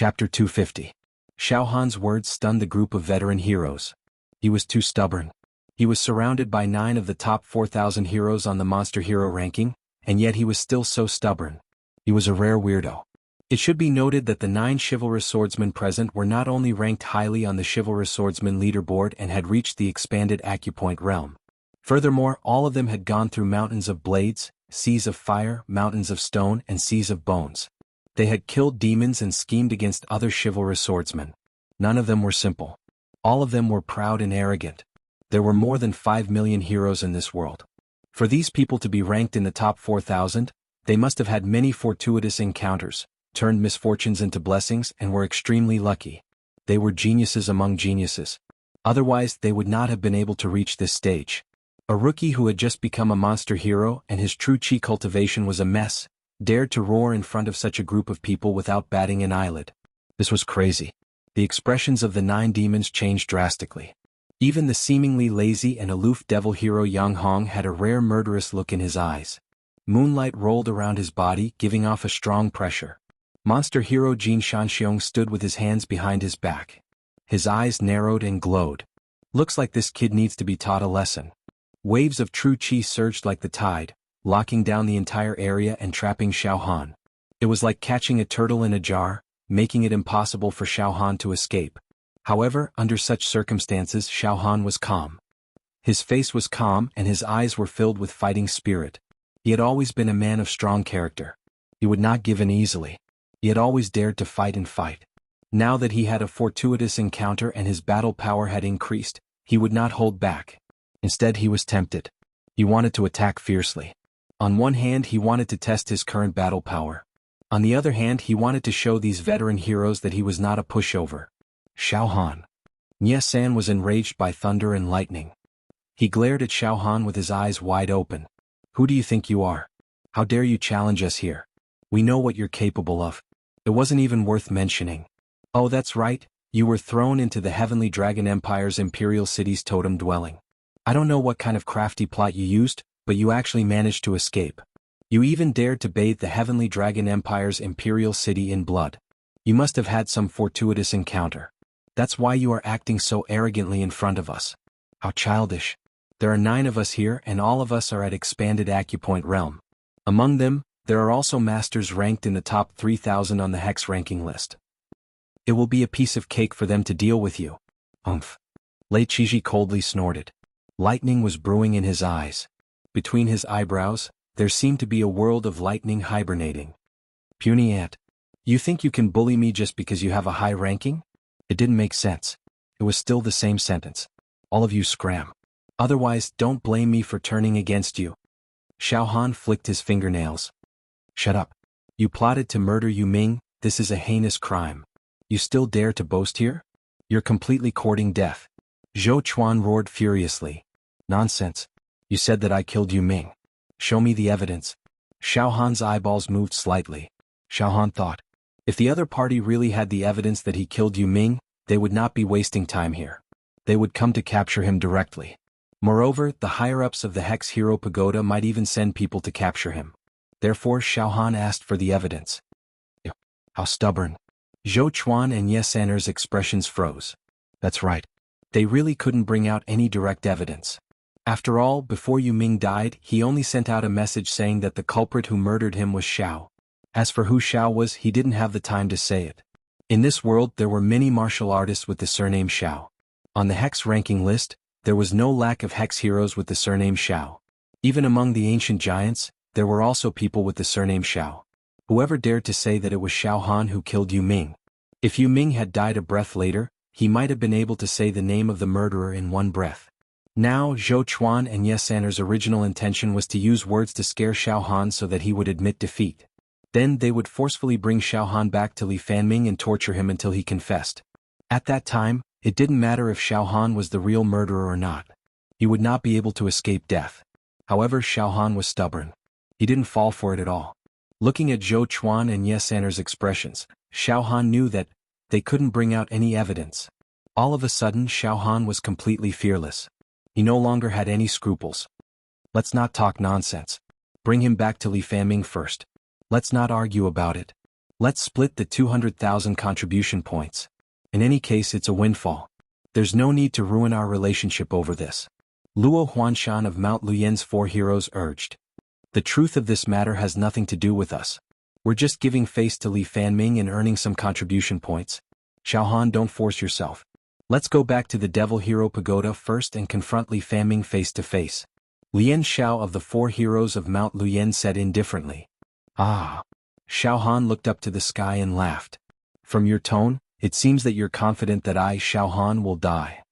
Chapter 250. Xiao Han's words stunned the group of veteran heroes. He was too stubborn. He was surrounded by 9 of the top 4,000 heroes on the monster hero ranking, and yet he was still so stubborn. He was a rare weirdo. It should be noted that the 9 chivalrous swordsmen present were not only ranked highly on the chivalrous swordsman leaderboard and had reached the expanded acupoint realm. Furthermore, all of them had gone through mountains of blades, seas of fire, mountains of stone, and seas of bones. They had killed demons and schemed against other chivalrous swordsmen. None of them were simple. All of them were proud and arrogant. There were more than 5 million heroes in this world. For these people to be ranked in the top 4,000, they must have had many fortuitous encounters, turned misfortunes into blessings, and were extremely lucky. They were geniuses among geniuses. Otherwise, they would not have been able to reach this stage. A rookie who had just become a monster hero and his true chi cultivation was a mess, dared to roar in front of such a group of people without batting an eyelid. This was crazy. The expressions of the 9 demons changed drastically. Even the seemingly lazy and aloof devil hero Yang Hong had a rare murderous look in his eyes. Moonlight rolled around his body, giving off a strong pressure. Monster hero Jin Shanxiong stood with his hands behind his back. His eyes narrowed and glowed. Looks like this kid needs to be taught a lesson. Waves of true chi surged like the tide, locking down the entire area and trapping Xiao Han. It was like catching a turtle in a jar, making it impossible for Xiao Han to escape. However, under such circumstances Xiao Han was calm. His face was calm and his eyes were filled with fighting spirit. He had always been a man of strong character. He would not give in easily. He had always dared to fight and fight. Now that he had a fortuitous encounter and his battle power had increased, he would not hold back. Instead, he was tempted. He wanted to attack fiercely. On one hand, he wanted to test his current battle power. On the other hand, he wanted to show these veteran heroes that he was not a pushover. Xiao Han. Nye San was enraged by thunder and lightning. He glared at Xiao Han with his eyes wide open. Who do you think you are? How dare you challenge us here? We know what you're capable of. It wasn't even worth mentioning. Oh, that's right, you were thrown into the Heavenly Dragon Empire's Imperial City's totem dwelling. I don't know what kind of crafty plot you used, but you actually managed to escape. You even dared to bathe the Heavenly Dragon Empire's Imperial City in blood. You must have had some fortuitous encounter. That's why you are acting so arrogantly in front of us. How childish. There are 9 of us here and all of us are at expanded acupoint realm. Among them, there are also masters ranked in the top 3,000 on the hex ranking list. It will be a piece of cake for them to deal with you. Umph. Lei Qiji coldly snorted. Lightning was brewing in his eyes. Between his eyebrows, there seemed to be a world of lightning hibernating. Puny ant. You think you can bully me just because you have a high ranking? It didn't make sense. It was still the same sentence. All of you scram. Otherwise, don't blame me for turning against you. Xiao Han flicked his fingernails. Shut up. You plotted to murder Yu Ming, this is a heinous crime. You still dare to boast here? You're completely courting death. Zhou Chuan roared furiously. Nonsense. You said that I killed Yu Ming. Show me the evidence. Xiao Han's eyeballs moved slightly. Xiao Han thought. If the other party really had the evidence that he killed Yu Ming, they would not be wasting time here. They would come to capture him directly. Moreover, the higher-ups of the Hex Hero Pagoda might even send people to capture him. Therefore, Xiao Han asked for the evidence. How stubborn. Zhou Chuan and Ye Saner's expressions froze. That's right. They really couldn't bring out any direct evidence. After all, before Yu Ming died, he only sent out a message saying that the culprit who murdered him was Xiao. As for who Xiao was, he didn't have the time to say it. In this world, there were many martial artists with the surname Xiao. On the Hex ranking list, there was no lack of Hex heroes with the surname Xiao. Even among the ancient giants, there were also people with the surname Xiao. Whoever dared to say that it was Xiao Han who killed Yu Ming? If Yu Ming had died a breath later, he might have been able to say the name of the murderer in one breath. Now, Zhou Chuan and Ye Saner's original intention was to use words to scare Xiao Han so that he would admit defeat. Then they would forcefully bring Xiao Han back to Li Fanming and torture him until he confessed. At that time, it didn't matter if Xiao Han was the real murderer or not. He would not be able to escape death. However, Xiao Han was stubborn. He didn't fall for it at all. Looking at Zhou Chuan and Ye Saner's expressions, Xiao Han knew that they couldn't bring out any evidence. All of a sudden, Xiao Han was completely fearless. He no longer had any scruples. Let's not talk nonsense. Bring him back to Li Fanming first. Let's not argue about it. Let's split the 200,000 contribution points. In any case, it's a windfall. There's no need to ruin our relationship over this. Luo Huanshan of Mount Luyan's 4 heroes urged. The truth of this matter has nothing to do with us. We're just giving face to Li Fanming and earning some contribution points. Xiaohan, don't force yourself. Let's go back to the Devil Hero Pagoda first and confront Li Fanming face to face. Lian Xiao of the 4 heroes of Mount Luyan said indifferently. Ah. Xiaohan looked up to the sky and laughed. From your tone, it seems that you're confident that I, Xiaohan, will die.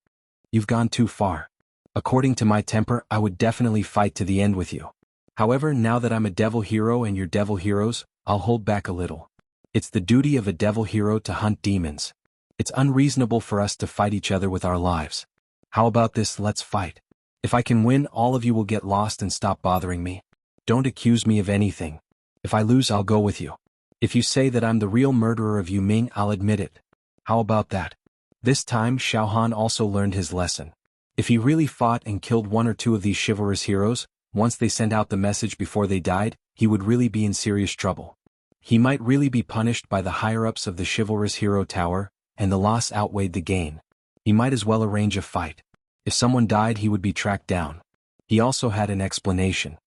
You've gone too far. According to my temper, I would definitely fight to the end with you. However, now that I'm a devil hero and you're devil heroes, I'll hold back a little. It's the duty of a devil hero to hunt demons. It's unreasonable for us to fight each other with our lives. How about this, let's fight. If I can win, all of you will get lost and stop bothering me. Don't accuse me of anything. If I lose, I'll go with you. If you say that I'm the real murderer of Yu Ming, I'll admit it. How about that? This time, Xiaohan also learned his lesson. If he really fought and killed 1 or 2 of these chivalrous heroes, once they sent out the message before they died, he would really be in serious trouble. He might really be punished by the higher-ups of the chivalrous hero tower, and the loss outweighed the gain. He might as well arrange a fight. If someone died, he would be tracked down. He also had an explanation.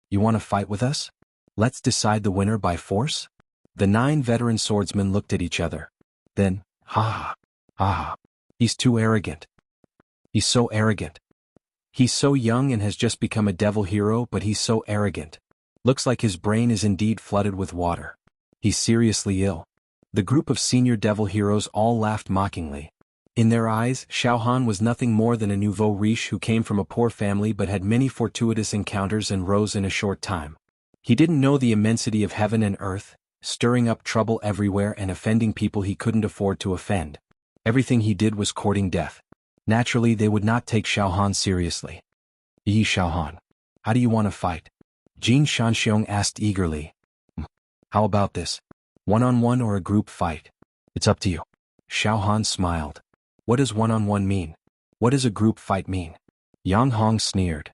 You want to fight with us? Let's decide the winner by force? The 9 veteran swordsmen looked at each other. Then, he's too arrogant. He's so arrogant. He's so young and has just become a devil hero, but he's so arrogant. Looks like his brain is indeed flooded with water. He's seriously ill. The group of senior devil heroes all laughed mockingly. In their eyes, Xiaohan was nothing more than a nouveau riche who came from a poor family but had many fortuitous encounters and rose in a short time. He didn't know the immensity of heaven and earth, stirring up trouble everywhere and offending people he couldn't afford to offend. Everything he did was courting death. Naturally, they would not take Xiaohan seriously. Yi Xiaohan, how do you want to fight? Jin Shanxiong asked eagerly. How about this? One-on-one or a group fight? It's up to you. Xiaohan smiled. What does one-on-one mean? What does a group fight mean? Yang Hong sneered.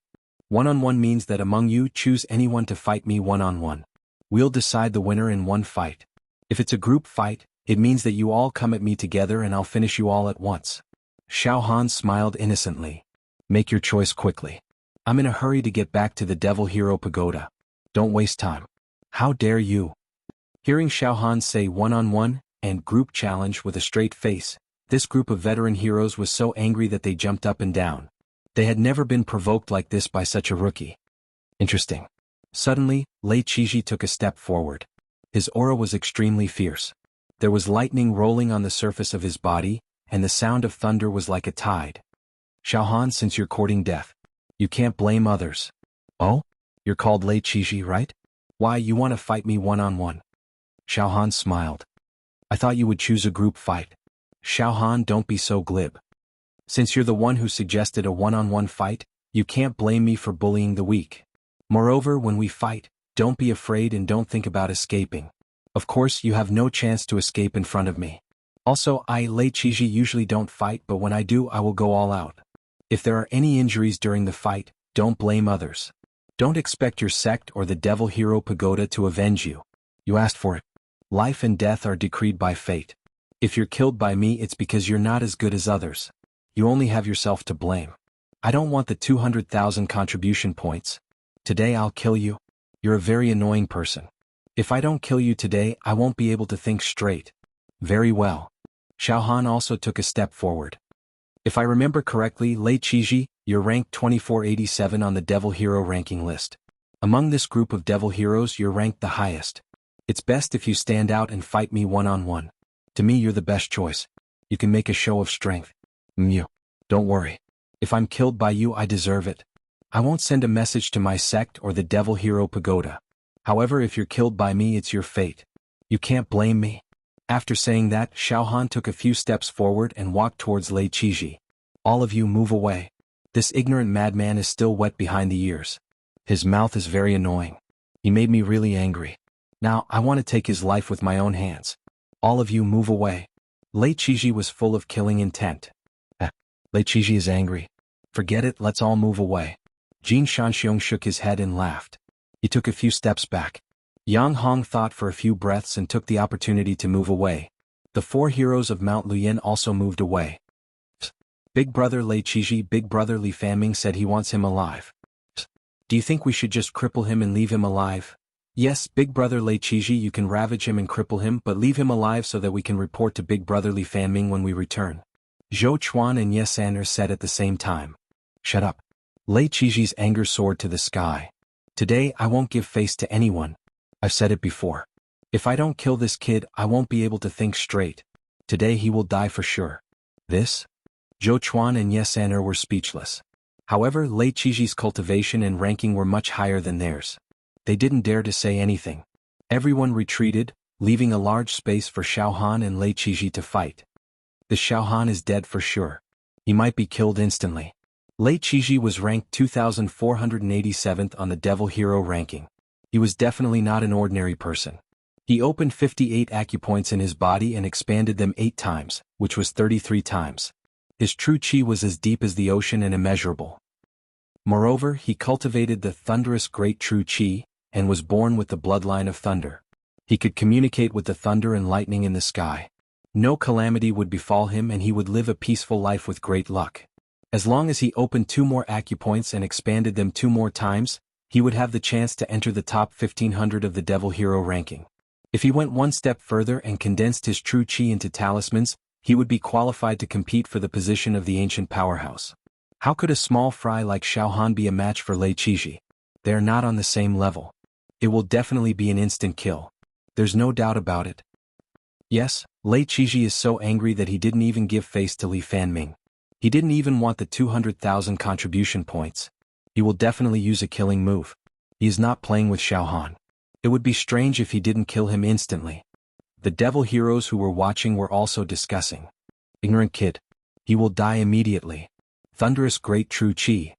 One-on-one means that among you choose anyone to fight me one-on-one. We'll decide the winner in one fight. If it's a group fight, it means that you all come at me together and I'll finish you all at once. Xiaohan smiled innocently. Make your choice quickly. I'm in a hurry to get back to the Devil Hero Pagoda. Don't waste time. How dare you? Hearing Xiaohan say one-on-one and group challenge with a straight face, this group of veteran heroes was so angry that they jumped up and down. They had never been provoked like this by such a rookie. Interesting. Suddenly, Lei Qizhi took a step forward. His aura was extremely fierce. There was lightning rolling on the surface of his body, and the sound of thunder was like a tide. Xiaohan, since you're courting death, you can't blame others. Oh? You're called Lei Qizhi, right? Why, you want to fight me one-on-one? Xiaohan smiled. I thought you would choose a group fight. Xiaohan, don't be so glib. Since you're the one who suggested a one-on-one fight, you can't blame me for bullying the weak. Moreover, when we fight, don't be afraid and don't think about escaping. Of course, you have no chance to escape in front of me. Also, I, Lei Qizhi, usually don't fight, but when I do, I will go all out. If there are any injuries during the fight, don't blame others. Don't expect your sect or the Devil Hero Pagoda to avenge you. You asked for it. Life and death are decreed by fate. If you're killed by me, it's because you're not as good as others. You only have yourself to blame. I don't want the 200,000 contribution points. Today I'll kill you. You're a very annoying person. If I don't kill you today, I won't be able to think straight. Very well. Xiaohan also took a step forward. If I remember correctly, Lei Qizhi, you're ranked 2487 on the Devil Hero ranking list. Among this group of Devil Heroes, you're ranked the highest. It's best if you stand out and fight me one-on-one. To me, you're the best choice. You can make a show of strength. Don't worry. If I'm killed by you, I deserve it. I won't send a message to my sect or the Devil Hero Pagoda. However, if you're killed by me, it's your fate. You can't blame me. After saying that, Xiaohan took a few steps forward and walked towards Lei Qizhi. All of you move away. This ignorant madman is still wet behind the ears. His mouth is very annoying. He made me really angry. Now, I want to take his life with my own hands. All of you move away. Lei Qizhi was full of killing intent. Lei Qizhi is angry. Forget it, let's all move away. Jin Shanxiong shook his head and laughed. He took a few steps back. Yang Hong thought for a few breaths and took the opportunity to move away. The 4 heroes of Mount Luyin also moved away. Big brother Lei Qizhi, Big brother Li Fanming said he wants him alive. Do you think we should just cripple him and leave him alive? Yes, Big brother Lei Qizhi, you can ravage him and cripple him, but leave him alive so that we can report to Big brother Li Fanming when we return. Zhou Chuan and Ye Saner said at the same time. Shut up. Lei Qizhi's anger soared to the sky. Today I won't give face to anyone. I've said it before. If I don't kill this kid, I won't be able to think straight. Today he will die for sure. This? Zhou Chuan and Ye Saner were speechless. However, Lei Qizhi's cultivation and ranking were much higher than theirs. They didn't dare to say anything. Everyone retreated, leaving a large space for Xiaohan and Lei Qizhi to fight. The Xiaohan is dead for sure. He might be killed instantly. Lei Qizhi was ranked 2487th on the Devil Hero ranking. He was definitely not an ordinary person. He opened 58 acupoints in his body and expanded them 8 times, which was 33 times. His true qi was as deep as the ocean and immeasurable. Moreover, he cultivated the thunderous great true qi, and was born with the bloodline of thunder. He could communicate with the thunder and lightning in the sky. No calamity would befall him and he would live a peaceful life with great luck. As long as he opened 2 more acupoints and expanded them 2 more times, he would have the chance to enter the top 1500 of the Devil Hero ranking. If he went one step further and condensed his true qi into talismans, he would be qualified to compete for the position of the ancient powerhouse. How could a small fry like Xiaohan be a match for Lei Qizhi? They are not on the same level. It will definitely be an instant kill. There's no doubt about it. Yes, Lei Qizhi is so angry that he didn't even give face to Li Fanming. He didn't even want the 200,000 contribution points. He will definitely use a killing move. He is not playing with Xiaohan. It would be strange if he didn't kill him instantly. The devil heroes who were watching were also discussing. Ignorant kid. He will die immediately. Thunderous great true qi.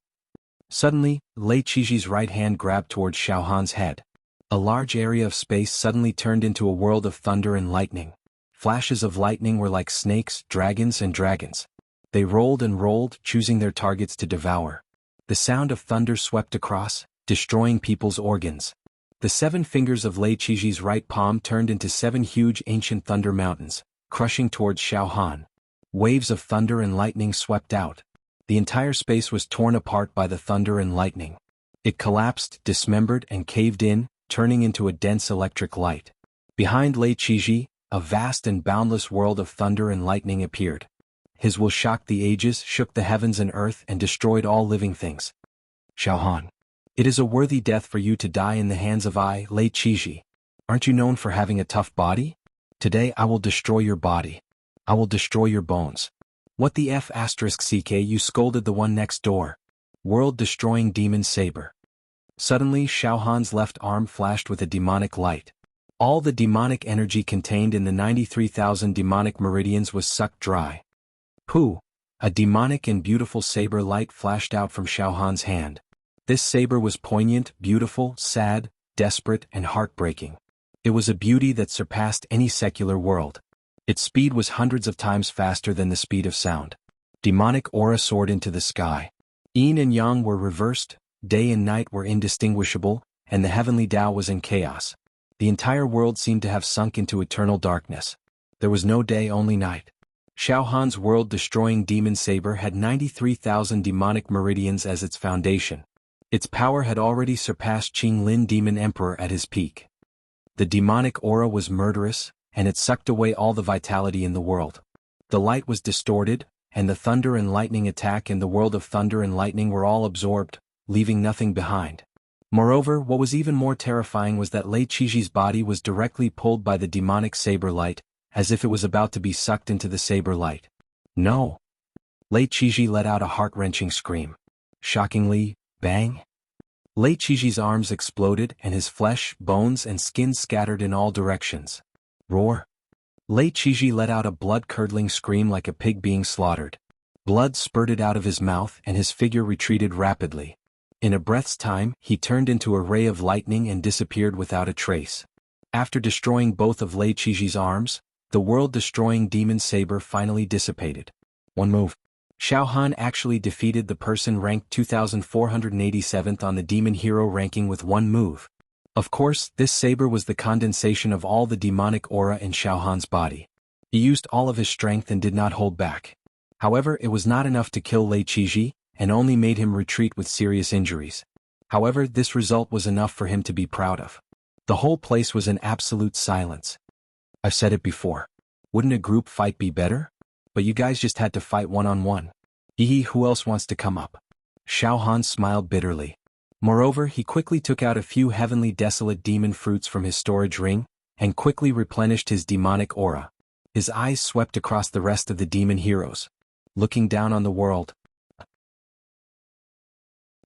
Suddenly, Lei Qizhi's right hand grabbed towards Xiaohan's head. A large area of space suddenly turned into a world of thunder and lightning. Flashes of lightning were like snakes, dragons and dragons. They rolled and rolled, choosing their targets to devour. The sound of thunder swept across, destroying people's organs. The 7 fingers of Lei Qizhi's right palm turned into 7 huge ancient thunder mountains, crushing towards Xiaohan. Waves of thunder and lightning swept out. The entire space was torn apart by the thunder and lightning. It collapsed, dismembered and caved in, turning into a dense electric light. Behind Lei Qizhi, a vast and boundless world of thunder and lightning appeared. His will shocked the ages, shook the heavens and earth and destroyed all living things. Xiaohan. It is a worthy death for you to die in the hands of I, Lei Qizhi. Aren't you known for having a tough body? Today I will destroy your body. I will destroy your bones. What the F***, you scolded the one next door. World-destroying demon saber. Suddenly Xiaohan's left arm flashed with a demonic light. All the demonic energy contained in the 93,000 demonic meridians was sucked dry. Pooh! A demonic and beautiful saber light flashed out from Xiaohan's hand. This saber was poignant, beautiful, sad, desperate, and heartbreaking. It was a beauty that surpassed any secular world. Its speed was hundreds of times faster than the speed of sound. Demonic aura soared into the sky. Yin and Yang were reversed, day and night were indistinguishable, and the heavenly Tao was in chaos. The entire world seemed to have sunk into eternal darkness. There was no day, only night. Xiaohan's world-destroying demon saber had 93,000 demonic meridians as its foundation. Its power had already surpassed Qing Lin Demon Emperor at his peak. The demonic aura was murderous, and it sucked away all the vitality in the world. The light was distorted, and the thunder and lightning attack in the world of thunder and lightning were all absorbed, leaving nothing behind. Moreover, what was even more terrifying was that Lei Qizhi's body was directly pulled by the demonic saber light, as if it was about to be sucked into the saber light. No! Lei Qizhi let out a heart-wrenching scream. Shockingly, bang! Lei Qizhi's arms exploded and his flesh, bones and skin scattered in all directions. Roar! Lei Qizhi let out a blood-curdling scream like a pig being slaughtered. Blood spurted out of his mouth and his figure retreated rapidly. In a breath's time, he turned into a ray of lightning and disappeared without a trace. After destroying both of Lei Qizhi's arms, the world-destroying demon saber finally dissipated. One move. Xiaohan actually defeated the person ranked 2487th on the demon hero ranking with one move. Of course, this saber was the condensation of all the demonic aura in Xiaohan's body. He used all of his strength and did not hold back. However, it was not enough to kill Lei Qizhi, and only made him retreat with serious injuries. However, this result was enough for him to be proud of. The whole place was in absolute silence. I've said it before. Wouldn't a group fight be better? But you guys just had to fight one-on-one. Hee, who else wants to come up? Xiaohan smiled bitterly. Moreover, he quickly took out a few heavenly desolate demon fruits from his storage ring, and quickly replenished his demonic aura. His eyes swept across the rest of the demon heroes, looking down on the world.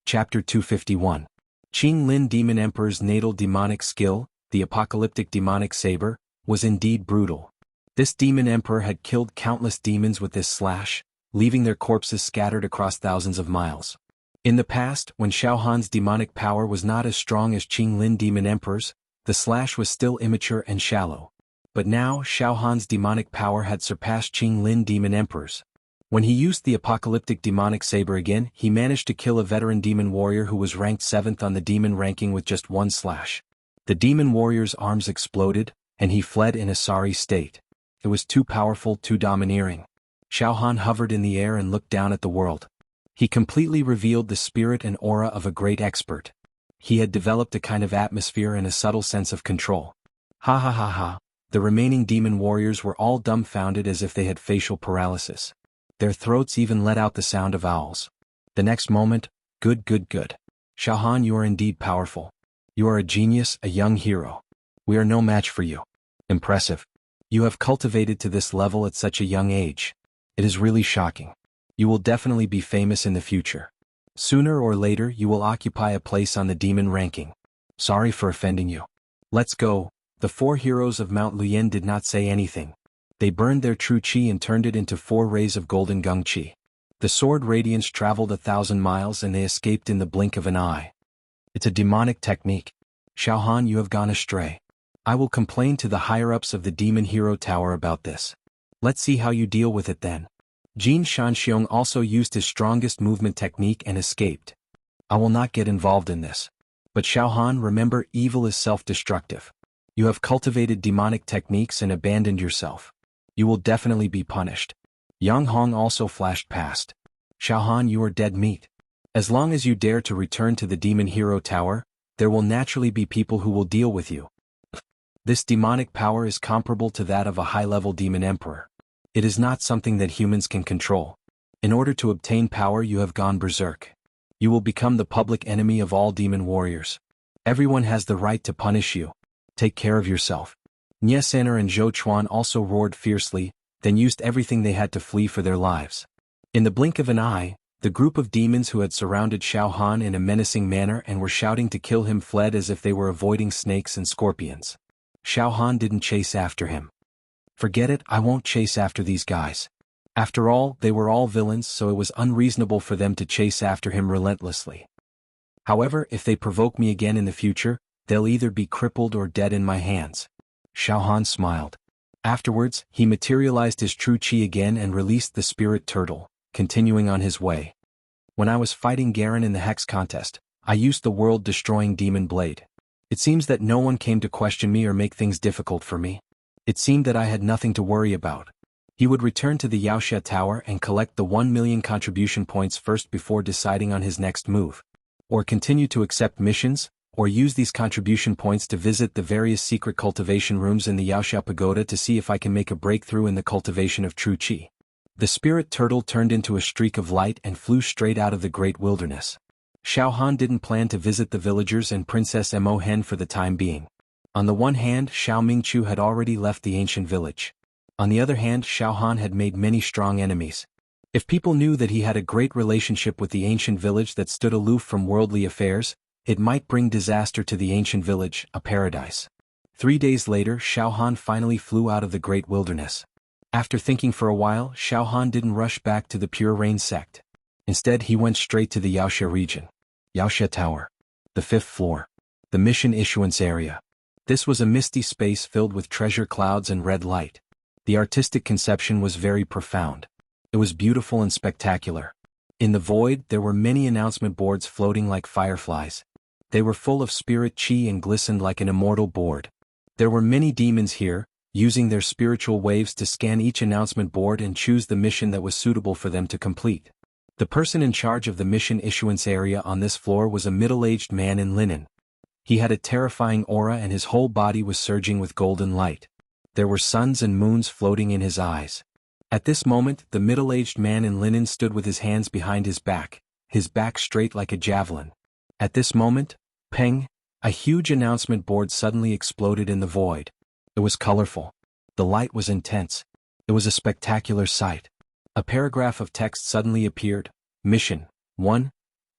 Chapter 251. Qing Lin Demon Emperor's natal demonic skill, the apocalyptic demonic saber, was indeed brutal. This demon emperor had killed countless demons with this slash, leaving their corpses scattered across thousands of miles. In the past, when Xiaohan's demonic power was not as strong as Qing Lin Demon Emperor's, the slash was still immature and shallow. But now, Xiaohan's demonic power had surpassed Qing Lin Demon Emperor's. When he used the apocalyptic demonic saber again, he managed to kill a veteran demon warrior who was ranked 7th on the demon ranking with just one slash. The demon warrior's arms exploded, and he fled in a sorry state. It was too powerful, too domineering. Xiaohan hovered in the air and looked down at the world. He completely revealed the spirit and aura of a great expert. He had developed a kind of atmosphere and a subtle sense of control. Ha ha ha ha. The remaining demon warriors were all dumbfounded as if they had facial paralysis. Their throats even let out the sound of owls. The next moment, good. Xiaohan, you are indeed powerful. You are a genius, a young hero. We are no match for you. Impressive. You have cultivated to this level at such a young age. It is really shocking. You will definitely be famous in the future. Sooner or later you will occupy a place on the demon ranking. Sorry for offending you. Let's go. The 4 heroes of Mount Luyan did not say anything. They burned their true qi and turned it into 4 rays of golden gung qi. The sword radiance traveled 1,000 miles and they escaped in the blink of an eye. It's a demonic technique. Xiaohan, you have gone astray. I will complain to the higher-ups of the Demon Hero Tower about this. Let's see how you deal with it then. Jin Shanxiong also used his strongest movement technique and escaped. I will not get involved in this. But Xiaohan, remember, evil is self-destructive. You have cultivated demonic techniques and abandoned yourself. You will definitely be punished. Yang Hong also flashed past. Xiaohan, you are dead meat. As long as you dare to return to the Demon Hero Tower, there will naturally be people who will deal with you. This demonic power is comparable to that of a high-level demon emperor. It is not something that humans can control. In order to obtain power, you have gone berserk. You will become the public enemy of all demon warriors. Everyone has the right to punish you. Take care of yourself. Nie Saner and Zhou Chuan also roared fiercely, then used everything they had to flee for their lives. In the blink of an eye, the group of demons who had surrounded Xiaohan in a menacing manner and were shouting to kill him fled as if they were avoiding snakes and scorpions. Xiaohan didn't chase after him. Forget it, I won't chase after these guys. After all, they were all villains, so it was unreasonable for them to chase after him relentlessly. However, if they provoke me again in the future, they'll either be crippled or dead in my hands. Xiaohan smiled. Afterwards, he materialized his true qi again and released the spirit turtle, continuing on his way. When I was fighting Garen in the Hex contest, I used the world-destroying demon blade. It seems that no one came to question me or make things difficult for me. It seemed that I had nothing to worry about. He would return to the Yaoxia Tower and collect the 1 million contribution points first before deciding on his next move. Or continue to accept missions, or use these contribution points to visit the various secret cultivation rooms in the Yaoxia Pagoda to see if I can make a breakthrough in the cultivation of true qi. The spirit turtle turned into a streak of light and flew straight out of the great wilderness. Xiaohan didn't plan to visit the villagers and Princess Mo Hen for the time being. On the one hand, Xiao Mingchu had already left the ancient village. On the other hand, Xiaohan had made many strong enemies. If people knew that he had a great relationship with the ancient village that stood aloof from worldly affairs, it might bring disaster to the ancient village, a paradise. 3 days later, Xiaohan finally flew out of the great wilderness. After thinking for a while, Xiaohan didn't rush back to the Pure Rain sect. Instead, he went straight to the Yaoxia region. Yaoxia Tower. The 5th floor. The mission issuance area. This was a misty space filled with treasure clouds and red light. The artistic conception was very profound. It was beautiful and spectacular. In the void, there were many announcement boards floating like fireflies. They were full of spirit chi and glistened like an immortal board. There were many demons here, using their spiritual waves to scan each announcement board and choose the mission that was suitable for them to complete. The person in charge of the mission issuance area on this floor was a middle-aged man in linen. He had a terrifying aura and his whole body was surging with golden light. There were suns and moons floating in his eyes. At this moment, the middle-aged man in linen stood with his hands behind his back straight like a javelin. At this moment, peng, a huge announcement board suddenly exploded in the void. It was colorful. The light was intense. It was a spectacular sight. A paragraph of text suddenly appeared. Mission 1.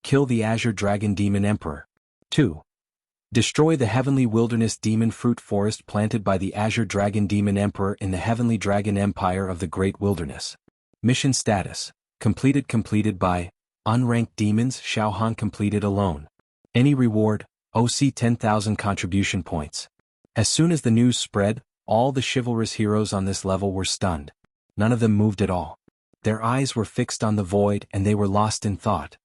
Kill the Azure Dragon Demon Emperor. 2. Destroy the Heavenly Wilderness Demon Fruit Forest planted by the Azure Dragon Demon Emperor in the Heavenly Dragon Empire of the Great Wilderness. Mission status. Completed by Unranked Demons Xiaohan completed alone. Any reward, OC 10,000 contribution points. As soon as the news spread, all the chivalrous heroes on this level were stunned. None of them moved at all. Their eyes were fixed on the void and they were lost in thought.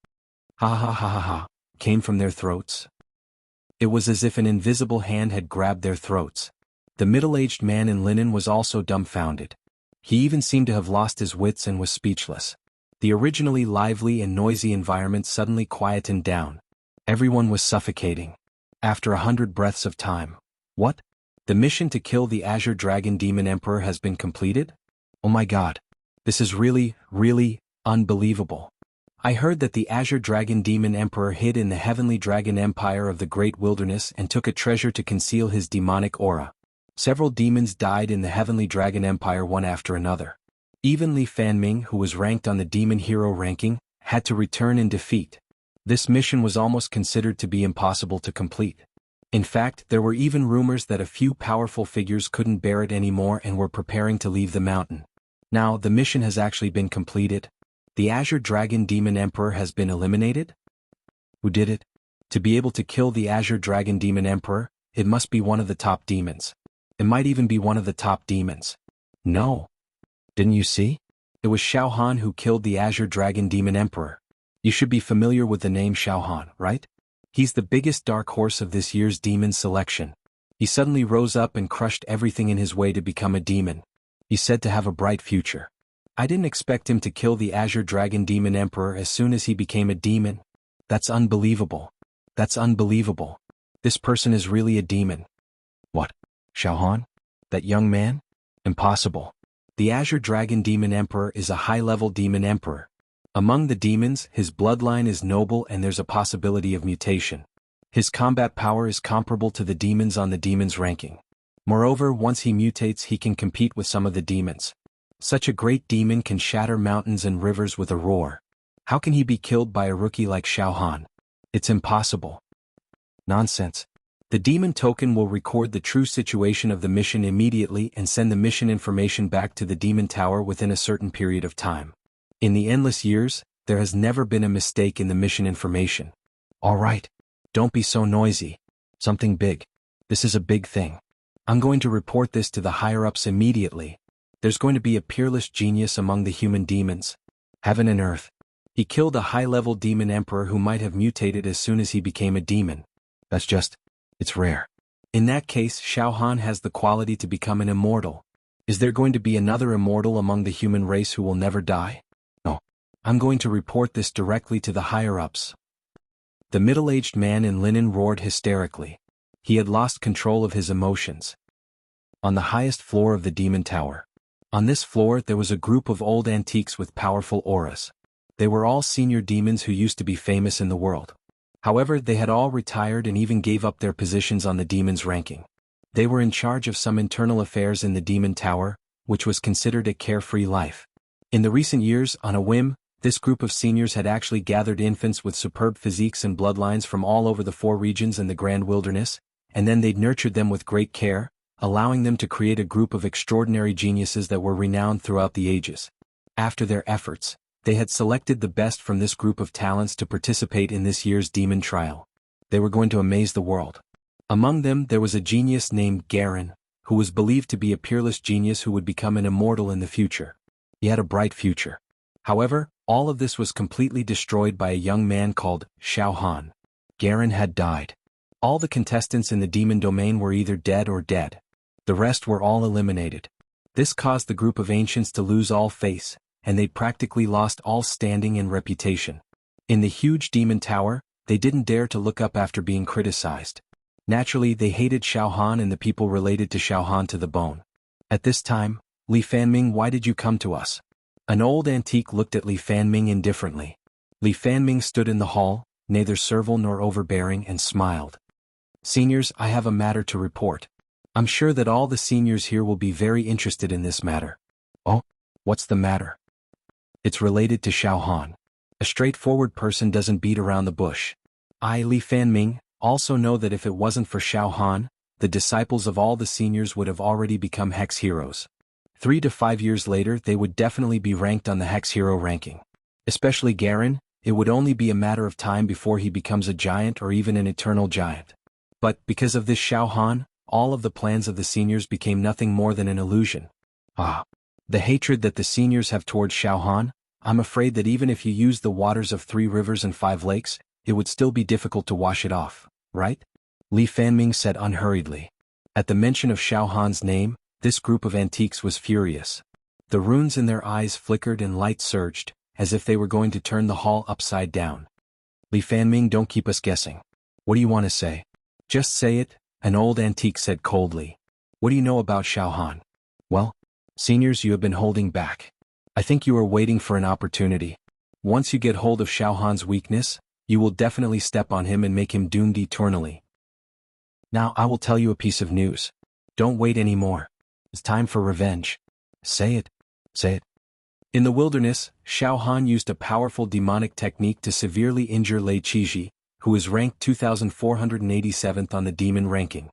Ha ha ha ha ha, came from their throats. It was as if an invisible hand had grabbed their throats. The middle-aged man in linen was also dumbfounded. He even seemed to have lost his wits and was speechless. The originally lively and noisy environment suddenly quietened down. Everyone was suffocating. After 100 breaths of time. What? The mission to kill the Azure Dragon Demon Emperor has been completed? Oh my god. This is really, really, unbelievable. I heard that the Azure Dragon Demon Emperor hid in the Heavenly Dragon Empire of the Great Wilderness and took a treasure to conceal his demonic aura. Several demons died in the Heavenly Dragon Empire one after another. Even Li Fanming, who was ranked on the Demon Hero ranking, had to return in defeat. This mission was almost considered to be impossible to complete. In fact, there were even rumors that a few powerful figures couldn't bear it anymore and were preparing to leave the mountain. Now, the mission has actually been completed. The Azure Dragon Demon Emperor has been eliminated? Who did it? To be able to kill the Azure Dragon Demon Emperor, it must be one of the top demons. It might even be one of the top demons. No. Didn't you see? It was Xiaohan who killed the Azure Dragon Demon Emperor. You should be familiar with the name Xiaohan, right? He's the biggest dark horse of this year's demon selection. He suddenly rose up and crushed everything in his way to become a demon. He's said to have a bright future. I didn't expect him to kill the Azure Dragon Demon Emperor as soon as he became a demon. That's unbelievable. That's unbelievable. This person is really a demon. What? Xiaohan? That young man? Impossible. The Azure Dragon Demon Emperor is a high-level demon emperor. Among the demons, his bloodline is noble and there's a possibility of mutation. His combat power is comparable to the demons on the demons ranking. Moreover, once he mutates, he can compete with some of the demons. Such a great demon can shatter mountains and rivers with a roar. How can he be killed by a rookie like Xiaohan? It's impossible. Nonsense. The demon token will record the true situation of the mission immediately and send the mission information back to the demon tower within a certain period of time. In the endless years, there has never been a mistake in the mission information. All right. Don't be so noisy. Something big. This is a big thing. I'm going to report this to the higher-ups immediately. There's going to be a peerless genius among the human demons. Heaven and earth. He killed a high-level demon emperor who might have mutated as soon as he became a demon. It's rare. In that case, Xiaohan has the quality to become an immortal. Is there going to be another immortal among the human race who will never die? No. I'm going to report this directly to the higher-ups. The middle-aged man in linen roared hysterically. He had lost control of his emotions. On the highest floor of the demon tower. On this floor there was a group of old antiques with powerful auras. They were all senior demons who used to be famous in the world. However, they had all retired and even gave up their positions on the demons ranking. They were in charge of some internal affairs in the demon tower, which was considered a carefree life. In the recent years, on a whim, this group of seniors had actually gathered infants with superb physiques and bloodlines from all over the 4 regions and the Grand Wilderness, and then they'd nurtured them with great care, allowing them to create a group of extraordinary geniuses that were renowned throughout the ages. After their efforts, they had selected the best from this group of talents to participate in this year's demon trial. They were going to amaze the world. Among them there was a genius named Garen, who was believed to be a peerless genius who would become an immortal in the future. He had a bright future. However, all of this was completely destroyed by a young man called Xiaohan. Garen had died. All the contestants in the demon domain were either dead or dead. The rest were all eliminated. This caused the group of ancients to lose all face, and they practically lost all standing and reputation. In the huge demon tower, they didn't dare to look up after being criticized. Naturally, they hated Xiaohan and the people related to Xiaohan to the bone. At this time, Li Fanming, why did you come to us? An old antique looked at Li Fanming indifferently. Li Fanming stood in the hall, neither servile nor overbearing, and smiled. Seniors, I have a matter to report. I'm sure that all the seniors here will be very interested in this matter. Oh? What's the matter? It's related to Xiaohan. A straightforward person doesn't beat around the bush. I, Li Fanming, also know that if it wasn't for Xiaohan, the disciples of all the seniors would have already become Hex Heroes. 3 to 5 years later they would definitely be ranked on the Hex Hero ranking. Especially Garen, it would only be a matter of time before he becomes a giant or even an eternal giant. But because of this Xiaohan, all of the plans of the seniors became nothing more than an illusion. The hatred that the seniors have towards Xiaohan, I'm afraid that even if you use the waters of 3 rivers and 5 lakes, it would still be difficult to wash it off, right? Li Fanming said unhurriedly. At the mention of Xiaohan's name, this group of antiques was furious. The runes in their eyes flickered and light surged, as if they were going to turn the hall upside down. Li Fanming, don't keep us guessing. What do you want to say? Just say it, an old antique said coldly. What do you know about Xiaohan? Well, seniors, you have been holding back. I think you are waiting for an opportunity. Once you get hold of Xiaohan's weakness, you will definitely step on him and make him doomed eternally. Now I will tell you a piece of news. Don't wait anymore. It's time for revenge. Say it. Say it. In the wilderness, Xiaohan used a powerful demonic technique to severely injure Lei Qiji, who is ranked 2487th on the demon ranking.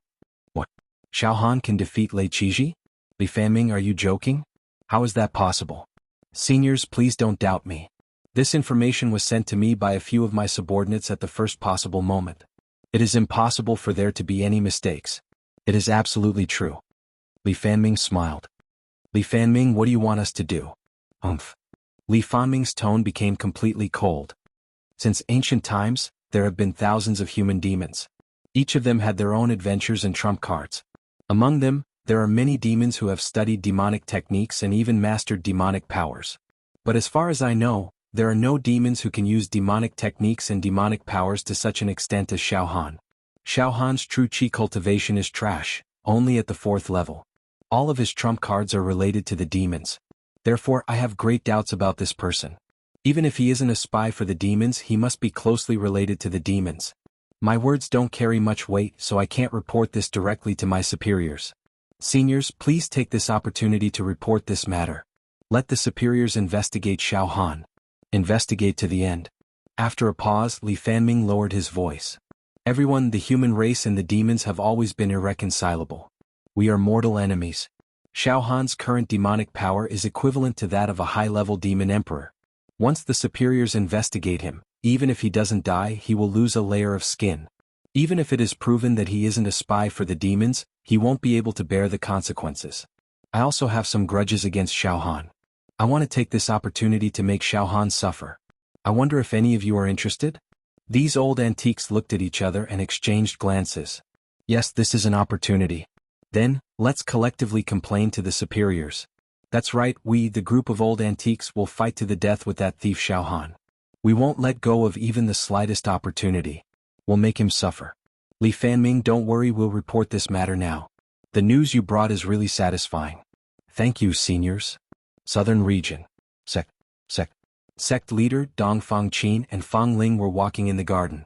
What? Xiaohan can defeat Lei Qiji? Li Fanming, are you joking? How is that possible? Seniors, please don't doubt me. This information was sent to me by a few of my subordinates at the first possible moment. It is impossible for there to be any mistakes. It is absolutely true. Li Fanming smiled. Li Fanming, what do you want us to do? Li Fanming's tone became completely cold. Since ancient times, there have been thousands of human demons. Each of them had their own adventures and trump cards. Among them, there are many demons who have studied demonic techniques and even mastered demonic powers. But as far as I know, there are no demons who can use demonic techniques and demonic powers to such an extent as Xiaohan. Xiaohan's true chi cultivation is trash, only at the 4th level. All of his trump cards are related to the demons. Therefore, I have great doubts about this person. Even if he isn't a spy for the demons, he must be closely related to the demons. My words don't carry much weight, so I can't report this directly to my superiors. Seniors, please take this opportunity to report this matter. Let the superiors investigate Xiaohan. Investigate to the end. After a pause, Li Fanming lowered his voice. Everyone, the human race and the demons have always been irreconcilable. We are mortal enemies. Xiaohan's current demonic power is equivalent to that of a high-level demon emperor. Once the superiors investigate him, even if he doesn't die, he will lose a layer of skin. Even if it is proven that he isn't a spy for the demons, he won't be able to bear the consequences. I also have some grudges against Xiaohan. I want to take this opportunity to make Xiaohan suffer. I wonder if any of you are interested? These old antiques looked at each other and exchanged glances. Yes, this is an opportunity. Then, let's collectively complain to the superiors. That's right, we, the group of old antiques, will fight to the death with that thief Xiaohan. We won't let go of even the slightest opportunity. We'll make him suffer. Li Fanming, don't worry, we'll report this matter now. The news you brought is really satisfying. Thank you, seniors. Southern Region. Sect leader Dong Fangqin and Fang Ling were walking in the garden.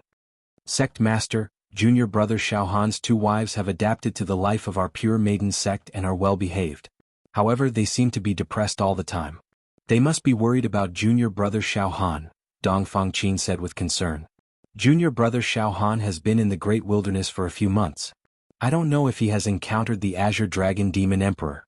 Sect master, junior brother Xiaohan's 2 wives have adapted to the life of our pure maiden sect and are well behaved. However, they seem to be depressed all the time. They must be worried about junior brother Xiaohan, Dong Fangqin said with concern. Junior brother Xiaohan has been in the Great Wilderness for a few months. I don't know if he has encountered the Azure Dragon Demon Emperor.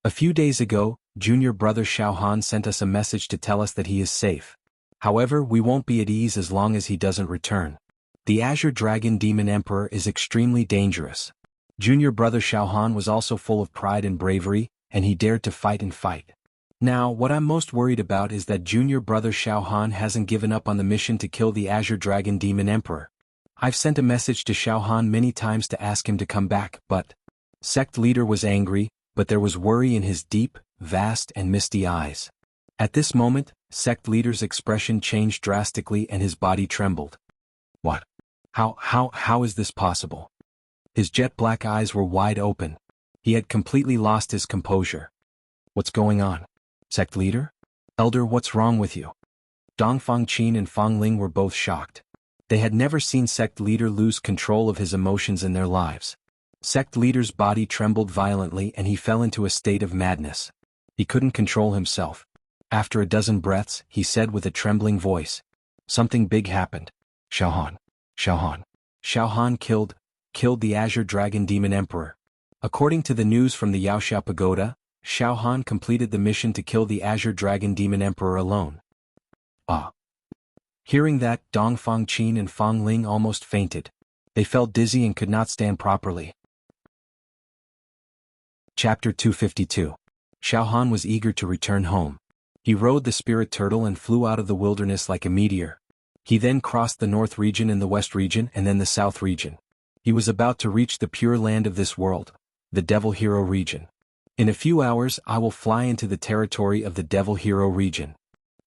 A few days ago, junior brother Xiaohan sent us a message to tell us that he is safe. However, we won't be at ease as long as he doesn't return. The Azure Dragon Demon Emperor is extremely dangerous. Junior brother Xiaohan was also full of pride and bravery, and he dared to fight and fight. Now, what I'm most worried about is that junior brother Xiaohan hasn't given up on the mission to kill the Azure Dragon Demon Emperor. I've sent a message to Xiaohan many times to ask him to come back, but... Sect leader was angry, but there was worry in his deep, vast and misty eyes. At this moment, sect leader's expression changed drastically and his body trembled. What? How is this possible? His jet-black eyes were wide open. He had completely lost his composure. What's going on? Sect leader? Elder, what's wrong with you? Dongfang Qin and Fang Ling were both shocked. They had never seen sect leader lose control of his emotions in their lives. Sect leader's body trembled violently and he fell into a state of madness. He couldn't control himself. After a dozen breaths, he said with a trembling voice, "Something big happened. Xiaohan. Xiaohan killed the Azure Dragon Demon Emperor. According to the news from the Yaoxia Pagoda, Xiaohan completed the mission to kill the Azure Dragon Demon Emperor alone." Ah. Hearing that, Dongfang Qin and Fang Ling almost fainted. They felt dizzy and could not stand properly. Chapter 252. Xiaohan was eager to return home. He rode the spirit turtle and flew out of the wilderness like a meteor. He then crossed the north region and the west region and then the south region. He was about to reach the pure land of this world, the Devil Hero region. In a few hours I will fly into the territory of the Devil Hero region.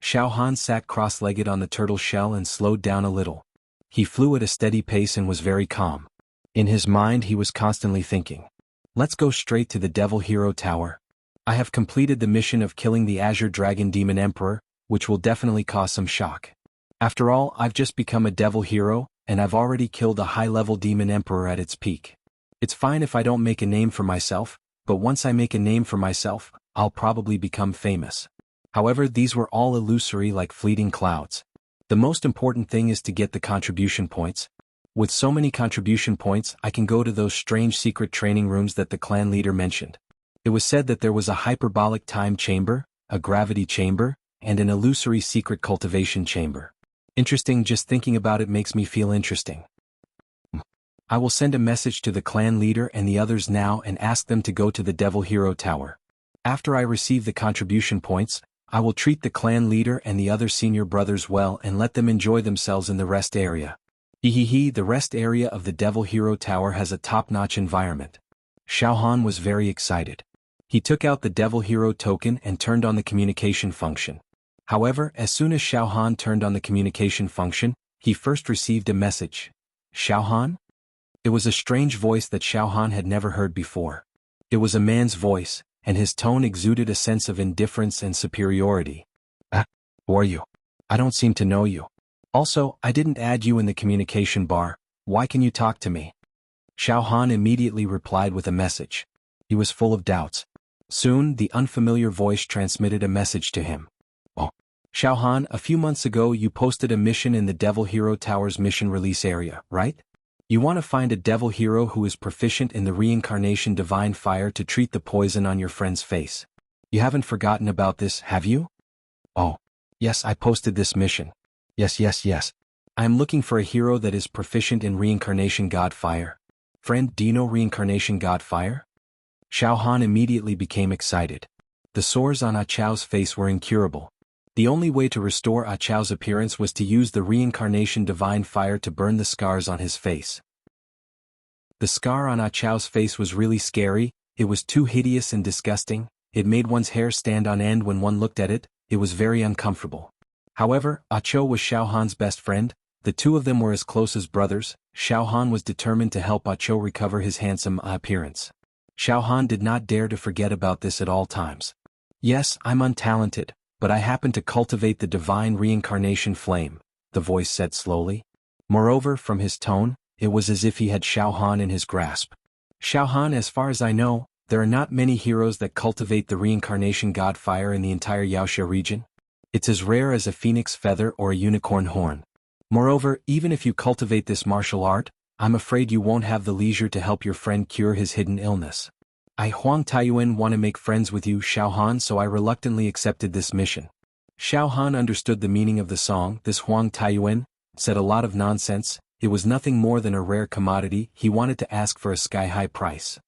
Xiaohan sat cross-legged on the turtle shell and slowed down a little. He flew at a steady pace and was very calm. In his mind he was constantly thinking, "Let's go straight to the Devil Hero Tower. I have completed the mission of killing the Azure Dragon Demon Emperor, which will definitely cause some shock. After all, I've just become a Devil Hero, and I've already killed a high-level Demon Emperor at its peak. It's fine if I don't make a name for myself, but once I make a name for myself, I'll probably become famous." However, these were all illusory like fleeting clouds. The most important thing is to get the contribution points. With so many contribution points, I can go to those strange secret training rooms that the clan leader mentioned. It was said that there was a hyperbolic time chamber, a gravity chamber, and an illusory secret cultivation chamber. Interesting, just thinking about it makes me feel interesting. I will send a message to the clan leader and the others now and ask them to go to the Devil Hero Tower. After I receive the contribution points, I will treat the clan leader and the other senior brothers well and let them enjoy themselves in the rest area. The rest area of the Devil Hero Tower has a top-notch environment. Xiaohan was very excited. He took out the Devil Hero token and turned on the communication function. However, as soon as Xiaohan turned on the communication function, he first received a message. "Xiaohan?" It was a strange voice that Xiaohan had never heard before. It was a man's voice, and his tone exuded a sense of indifference and superiority. Who are you? I don't seem to know you. Also, I didn't add you in the communication bar. Why can you talk to me? Xiaohan immediately replied with a message. He was full of doubts. Soon, the unfamiliar voice transmitted a message to him. "Oh, Xiaohan, a few months ago you posted a mission in the Devil Hero Tower's mission release area, right? You want to find a Devil Hero who is proficient in the reincarnation divine fire to treat the poison on your friend's face. You haven't forgotten about this, have you?" "Oh, yes, I posted this mission. Yes. I am looking for a hero that is proficient in reincarnation god fire. Friend, do you know reincarnation god fire?" Xiaohan immediately became excited. The sores on Ah Chao's face were incurable. The only way to restore Ah Chao's appearance was to use the reincarnation divine fire to burn the scars on his face. The scar on Ah Chao's face was really scary. It was too hideous and disgusting. It made one's hair stand on end when one looked at it. It was very uncomfortable. However, Ah Chao was Xiaohan's best friend. The two of them were as close as brothers. Xiaohan was determined to help Ah Chao recover his handsome appearance. Xiaohan did not dare to forget about this at all times. "Yes, I'm untalented, but I happen to cultivate the divine reincarnation flame," the voice said slowly. Moreover, from his tone, it was as if he had Xiaohan in his grasp. "Xiaohan, as far as I know, there are not many heroes that cultivate the reincarnation god fire in the entire Yaoxia region. It's as rare as a phoenix feather or a unicorn horn. Moreover, even if you cultivate this martial art, I'm afraid you won't have the leisure to help your friend cure his hidden illness. I, Huang Taiyuan, want to make friends with you, Xiaohan, so I reluctantly accepted this mission." Xiaohan understood the meaning of the song. This Huang Taiyuan said a lot of nonsense. It was nothing more than a rare commodity. He wanted to ask for a sky-high price.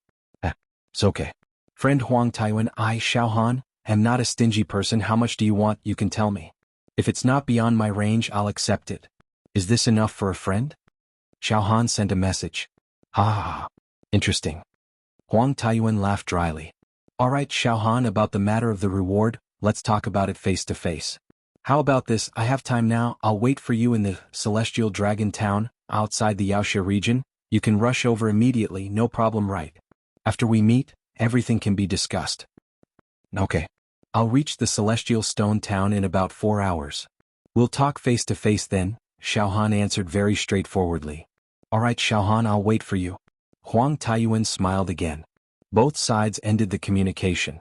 It's okay. Friend Huang Taiyuan, I, Xiaohan, am not a stingy person. How much do you want? You can tell me. If it's not beyond my range, I'll accept it. Is this enough for a friend? Xiao Han sent a message. Ah, interesting. Huang Taiyuan laughed dryly. All right, Xiao Han, about the matter of the reward, let's talk about it face to face. How about this? I have time now. I'll wait for you in the Celestial Dragon Town, outside the Yaoxia region. You can rush over immediately, no problem, right? After we meet, everything can be discussed. Okay. I'll reach the Celestial Stone Town in about 4 hours. We'll talk face to face then, Xiao Han answered very straightforwardly. All right, Xiao Han, I'll wait for you. Huang Taiyuan smiled again. Both sides ended the communication.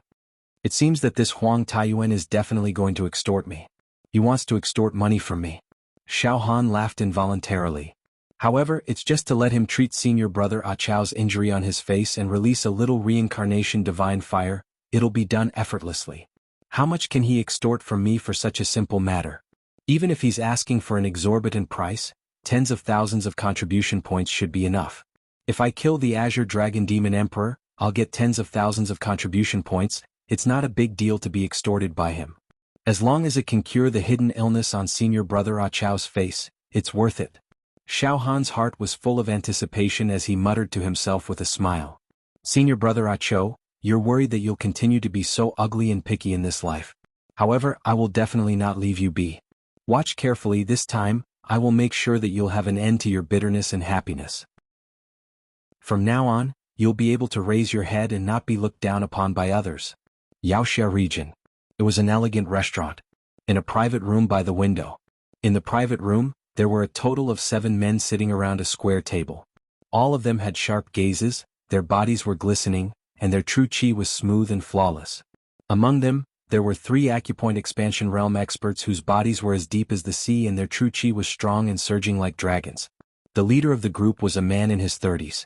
It seems that this Huang Taiyuan is definitely going to extort me. He wants to extort money from me. Xiao Han laughed involuntarily. However, it's just to let him treat senior brother Ah Chao's injury on his face and release a little reincarnation divine fire. It'll be done effortlessly. How much can he extort from me for such a simple matter? Even if he's asking for an exorbitant price, tens of thousands of contribution points should be enough. If I kill the Azure Dragon Demon Emperor, I'll get tens of thousands of contribution points. It's not a big deal to be extorted by him. As long as it can cure the hidden illness on senior brother Ah Chao's face, it's worth it. Xiao Han's heart was full of anticipation as he muttered to himself with a smile. Senior brother Ah Chao, you're worried that you'll continue to be so ugly and picky in this life. However, I will definitely not leave you be. Watch carefully this time. I will make sure that you'll have an end to your bitterness and happiness. From now on, you'll be able to raise your head and not be looked down upon by others. Yaoxia region. It was an elegant restaurant. In a private room by the window. In the private room, there were a total of 7 men sitting around a square table. All of them had sharp gazes, their bodies were glistening, and their true chi was smooth and flawless. Among them, there were 3 acupoint expansion realm experts whose bodies were as deep as the sea and their true chi was strong and surging like dragons. The leader of the group was a man in his 30s.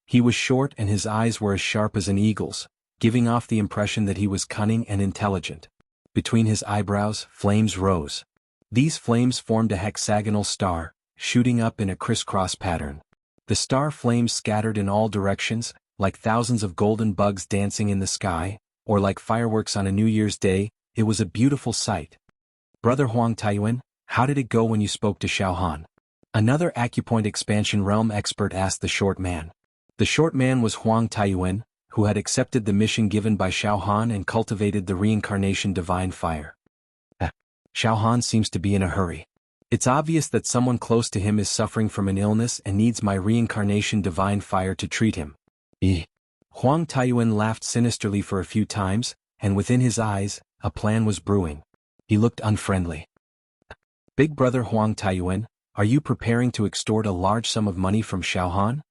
He was short and his eyes were as sharp as an eagle's, giving off the impression that he was cunning and intelligent. Between his eyebrows, flames rose. These flames formed a hexagonal star, shooting up in a crisscross pattern. The star flames scattered in all directions, like thousands of golden bugs dancing in the sky, or like fireworks on a New Year's Day. It was a beautiful sight. Brother Huang Taiyuan, how did it go when you spoke to Xiao Han? Another acupoint expansion realm expert asked the short man. The short man was Huang Taiyuan, who had accepted the mission given by Xiao Han and cultivated the reincarnation divine fire. Xiao Han seems to be in a hurry. It's obvious that someone close to him is suffering from an illness and needs my reincarnation divine fire to treat him. Huang Taiyuan laughed sinisterly for a few times, and within his eyes, a plan was brewing. He looked unfriendly. Big brother Huang Taiyuan, are you preparing to extort a large sum of money from Xiao Han?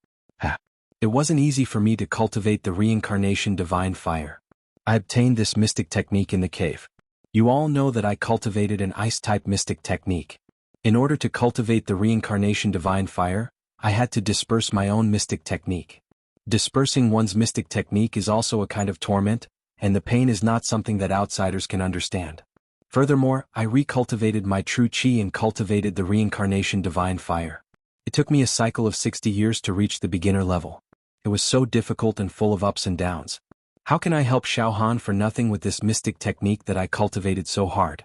It wasn't easy for me to cultivate the reincarnation divine fire. I obtained this mystic technique in the cave. You all know that I cultivated an ice-type mystic technique. In order to cultivate the reincarnation divine fire, I had to disperse my own mystic technique. Dispersing one's mystic technique is also a kind of torment, and the pain is not something that outsiders can understand. Furthermore, I recultivated my true chi and cultivated the reincarnation divine fire. It took me a cycle of 60 years to reach the beginner level. It was so difficult and full of ups and downs. How can I help Xiao Han for nothing with this mystic technique that I cultivated so hard?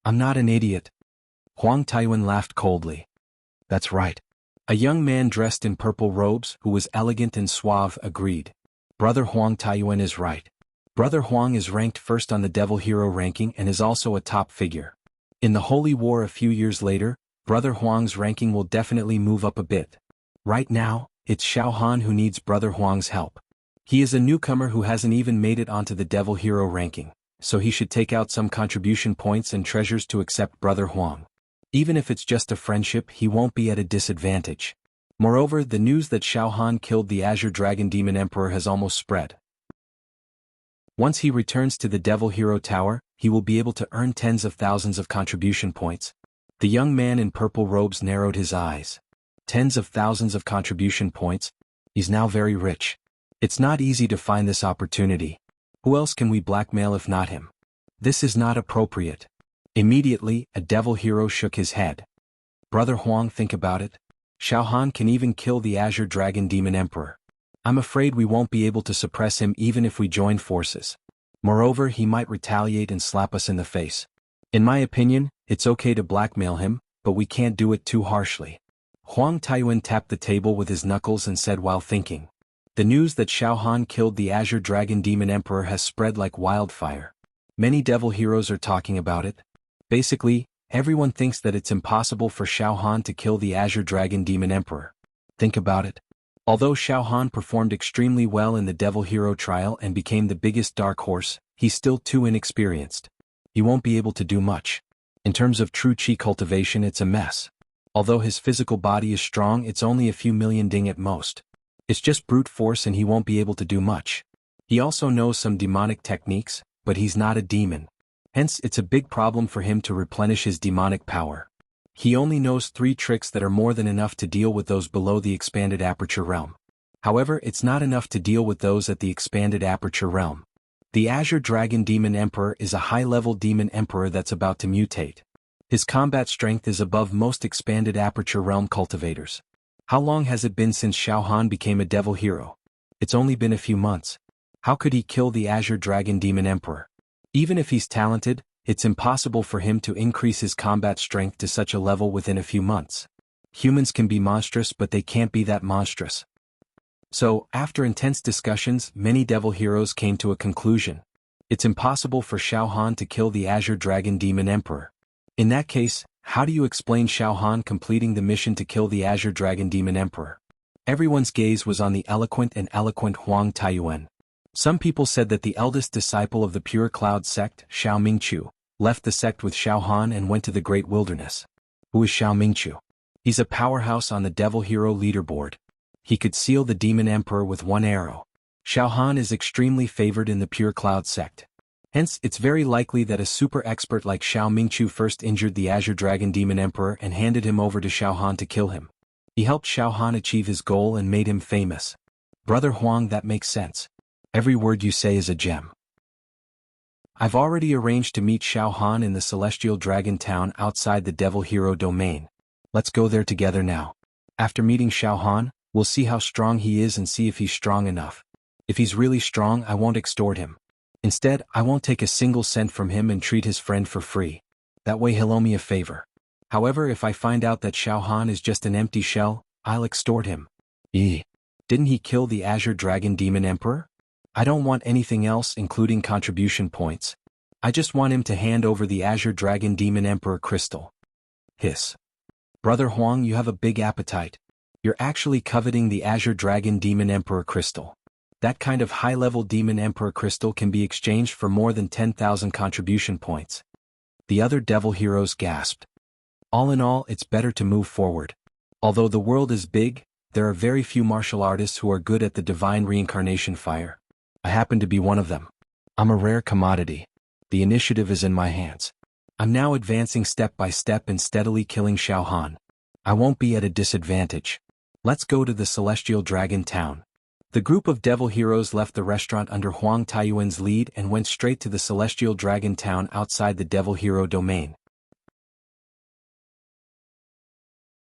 I'm not an idiot. Huang Taiyuan laughed coldly. That's right. A young man dressed in purple robes, who was elegant and suave, agreed. Brother Huang Taiyuan is right. Brother Huang is ranked first on the Devil Hero ranking and is also a top figure. In the Holy War a few years later, Brother Huang's ranking will definitely move up a bit. Right now, it's Xiao Han who needs Brother Huang's help. He is a newcomer who hasn't even made it onto the Devil Hero ranking, so he should take out some contribution points and treasures to accept Brother Huang. Even if it's just a friendship, he won't be at a disadvantage. Moreover, the news that Xiao Han killed the Azure Dragon Demon Emperor has almost spread. Once he returns to the Devil Hero Tower, he will be able to earn tens of thousands of contribution points. The young man in purple robes narrowed his eyes. Tens of thousands of contribution points. He's now very rich. It's not easy to find this opportunity. Who else can we blackmail if not him? This is not appropriate. Immediately, a devil hero shook his head. Brother Huang, think about it. Xiao Han can even kill the Azure Dragon Demon Emperor. I'm afraid we won't be able to suppress him even if we join forces. Moreover, he might retaliate and slap us in the face. In my opinion, it's okay to blackmail him, but we can't do it too harshly. Huang Taiyuan tapped the table with his knuckles and said while thinking. The news that Xiao Han killed the Azure Dragon Demon Emperor has spread like wildfire. Many devil heroes are talking about it. Basically, everyone thinks that it's impossible for Xiao Han to kill the Azure Dragon Demon Emperor. Think about it. Although Xiao Han performed extremely well in the devil hero trial and became the biggest dark horse, he's still too inexperienced. He won't be able to do much. In terms of true chi cultivation, it's a mess. Although his physical body is strong, it's only a few million ding at most. It's just brute force and he won't be able to do much. He also knows some demonic techniques, but he's not a demon. Hence, it's a big problem for him to replenish his demonic power. He only knows 3 tricks that are more than enough to deal with those below the expanded aperture realm. However, it's not enough to deal with those at the expanded aperture realm. The Azure Dragon Demon Emperor is a high-level demon emperor that's about to mutate. His combat strength is above most expanded aperture realm cultivators. How long has it been since Xiao Han became a devil hero? It's only been a few months. How could he kill the Azure Dragon Demon Emperor? Even if he's talented, it's impossible for him to increase his combat strength to such a level within a few months. Humans can be monstrous, but they can't be that monstrous. So, after intense discussions, many devil heroes came to a conclusion. It's impossible for Xiao Han to kill the Azure Dragon Demon Emperor. In that case, how do you explain Xiao Han completing the mission to kill the Azure Dragon Demon Emperor? Everyone's gaze was on the eloquent Huang Taiyuan. Some people said that the eldest disciple of the Pure Cloud sect, Xiao Mingqiu, left the sect with Xiao Han and went to the Great Wilderness. Who is Xiao Mingqiu? He's a powerhouse on the Devil Hero leaderboard. He could seal the Demon Emperor with one arrow. Xiao Han is extremely favored in the Pure Cloud sect. Hence, it's very likely that a super expert like Xiao Mingqiu first injured the Azure Dragon Demon Emperor and handed him over to Xiao Han to kill him. He helped Xiao Han achieve his goal and made him famous. Brother Huang, that makes sense. Every word you say is a gem. I've already arranged to meet Xiao Han in the Celestial Dragon Town outside the Devil Hero domain. Let's go there together now. After meeting Xiao Han, we'll see how strong he is and see if he's strong enough. If he's really strong, I won't extort him. Instead, I won't take a single cent from him and treat his friend for free. That way he'll owe me a favor. However, if I find out that Xiao Han is just an empty shell, I'll extort him. Didn't he kill the Azure Dragon Demon Emperor? I don't want anything else, including contribution points. I just want him to hand over the Azure Dragon Demon Emperor crystal. Hiss. Brother Huang, you have a big appetite. You're actually coveting the Azure Dragon Demon Emperor crystal. That kind of high-level Demon Emperor crystal can be exchanged for more than 10,000 contribution points. The other devil heroes gasped. All in all, it's better to move forward. Although the world is big, there are very few martial artists who are good at the divine reincarnation fire. I happen to be one of them. I'm a rare commodity. The initiative is in my hands. I'm now advancing step by step and steadily killing Xiao Han. I won't be at a disadvantage. Let's go to the Celestial Dragon Town. The group of devil heroes left the restaurant under Huang Taiyuan's lead and went straight to the Celestial Dragon Town outside the Devil Hero domain.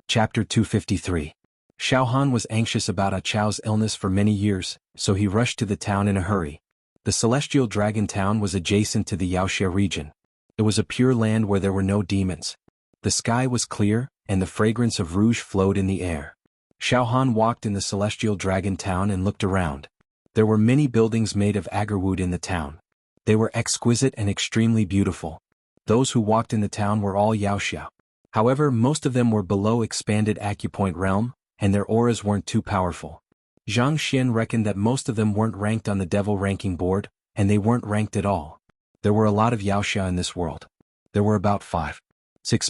Chapter 253. Xiao Han was anxious about Ah Chao's illness for many years, so he rushed to the town in a hurry. The Celestial Dragon Town was adjacent to the Yaoxia region. It was a pure land where there were no demons. The sky was clear, and the fragrance of rouge flowed in the air. Xiao Han walked in the Celestial Dragon Town and looked around. There were many buildings made of agarwood in the town. They were exquisite and extremely beautiful. Those who walked in the town were all Yaoxia. However, most of them were below expanded acupoint realm, and their auras weren't too powerful. Zhang Xian reckoned that most of them weren't ranked on the devil ranking board, and they weren't ranked at all. There were a lot of Yaoxia in this world. There were about 5-6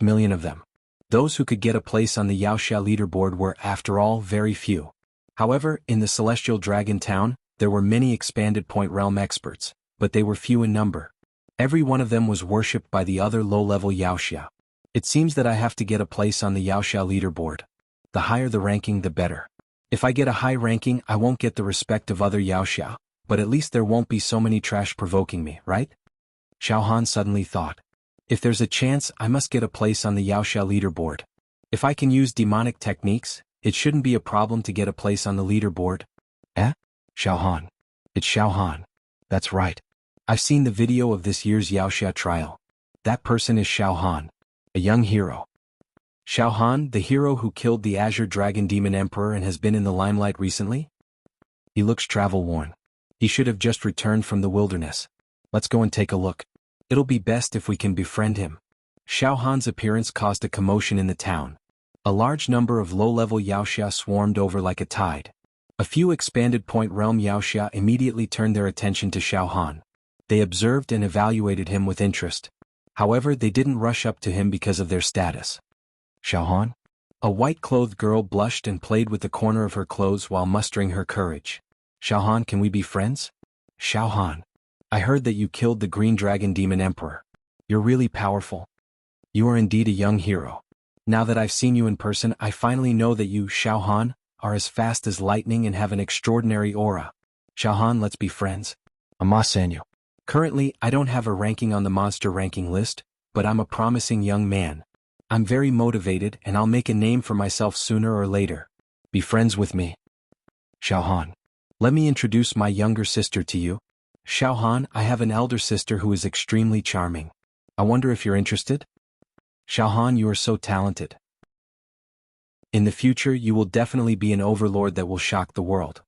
million of them. Those who could get a place on the Yaoxia leaderboard were, after all, very few. However, in the Celestial Dragon Town, there were many expanded point realm experts, but they were few in number. Every one of them was worshipped by the other low-level Yaoxia. It seems that I have to get a place on the Yaoxia leaderboard. The higher the ranking, the better. If I get a high ranking, I won't get the respect of other Yaoxia, but at least there won't be so many trash provoking me, right? Xiao Han suddenly thought. If there's a chance, I must get a place on the Yaoxia leaderboard. If I can use demonic techniques, it shouldn't be a problem to get a place on the leaderboard. Xiao Han. It's Xiao Han. That's right. I've seen the video of this year's Yaoxia trial. That person is Xiao Han. A young hero. Xiao Han, the hero who killed the Azure Dragon Demon Emperor and has been in the limelight recently? He looks travel-worn. He should have just returned from the wilderness. Let's go and take a look. It'll be best if we can befriend him. Xiao Han's appearance caused a commotion in the town. A large number of low-level Yaoxia swarmed over like a tide. A few expanded point realm Yaoxia immediately turned their attention to Xiao Han. They observed and evaluated him with interest. However, they didn't rush up to him because of their status. Xiao Han? A white-clothed girl blushed and played with the corner of her clothes while mustering her courage. Xiao Han, can we be friends? Xiao Han. I heard that you killed the Green Dragon Demon Emperor. You're really powerful. You are indeed a young hero. Now that I've seen you in person, I finally know that you, Xiao Han, are as fast as lightning and have an extraordinary aura. Xiao Han, let's be friends. Amasanyu. Currently, I don't have a ranking on the monster ranking list, but I'm a promising young man. I'm very motivated and I'll make a name for myself sooner or later. Be friends with me. Xiao Han. Let me introduce my younger sister to you. Xiao Han, I have an elder sister who is extremely charming. I wonder if you're interested? Xiao Han, you are so talented. In the future, you will definitely be an overlord that will shock the world.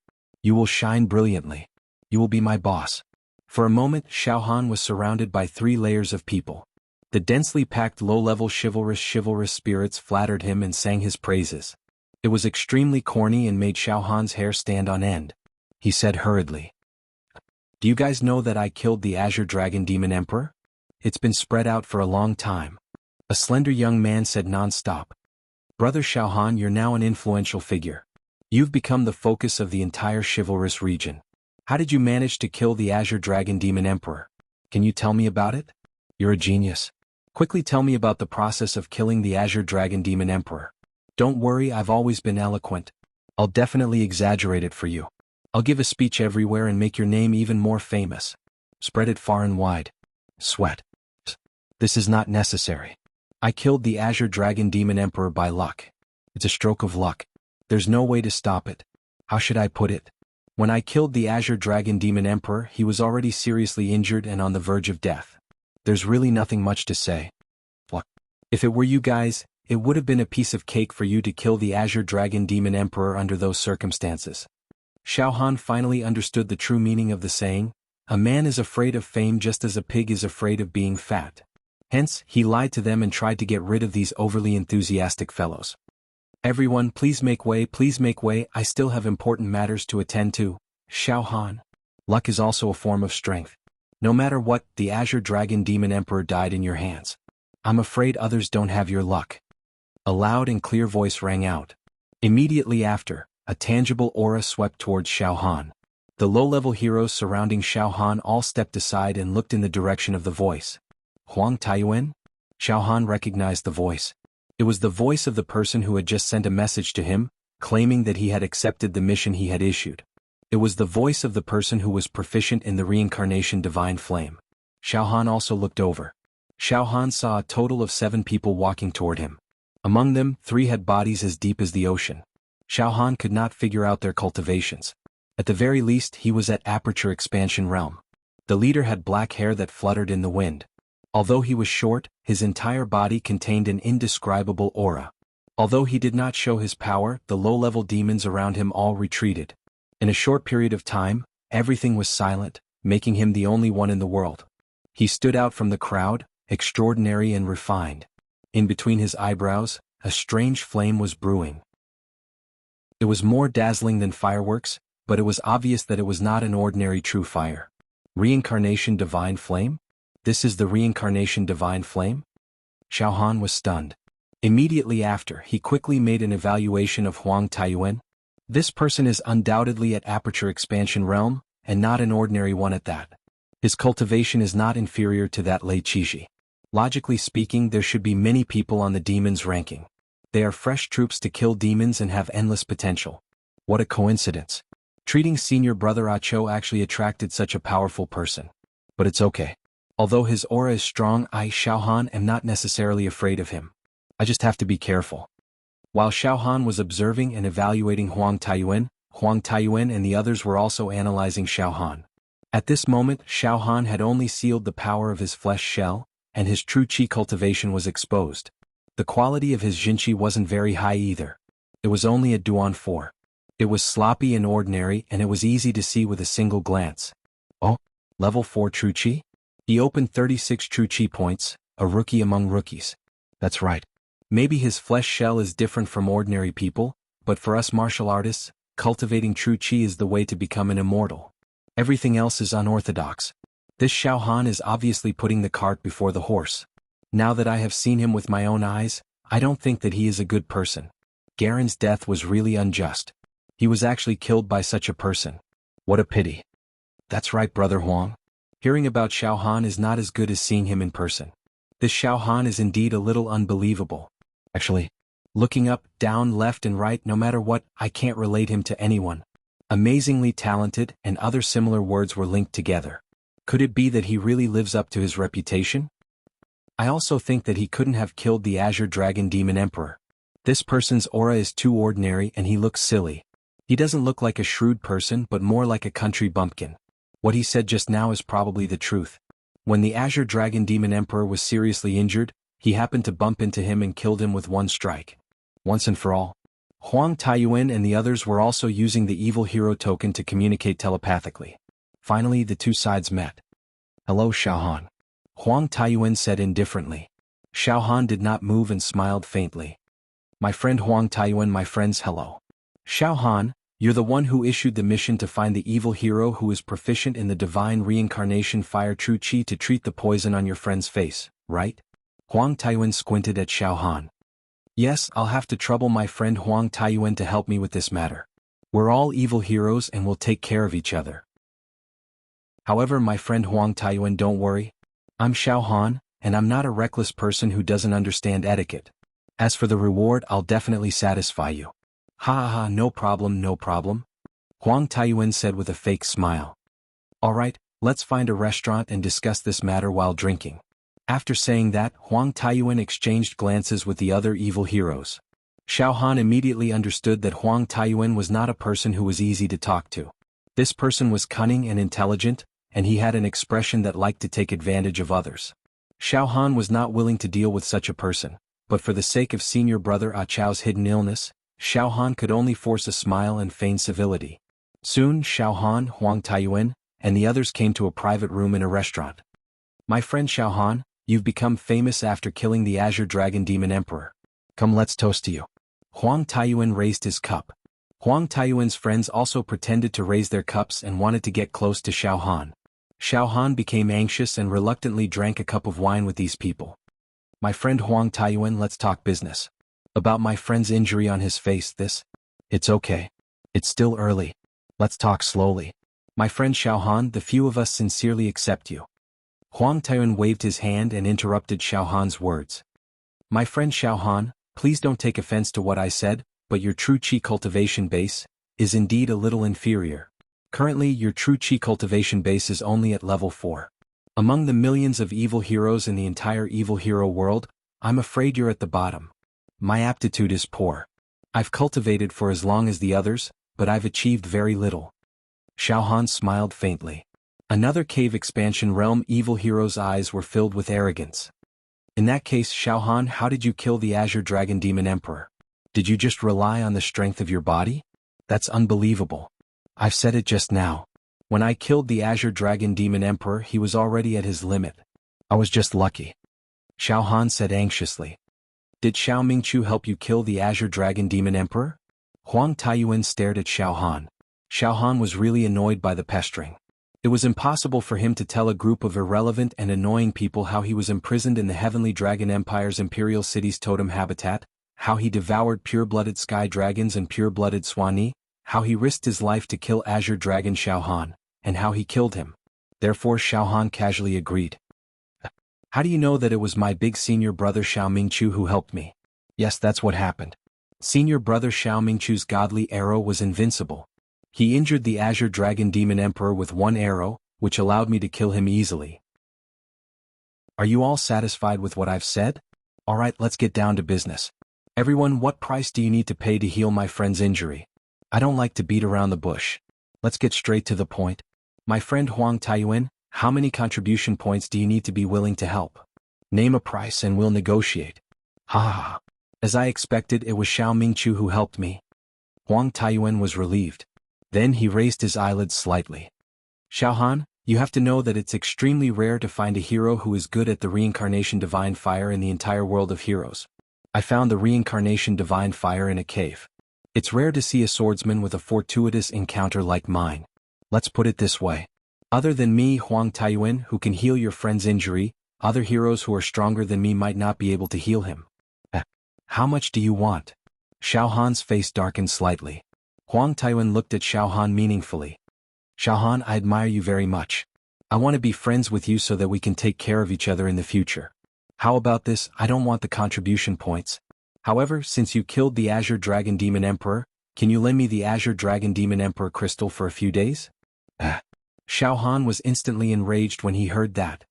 You will shine brilliantly. You will be my boss. For a moment, Xiao Han was surrounded by 3 layers of people. The densely packed low-level chivalrous spirits flattered him and sang his praises. It was extremely corny and made Xiao Han's hair stand on end. He said hurriedly, "Do you guys know that I killed the Azure Dragon Demon Emperor? It's been spread out for a long time." A slender young man said non-stop. "Brother Xiao Han, you're now an influential figure. You've become the focus of the entire chivalrous region. How did you manage to kill the Azure Dragon Demon Emperor? Can you tell me about it? You're a genius. Quickly tell me about the process of killing the Azure Dragon Demon Emperor. Don't worry, I've always been eloquent. I'll definitely exaggerate it for you. I'll give a speech everywhere and make your name even more famous. Spread it far and wide. Sweat. This is not necessary. I killed the Azure Dragon Demon Emperor by luck. It's a stroke of luck. There's no way to stop it. How should I put it? When I killed the Azure Dragon Demon Emperor, he was already seriously injured and on the verge of death. There's really nothing much to say. Luck. If it were you guys, it would have been a piece of cake for you to kill the Azure Dragon Demon Emperor under those circumstances. Xiao Han finally understood the true meaning of the saying, a man is afraid of fame just as a pig is afraid of being fat. Hence, he lied to them and tried to get rid of these overly enthusiastic fellows. Everyone, please make way, I still have important matters to attend to. Xiao Han. Luck is also a form of strength. No matter what, the Azure Dragon Demon Emperor died in your hands. I'm afraid others don't have your luck. A loud and clear voice rang out. Immediately after, a tangible aura swept towards Xiao Han. The low-level heroes surrounding Xiao Han all stepped aside and looked in the direction of the voice. Huang Taiyuan? Xiao Han recognized the voice. It was the voice of the person who had just sent a message to him, claiming that he had accepted the mission he had issued. It was the voice of the person who was proficient in the reincarnation divine flame. Xiao Han also looked over. Xiao Han saw a total of 7 people walking toward him. Among them, 3 had bodies as deep as the ocean. Xiao Han could not figure out their cultivations. At the very least, he was at Aperture Expansion Realm. The leader had black hair that fluttered in the wind. Although he was short, his entire body contained an indescribable aura. Although he did not show his power, the low-level demons around him all retreated. In a short period of time, everything was silent, making him the only one in the world. He stood out from the crowd, extraordinary and refined. In between his eyebrows, a strange flame was brewing. It was more dazzling than fireworks, but it was obvious that it was not an ordinary true fire. Reincarnation divine flame? This is the reincarnation divine flame? Xiao Han was stunned. Immediately after, he quickly made an evaluation of Huang Taiyuan. This person is undoubtedly at Aperture Expansion Realm, and not an ordinary one at that. His cultivation is not inferior to that Lei Qixi. Logically speaking, there should be many people on the demons ranking. They are fresh troops to kill demons and have endless potential. What a coincidence. Treating senior brother Acho actually attracted such a powerful person. But it's okay. Although his aura is strong, I, Xiao Han, am not necessarily afraid of him. I just have to be careful. While Xiao Han was observing and evaluating Huang Taiyuan and the others were also analyzing Xiao Han. At this moment, Xiao Han had only sealed the power of his flesh shell, and his true qi cultivation was exposed. The quality of his jinchi wasn't very high either. It was only a Duan 4. It was sloppy and ordinary, and it was easy to see with a single glance. Oh, level 4 true chi? He opened 36 true chi points, a rookie among rookies. That's right. Maybe his flesh shell is different from ordinary people, but for us martial artists, cultivating true chi is the way to become an immortal. Everything else is unorthodox. This Xiao Han is obviously putting the cart before the horse. Now that I have seen him with my own eyes, I don't think that he is a good person. Garen's death was really unjust. He was actually killed by such a person. What a pity. That's right, Brother Huang. Hearing about Xiao Han is not as good as seeing him in person. This Xiao Han is indeed a little unbelievable. Actually, looking up, down, left and right, no matter what, I can't relate him to anyone. Amazingly talented, and other similar words were linked together. Could it be that he really lives up to his reputation? I also think that he couldn't have killed the Azure Dragon Demon Emperor. This person's aura is too ordinary and he looks silly. He doesn't look like a shrewd person but more like a country bumpkin. What he said just now is probably the truth. When the Azure Dragon Demon Emperor was seriously injured, he happened to bump into him and killed him with one strike. Once and for all. Huang Taiyuan and the others were also using the evil hero token to communicate telepathically. Finally, the two sides met. Hello, Xiao Han. Huang Taiyuan said indifferently. Xiao Han did not move and smiled faintly. My friend Huang Taiyuan, my friends, hello. Xiao Han, you're the one who issued the mission to find the evil hero who is proficient in the divine reincarnation fire true chi to treat the poison on your friend's face, right? Huang Taiyuan squinted at Xiao Han. Yes, I'll have to trouble my friend Huang Taiyuan to help me with this matter. We're all evil heroes and we'll take care of each other. However, my friend Huang Taiyuan, don't worry. I'm Xiao Han, and I'm not a reckless person who doesn't understand etiquette. As for the reward, I'll definitely satisfy you. Ha ha ha, no problem, no problem. Huang Taiyuan said with a fake smile. Alright, let's find a restaurant and discuss this matter while drinking. After saying that, Huang Taiyuan exchanged glances with the other evil heroes. Xiao Han immediately understood that Huang Taiyuan was not a person who was easy to talk to. This person was cunning and intelligent, and he had an expression that liked to take advantage of others. Xiao Han was not willing to deal with such a person, but for the sake of senior brother Ah Chao's hidden illness, Xiao Han could only force a smile and feign civility. Soon Xiao Han, Huang Taiyuan, and the others came to a private room in a restaurant. My friend Xiao Han, you've become famous after killing the Azure Dragon Demon Emperor. Come, let's toast to you. Huang Taiyuan raised his cup. Huang Taiyuan's friends also pretended to raise their cups and wanted to get close to Xiao Han. Xiao Han became anxious and reluctantly drank a cup of wine with these people. My friend Huang Taiyuan, let's talk business. About my friend's injury on his face, It's okay. It's still early. Let's talk slowly. My friend Xiao Han, the few of us sincerely accept you. Huang Taiyuan waved his hand and interrupted Xiao Han's words. My friend Xiao Han, please don't take offense to what I said, but your true chi cultivation base is indeed a little inferior. Currently, your true chi cultivation base is only at level 4. Among the millions of evil heroes in the entire evil hero world, I'm afraid you're at the bottom. My aptitude is poor. I've cultivated for as long as the others, but I've achieved very little. Xiao Han smiled faintly. Another cave expansion realm evil hero's eyes were filled with arrogance. In that case, Xiao Han, how did you kill the Azure Dragon Demon Emperor? Did you just rely on the strength of your body? That's unbelievable. I've said it just now. When I killed the Azure Dragon Demon Emperor, he was already at his limit. I was just lucky. Xiao Han said anxiously. Did Xiao Mingqiu help you kill the Azure Dragon Demon Emperor? Huang Taiyuan stared at Xiao Han. Xiao Han was really annoyed by the pestering. It was impossible for him to tell a group of irrelevant and annoying people how he was imprisoned in the Heavenly Dragon Empire's Imperial City's totem habitat, how he devoured pure-blooded sky dragons and pure-blooded Swanee, how he risked his life to kill Azure Dragon Xiao Han, and how he killed him. Therefore Xiao Han casually agreed. How do you know that it was my big senior brother Xiao Mingqiu who helped me? Yes, that's what happened. Senior brother Xiao Mingqiu's godly arrow was invincible. He injured the Azure Dragon Demon Emperor with one arrow, which allowed me to kill him easily. Are you all satisfied with what I've said? Alright, let's get down to business. Everyone, what price do you need to pay to heal my friend's injury? I don't like to beat around the bush. Let's get straight to the point. My friend Huang Taiyuan, how many contribution points do you need to be willing to help? Name a price and we'll negotiate. Ha! As I expected, it was Xiao Mingchu who helped me. Huang Taiyuan was relieved. Then he raised his eyelids slightly. Xiaohan, you have to know that it's extremely rare to find a hero who is good at the reincarnation divine fire in the entire world of heroes. I found the reincarnation divine fire in a cave. It's rare to see a swordsman with a fortuitous encounter like mine. Let's put it this way. Other than me, Huang Taiyuan, who can heal your friend's injury, other heroes who are stronger than me might not be able to heal him. How much do you want? Xiaohan's face darkened slightly. Huang Taiyuan looked at Xiaohan meaningfully. Xiaohan, I admire you very much. I want to be friends with you so that we can take care of each other in the future. How about this? I don't want the contribution points. However, since you killed the Azure Dragon Demon Emperor, can you lend me the Azure Dragon Demon Emperor crystal for a few days? Xiaohan was instantly enraged when he heard that.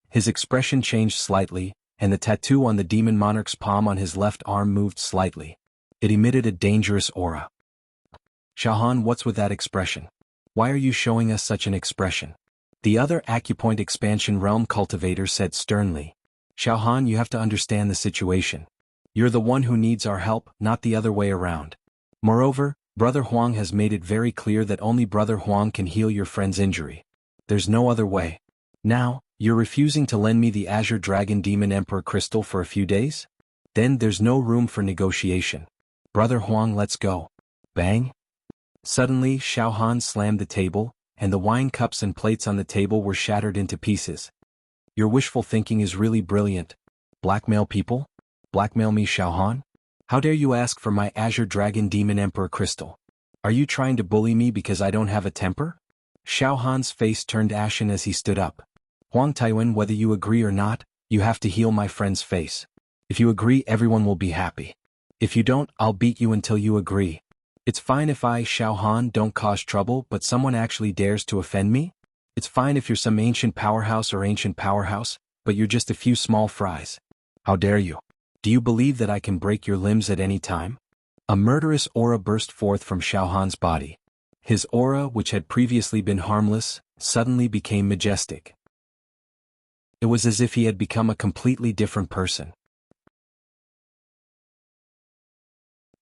His expression changed slightly, and the tattoo on the demon monarch's palm on his left arm moved slightly. It emitted a dangerous aura. Xiaohan, what's with that expression? Why are you showing us such an expression? The other Acupoint Expansion Realm cultivator said sternly. Xiaohan, you have to understand the situation. You're the one who needs our help, not the other way around. Moreover, Brother Huang has made it very clear that only Brother Huang can heal your friend's injury. There's no other way. Now, you're refusing to lend me the Azure Dragon Demon Emperor crystal for a few days? Then there's no room for negotiation. Brother Huang, let's go. Bang! Suddenly, Xiaohan slammed the table, and the wine cups and plates on the table were shattered into pieces. Your wishful thinking is really brilliant. Blackmail people? Blackmail me, Xiaohan? How dare you ask for my Azure Dragon Demon Emperor crystal? Are you trying to bully me because I don't have a temper? Xiaohan's face turned ashen as he stood up. Huang Taiyuan, whether you agree or not, you have to heal my friend's face. If you agree, everyone will be happy. If you don't, I'll beat you until you agree. It's fine if I, Xiaohan, don't cause trouble, but someone actually dares to offend me? It's fine if you're some ancient powerhouse, but you're just a few small fries. How dare you? Do you believe that I can break your limbs at any time? A murderous aura burst forth from Xiaohan's body. His aura, which had previously been harmless, suddenly became majestic. It was as if he had become a completely different person.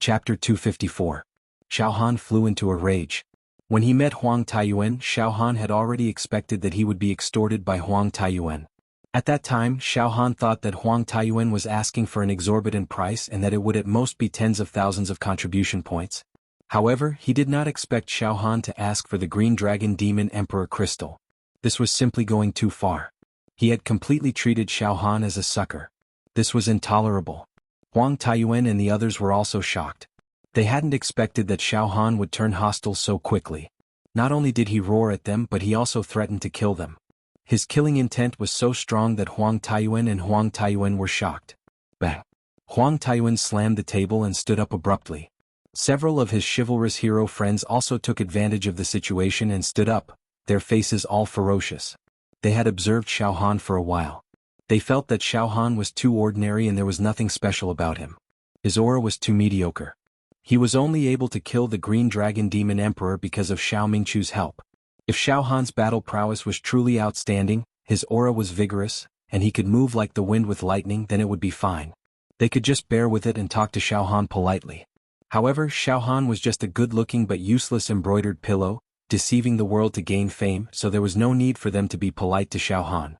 Chapter 254. Xiaohan flew into a rage. When he met Huang Taiyuan, Xiaohan had already expected that he would be extorted by Huang Taiyuan. At that time, Xiaohan thought that Huang Taiyuan was asking for an exorbitant price and that it would at most be tens of thousands of contribution points. However, he did not expect Xiaohan to ask for the Green Dragon Demon Emperor crystal. This was simply going too far. He had completely treated Xiaohan as a sucker. This was intolerable. Huang Taiyuan and the others were also shocked. They hadn't expected that Xiaohan would turn hostile so quickly. Not only did he roar at them, but he also threatened to kill them. His killing intent was so strong that Huang Taiyuan were shocked. Bang! Huang Taiyuan slammed the table and stood up abruptly. Several of his chivalrous hero friends also took advantage of the situation and stood up, their faces all ferocious. They had observed Xiaohan for a while. They felt that Xiaohan was too ordinary and there was nothing special about him. His aura was too mediocre. He was only able to kill the Green Dragon Demon Emperor because of Xiao Mingchu's help. If Xiaohan's battle prowess was truly outstanding, his aura was vigorous, and he could move like the wind with lightning, then it would be fine. They could just bear with it and talk to Xiaohan politely. However, Xiaohan was just a good-looking but useless embroidered pillow, deceiving the world to gain fame, so there was no need for them to be polite to Xiaohan.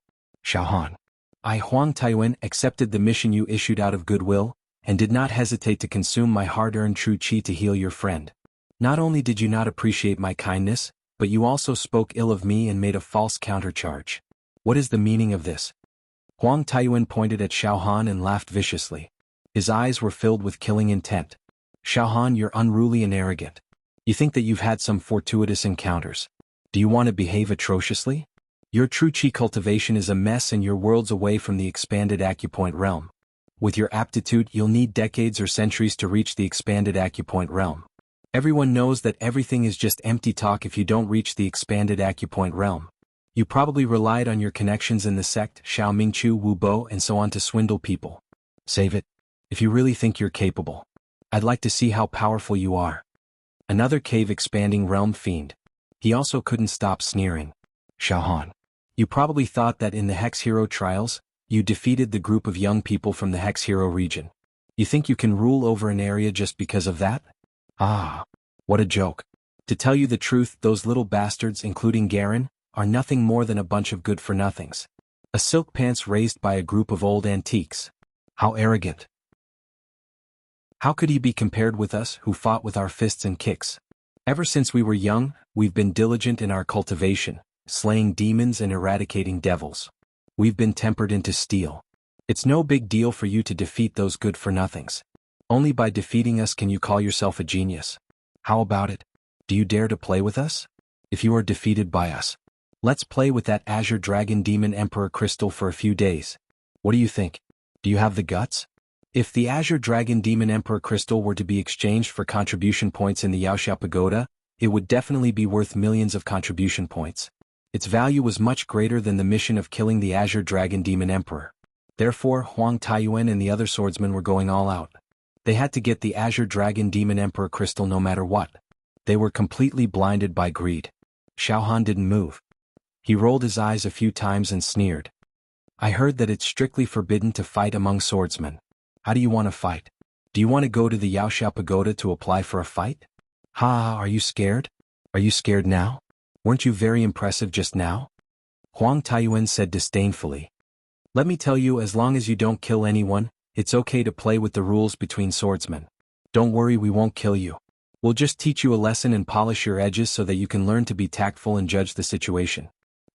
Xiaohan, I, Huang Taiyuan, accepted the mission you issued out of goodwill, and did not hesitate to consume my hard-earned true qi to heal your friend. Not only did you not appreciate my kindness, but you also spoke ill of me and made a false countercharge. What is the meaning of this? Huang Taiyuan pointed at Xiaohan and laughed viciously. His eyes were filled with killing intent. Xiaohan, you're unruly and arrogant. You think that you've had some fortuitous encounters. Do you want to behave atrociously? Your true qi cultivation is a mess and you're worlds away from the expanded acupoint realm. With your aptitude, you'll need decades or centuries to reach the expanded acupoint realm. Everyone knows that everything is just empty talk if you don't reach the expanded acupoint realm. You probably relied on your connections in the sect, Xiao Mingchu, Wu Bo, and so on to swindle people. Save it. If you really think you're capable. I'd like to see how powerful you are. Another cave-expanding realm fiend. He also couldn't stop sneering. Xiaohan. You probably thought that in the Hex Hero trials, you defeated the group of young people from the Hex Hero region. You think you can rule over an area just because of that? Ah, what a joke. To tell you the truth, those little bastards, including Garen, are nothing more than a bunch of good-for-nothings. A silk pants raised by a group of old antiques. How arrogant. How could he be compared with us, who fought with our fists and kicks? Ever since we were young, we've been diligent in our cultivation, slaying demons and eradicating devils. We've been tempered into steel. It's no big deal for you to defeat those good-for-nothings. Only by defeating us can you call yourself a genius. How about it? Do you dare to play with us? If you are defeated by us, let's play with that Azure Dragon Demon Emperor crystal for a few days. What do you think? Do you have the guts? If the Azure Dragon Demon Emperor crystal were to be exchanged for contribution points in the Yaoxiao Pagoda, it would definitely be worth millions of contribution points. Its value was much greater than the mission of killing the Azure Dragon Demon Emperor. Therefore, Huang Taiyuan and the other swordsmen were going all out. They had to get the Azure Dragon Demon Emperor crystal no matter what. They were completely blinded by greed. Xiao Han didn't move. He rolled his eyes a few times and sneered. I heard that it's strictly forbidden to fight among swordsmen. How do you want to fight? Do you want to go to the Yaoxiao Pagoda to apply for a fight? Ha, are you scared? Are you scared now? Weren't you very impressive just now? Huang Taiyuan said disdainfully. Let me tell you, as long as you don't kill anyone, it's okay to play with the rules between swordsmen. Don't worry, we won't kill you. We'll just teach you a lesson and polish your edges so that you can learn to be tactful and judge the situation.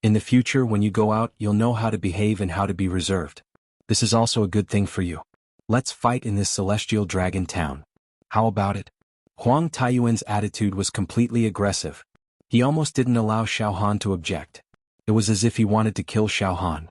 In the future, when you go out, you'll know how to behave and how to be reserved. This is also a good thing for you. Let's fight in this celestial dragon town. How about it? Huang Taiyuan's attitude was completely aggressive. He almost didn't allow Xiao Han to object. It was as if he wanted to kill Xiao Han.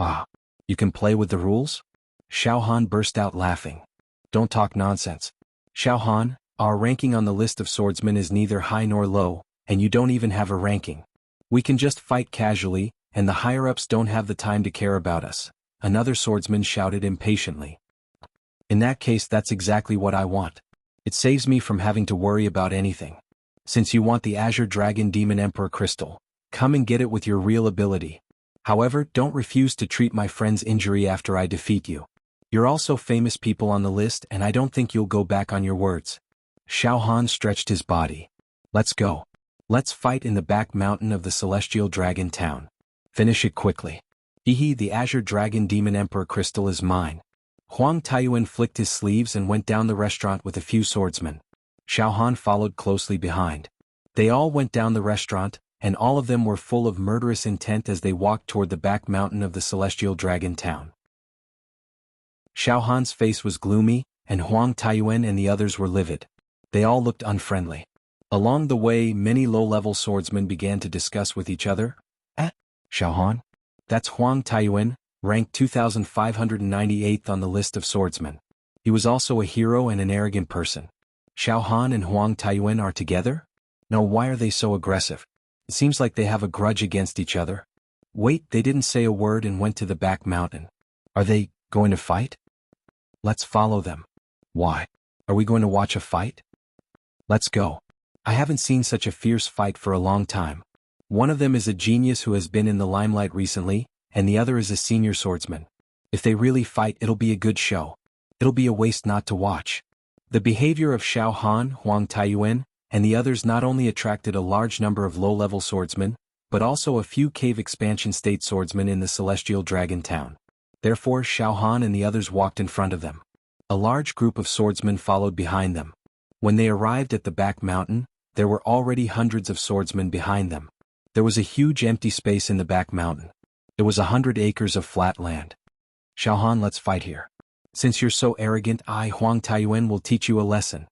Ah, you can play with the rules? Xiao Han burst out laughing. Don't talk nonsense. Xiao Han, our ranking on the list of swordsmen is neither high nor low, and you don't even have a ranking. We can just fight casually, and the higher-ups don't have the time to care about us. Another swordsman shouted impatiently. In that case, that's exactly what I want. It saves me from having to worry about anything. Since you want the Azure Dragon Demon Emperor crystal, come and get it with your real ability. However, don't refuse to treat my friend's injury after I defeat you. You're also famous people on the list, and I don't think you'll go back on your words. Xiao Han stretched his body. Let's go. Let's fight in the back mountain of the celestial dragon town. Finish it quickly. Hehe, the Azure Dragon Demon Emperor crystal is mine. Huang Taiyuan flicked his sleeves and went down the restaurant with a few swordsmen. Xiao Han followed closely behind. They all went down the restaurant, and all of them were full of murderous intent as they walked toward the back mountain of the celestial dragon town. Xiao Han's face was gloomy, and Huang Taiyuan and the others were livid. They all looked unfriendly. Along the way, many low-level swordsmen began to discuss with each other. Xiao Han? That's Huang Taiyuan, ranked 2598th on the list of swordsmen. He was also a hero and an arrogant person. Xiao Han and Huang Taiyuan are together? No, why are they so aggressive? It seems like they have a grudge against each other. Wait, they didn't say a word and went to the back mountain. Are they going to fight? Let's follow them. Why? Are we going to watch a fight? Let's go. I haven't seen such a fierce fight for a long time. One of them is a genius who has been in the limelight recently, and the other is a senior swordsman. If they really fight, it'll be a good show. It'll be a waste not to watch. The behavior of Xiao Han, Huang Taiyuan, and the others not only attracted a large number of low-level swordsmen, but also a few cave expansion state swordsmen in the celestial dragon town. Therefore, Xiao Han and the others walked in front of them. A large group of swordsmen followed behind them. When they arrived at the back mountain, there were already hundreds of swordsmen behind them. There was a huge empty space in the back mountain. It was 100 acres of flat land. Xiao Han, let's fight here. Since you're so arrogant, I, Huang Taiyuan, will teach you a lesson.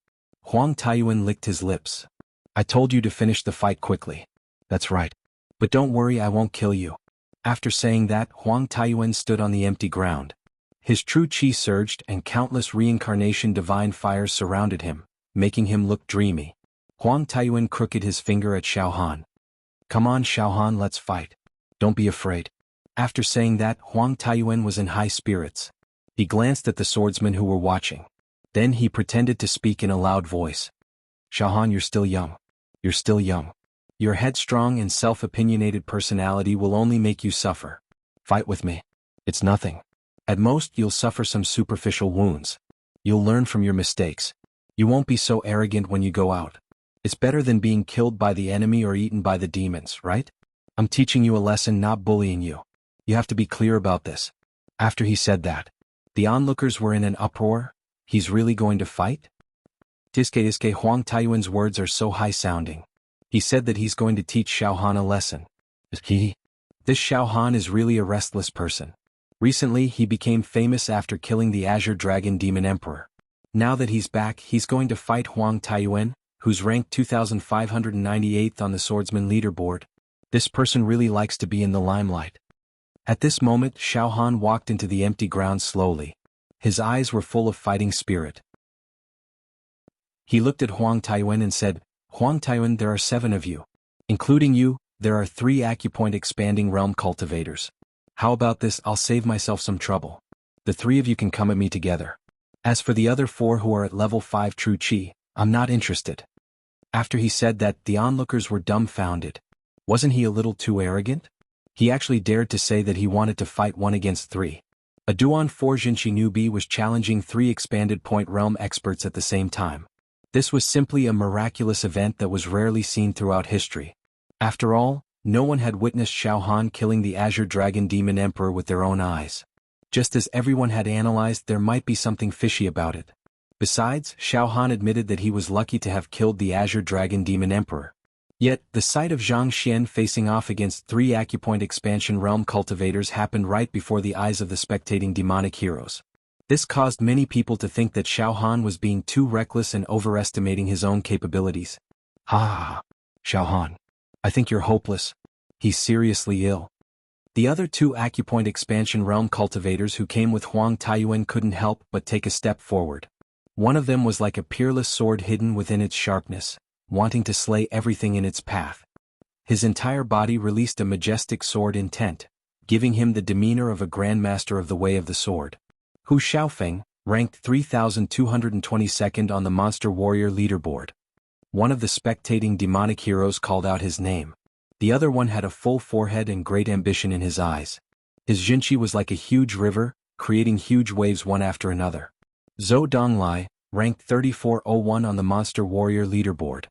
Huang Taiyuan licked his lips. I told you to finish the fight quickly. That's right. But don't worry, I won't kill you. After saying that, Huang Taiyuan stood on the empty ground. His true chi surged and countless reincarnation divine fires surrounded him, making him look dreamy. Huang Taiyuan crooked his finger at Xiao Han. Come on, Xiao Han, let's fight. Don't be afraid. After saying that, Huang Taiyuan was in high spirits. He glanced at the swordsmen who were watching. Then he pretended to speak in a loud voice. Xiao Han, you're still young. You're still young. Your headstrong and self-opinionated personality will only make you suffer. Fight with me. It's nothing. At most, you'll suffer some superficial wounds. You'll learn from your mistakes. You won't be so arrogant when you go out. It's better than being killed by the enemy or eaten by the demons, right? I'm teaching you a lesson, not bullying you. You have to be clear about this. After he said that, the onlookers were in an uproar. He's really going to fight? Iske Huang Taiyuan's words are so high-sounding. He said that he's going to teach Xiao Han a lesson. This Xiao Han is really a restless person. Recently he became famous after killing the Azure Dragon Demon Emperor. Now that he's back, he's going to fight Huang Taiyuan, who's ranked 2598th on the swordsman leaderboard. This person really likes to be in the limelight. At this moment, Xiao Han walked into the empty ground slowly. His eyes were full of fighting spirit. He looked at Huang Taiyuan and said, Huang Taiyuan, there are 7 of you. Including you, there are 3 acupoint expanding realm cultivators. How about this? I'll save myself some trouble. The 3 of you can come at me together. As for the other 4 who are at level 5 true chi, I'm not interested. After he said that, the onlookers were dumbfounded. Wasn't he a little too arrogant? He actually dared to say that he wanted to fight 1 against 3. A Duan 4 Jinshi newbie was challenging 3 expanded point realm experts at the same time. This was simply a miraculous event that was rarely seen throughout history. After all, no one had witnessed Xiao Han killing the Azure Dragon Demon Emperor with their own eyes. Just as everyone had analyzed, there might be something fishy about it. Besides, Xiao Han admitted that he was lucky to have killed the Azure Dragon Demon Emperor. Yet, the sight of Zhang Xian facing off against 3 acupoint expansion realm cultivators happened right before the eyes of the spectating demonic heroes. This caused many people to think that Xiao Han was being too reckless and overestimating his own capabilities. Ha! Xiao Han. I think you're hopeless. He's seriously ill. The other 2 acupoint expansion realm cultivators who came with Huang Taiyuan couldn't help but take a step forward. One of them was like a peerless sword hidden within its sharpness, wanting to slay everything in its path. His entire body released a majestic sword intent, giving him the demeanor of a grandmaster of the way of the sword. Hu Xiaofeng, ranked 3222nd on the Monster Warrior leaderboard. One of the spectating demonic heroes called out his name. The other one had a full forehead and great ambition in his eyes. His Jinchi was like a huge river, creating huge waves one after another. Zhou Donglai, ranked 3401 on the Monster Warrior leaderboard.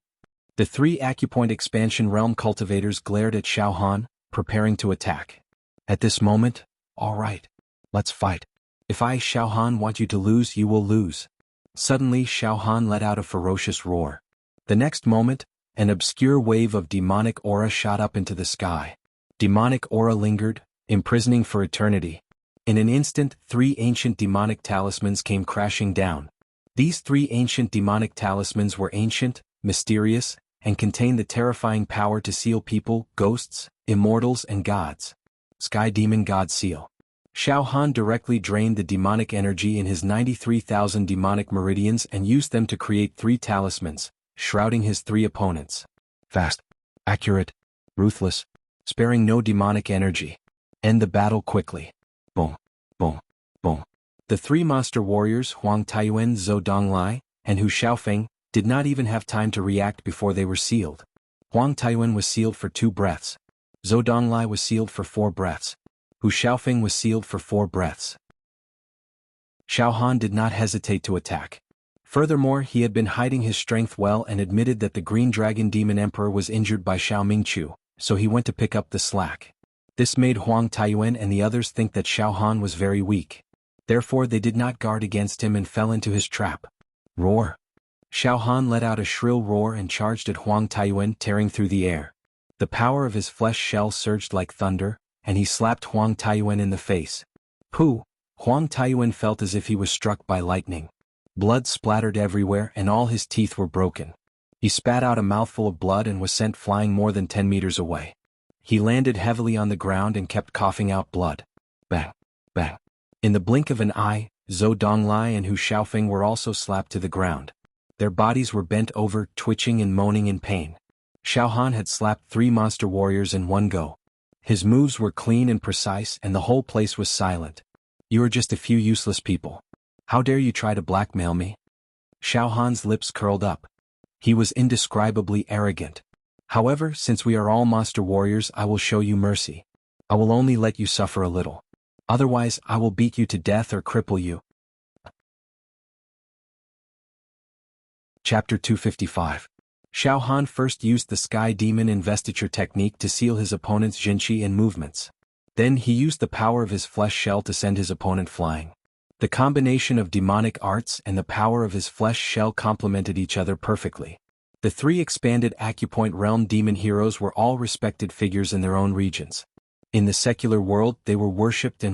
The 3 acupoint expansion realm cultivators glared at Xiao Han, preparing to attack. At this moment, all right, let's fight. If I, Xiao Han, want you to lose, you will lose. Suddenly, Xiao Han let out a ferocious roar. The next moment, an obscure wave of demonic aura shot up into the sky. Demonic aura lingered, imprisoning for eternity. In an instant, 3 ancient demonic talismans came crashing down. These 3 ancient demonic talismans were ancient, mysterious, and contained the terrifying power to seal people, ghosts, immortals, and gods. Sky Demon God Seal. Xiao Han directly drained the demonic energy in his 93,000 demonic meridians and used them to create 3 talismans, shrouding his 3 opponents. Fast, accurate, ruthless, sparing no demonic energy. End the battle quickly. Boom, boom, boom. The 3 monster warriors, Huang Taiyuan, Zhou Donglai, and Hu Xiaofeng, did not even have time to react before they were sealed. Huang Taiyuan was sealed for 2 breaths. Zhou Donglai was sealed for 4 breaths. Hu Xiaofeng was sealed for 4 breaths. Xiao Han did not hesitate to attack. Furthermore, he had been hiding his strength well and admitted that the Green Dragon Demon Emperor was injured by Xiao Mingqiu, so he went to pick up the slack. This made Huang Taiyuan and the others think that Xiao Han was very weak. Therefore they did not guard against him and fell into his trap. Roar! Xiao Han let out a shrill roar and charged at Huang Taiyuan, tearing through the air. The power of his flesh shell surged like thunder, and he slapped Huang Taiyuan in the face. Pooh! Huang Taiyuan felt as if he was struck by lightning. Blood splattered everywhere and all his teeth were broken. He spat out a mouthful of blood and was sent flying more than 10 meters away. He landed heavily on the ground and kept coughing out blood. Bang! Bang! In the blink of an eye, Zhou Donglai and Hu Xiaofeng were also slapped to the ground. Their bodies were bent over, twitching and moaning in pain. Xiao Han had slapped 3 monster warriors in one go. His moves were clean and precise and the whole place was silent. You are just a few useless people. How dare you try to blackmail me? Xiao Han's lips curled up. He was indescribably arrogant. However, since we are all monster warriors, I will show you mercy. I will only let you suffer a little. Otherwise, I will beat you to death or cripple you. Chapter 255. Xiao Han first used the Sky Demon investiture technique to seal his opponent's Jinqi and movements. Then he used the power of his flesh shell to send his opponent flying. The combination of demonic arts and the power of his flesh shell complemented each other perfectly. The three expanded Acupoint Realm demon heroes were all respected figures in their own regions. In the secular world they were worshipped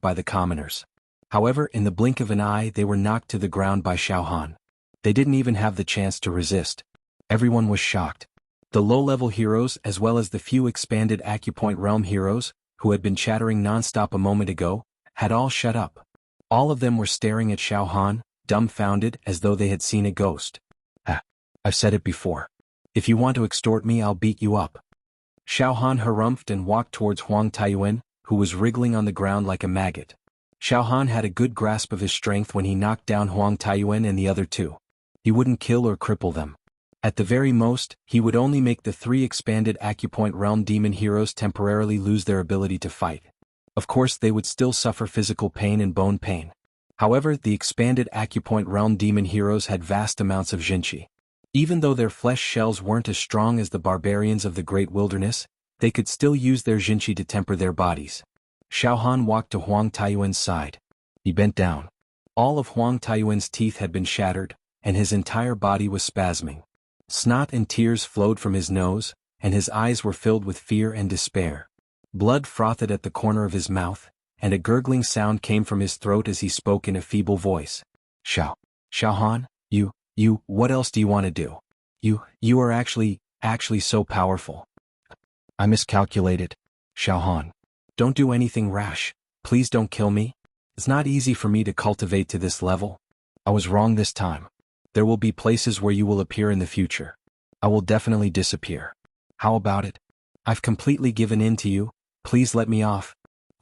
by the commoners. However, in the blink of an eye they were knocked to the ground by Xiao Han. They didn't even have the chance to resist. Everyone was shocked. The low-level heroes as well as the few expanded Acupoint Realm heroes, who had been chattering non-stop a moment ago, had all shut up. All of them were staring at Xiao Han, dumbfounded as though they had seen a ghost. I've said it before. If you want to extort me, I'll beat you up. Xiao Han harumphed and walked towards Huang Taiyuan, who was wriggling on the ground like a maggot. Xiao Han had a good grasp of his strength when he knocked down Huang Taiyuan and the other two. He wouldn't kill or cripple them. At the very most, he would only make the three expanded Acupoint Realm demon heroes temporarily lose their ability to fight. Of course, they would still suffer physical pain and bone pain. However, the expanded Acupoint Realm demon heroes had vast amounts of Jinqi. Even though their flesh shells weren't as strong as the barbarians of the Great Wilderness, they could still use their Jinqi to temper their bodies. Xiao Han walked to Huang Taiyuan's side. He bent down. All of Huang Taiyuan's teeth had been shattered, and his entire body was spasming. Snot and tears flowed from his nose, and his eyes were filled with fear and despair. Blood frothed at the corner of his mouth, and a gurgling sound came from his throat as he spoke in a feeble voice. Xiao Han, what else do you want to do? You are actually so powerful. I miscalculated. Xiao Han. Don't do anything rash, please don't kill me. It's not easy for me to cultivate to this level. I was wrong this time. There will be places where you will appear in the future. I will definitely disappear. How about it? I've completely given in to you, please let me off.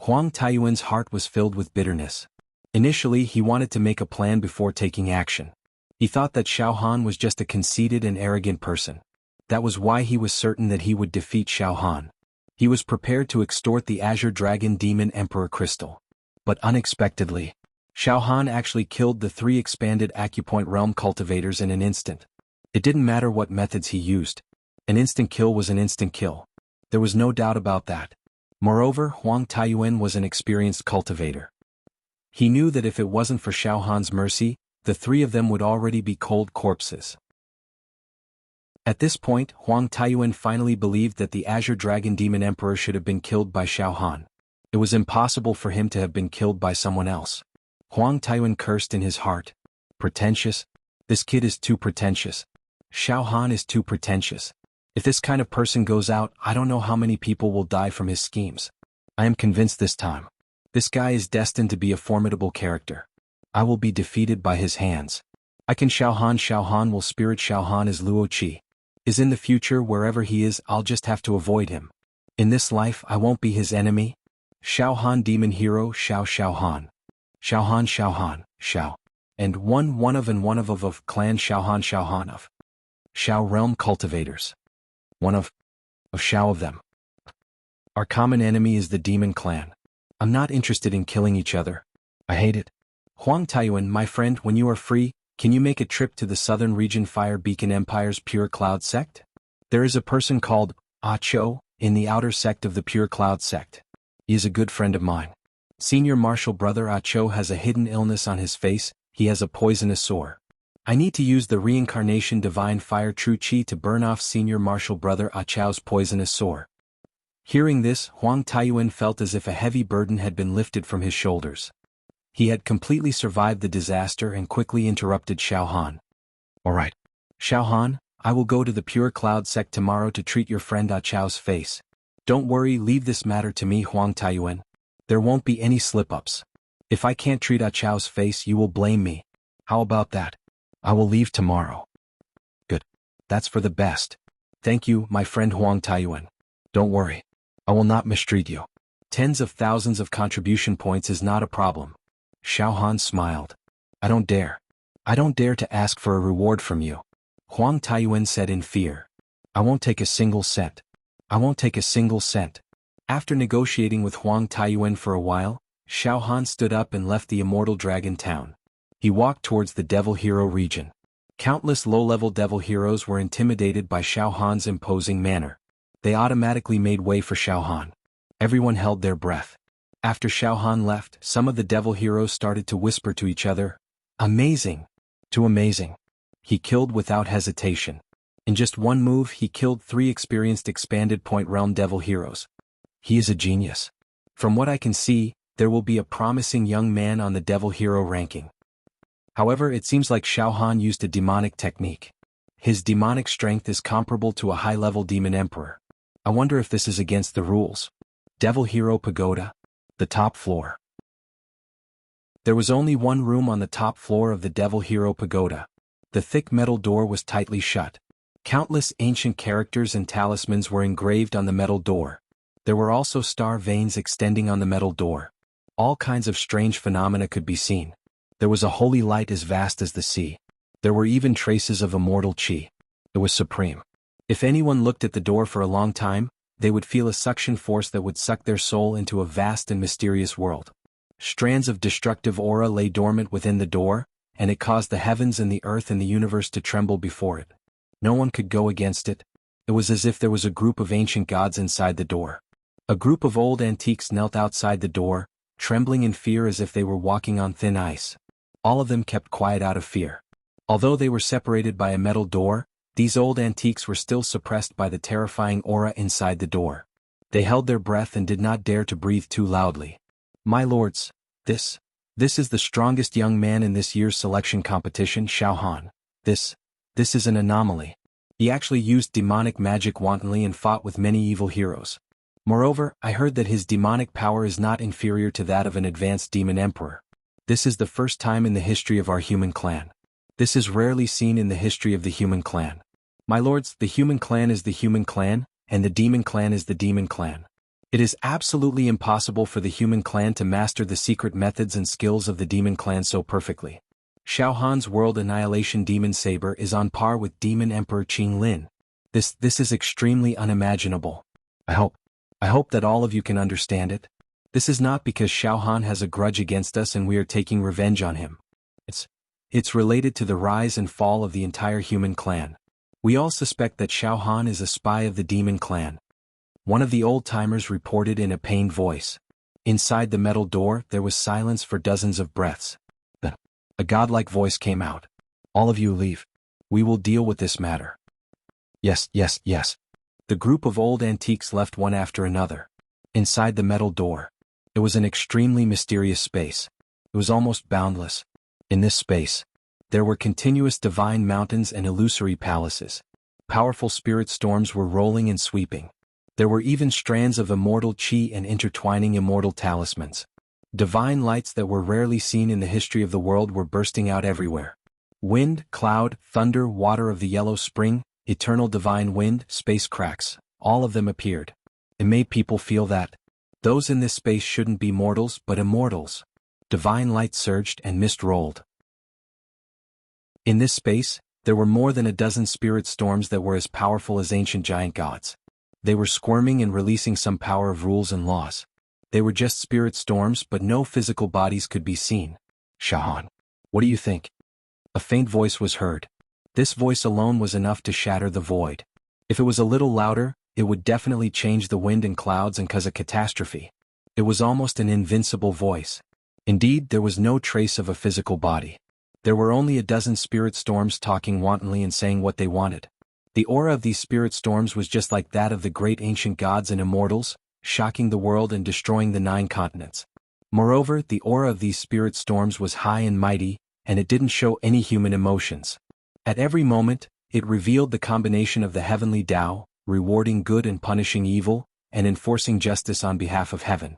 Huang Taiyuan's heart was filled with bitterness. Initially he wanted to make a plan before taking action. He thought that Xiao Han was just a conceited and arrogant person. That was why he was certain that he would defeat Xiao Han. He was prepared to extort the Azure Dragon Demon Emperor Crystal. But unexpectedly, Xiao Han actually killed the three expanded Acupoint Realm cultivators in an instant. It didn't matter what methods he used. An instant kill was an instant kill. There was no doubt about that. Moreover, Huang Taiyuan was an experienced cultivator. He knew that if it wasn't for Xiao Han's mercy, the three of them would already be cold corpses. At this point, Huang Taiyuan finally believed that the Azure Dragon Demon Emperor should have been killed by Xiao Han. It was impossible for him to have been killed by someone else. Huang Taiyuan cursed in his heart. Pretentious? This kid is too pretentious. Xiao Han is too pretentious. If this kind of person goes out, I don't know how many people will die from his schemes. I am convinced this time. This guy is destined to be a formidable character. I will be defeated by his hands. I can Xiao Han will spirit Xiao Han as Luo Qi. Is in the future wherever he is, I'll just have to avoid him. In this life I won't be his enemy. Xiao Han Demon Hero Xiao Han. Xiao Han, Xiao. And one of clan Xiao Han of. Xiao Realm Cultivators. One of Xiao of them. Our common enemy is the Demon Clan. I'm not interested in killing each other. I hate it. Huang Taiyuan, my friend, when you are free, can you make a trip to the Southern Region Fire Beacon Empire's Pure Cloud sect? There is a person called Cho in the outer sect of the Pure Cloud sect. He is a good friend of mine. Senior Martial Brother Cho has a hidden illness on his face, he has a poisonous sore. I need to use the Reincarnation Divine Fire True Qi to burn off Senior Martial Brother Cho's poisonous sore. Hearing this, Huang Taiyuan felt as if a heavy burden had been lifted from his shoulders. He had completely survived the disaster and quickly interrupted Xiao Han. Alright. Xiao Han, I will go to the Pure Cloud sect tomorrow to treat your friend Cho's face. Don't worry, leave this matter to me, Huang Taiyuan. There won't be any slip-ups. If I can't treat Cho's face, you will blame me. How about that? I will leave tomorrow. Good. That's for the best. Thank you, my friend Huang Taiyuan. Don't worry. I will not mistreat you. Tens of thousands of contribution points is not a problem. Xiao Han smiled. I don't dare. I don't dare to ask for a reward from you. Huang Taiyuan said in fear. I won't take a single cent. I won't take a single cent. After negotiating with Huang Taiyuan for a while, Xiao Han stood up and left the Immortal Dragon Town. He walked towards the Devil Hero region. Countless low-level devil heroes were intimidated by Xiao Han's imposing manner. They automatically made way for Xiao Han. Everyone held their breath. After Xiao Han left, some of the devil heroes started to whisper to each other, "Amazing! Too amazing." He killed without hesitation. In just one move he killed 3 experienced expanded point realm devil heroes. He is a genius. From what I can see, there will be a promising young man on the devil hero ranking. However, it seems like Xiao Han used a demonic technique. His demonic strength is comparable to a high-level demon emperor. I wonder if this is against the rules. Devil Hero Pagoda. The top floor. There was only one room on the top floor of the Devil Hero Pagoda. The thick metal door was tightly shut. Countless ancient characters and talismans were engraved on the metal door. There were also star veins extending on the metal door. All kinds of strange phenomena could be seen. There was a holy light as vast as the sea. There were even traces of immortal chi. It was supreme. If anyone looked at the door for a long time, they would feel a suction force that would suck their soul into a vast and mysterious world. Strands of destructive aura lay dormant within the door, and it caused the heavens and the earth and the universe to tremble before it. No one could go against it. It was as if there was a group of ancient gods inside the door. A group of old antiques knelt outside the door, trembling in fear as if they were walking on thin ice. All of them kept quiet out of fear. Although they were separated by a metal door, these old antiques were still suppressed by the terrifying aura inside the door. They held their breath and did not dare to breathe too loudly. "My lords, this is the strongest young man in this year's selection competition, Xiao Han. This is an anomaly. He actually used demonic magic wantonly and fought with many evil heroes. Moreover, I heard that his demonic power is not inferior to that of an advanced demon emperor. This is the first time in the history of our human clan. This is rarely seen in the history of the human clan. My lords, the human clan is the human clan, and the demon clan is the demon clan. It is absolutely impossible for the human clan to master the secret methods and skills of the demon clan so perfectly. Xiao Han's World Annihilation Demon Saber is on par with Demon Emperor Qing Lin. This is extremely unimaginable. I hope that all of you can understand it. This is not because Xiao Han has a grudge against us and we are taking revenge on him. It's related to the rise and fall of the entire human clan. We all suspect that Xiao Han is a spy of the demon clan. One of the old-timers reported in a pained voice. Inside the metal door, there was silence for dozens of breaths. Then, a godlike voice came out. "All of you leave. We will deal with this matter." Yes. The group of old antiques left one after another. Inside the metal door, it was an extremely mysterious space. It was almost boundless. In this space, there were continuous divine mountains and illusory palaces. Powerful spirit storms were rolling and sweeping. There were even strands of immortal chi and intertwining immortal talismans. Divine lights that were rarely seen in the history of the world were bursting out everywhere. Wind, cloud, thunder, water of the yellow spring, eternal divine wind, space cracks, all of them appeared. It made people feel that those in this space shouldn't be mortals but immortals. Divine light surged and mist rolled. In this space, there were more than a dozen spirit storms that were as powerful as ancient giant gods. They were squirming and releasing some power of rules and laws. They were just spirit storms but no physical bodies could be seen. "Xiao Han, what do you think?" A faint voice was heard. This voice alone was enough to shatter the void. If it was a little louder, it would definitely change the wind and clouds and cause a catastrophe. It was almost an invincible voice. Indeed, there was no trace of a physical body. There were only a dozen spirit storms talking wantonly and saying what they wanted. The aura of these spirit storms was just like that of the great ancient gods and immortals, shocking the world and destroying the 9 continents. Moreover, the aura of these spirit storms was high and mighty, and it didn't show any human emotions. At every moment, it revealed the combination of the heavenly Tao, rewarding good and punishing evil, and enforcing justice on behalf of heaven.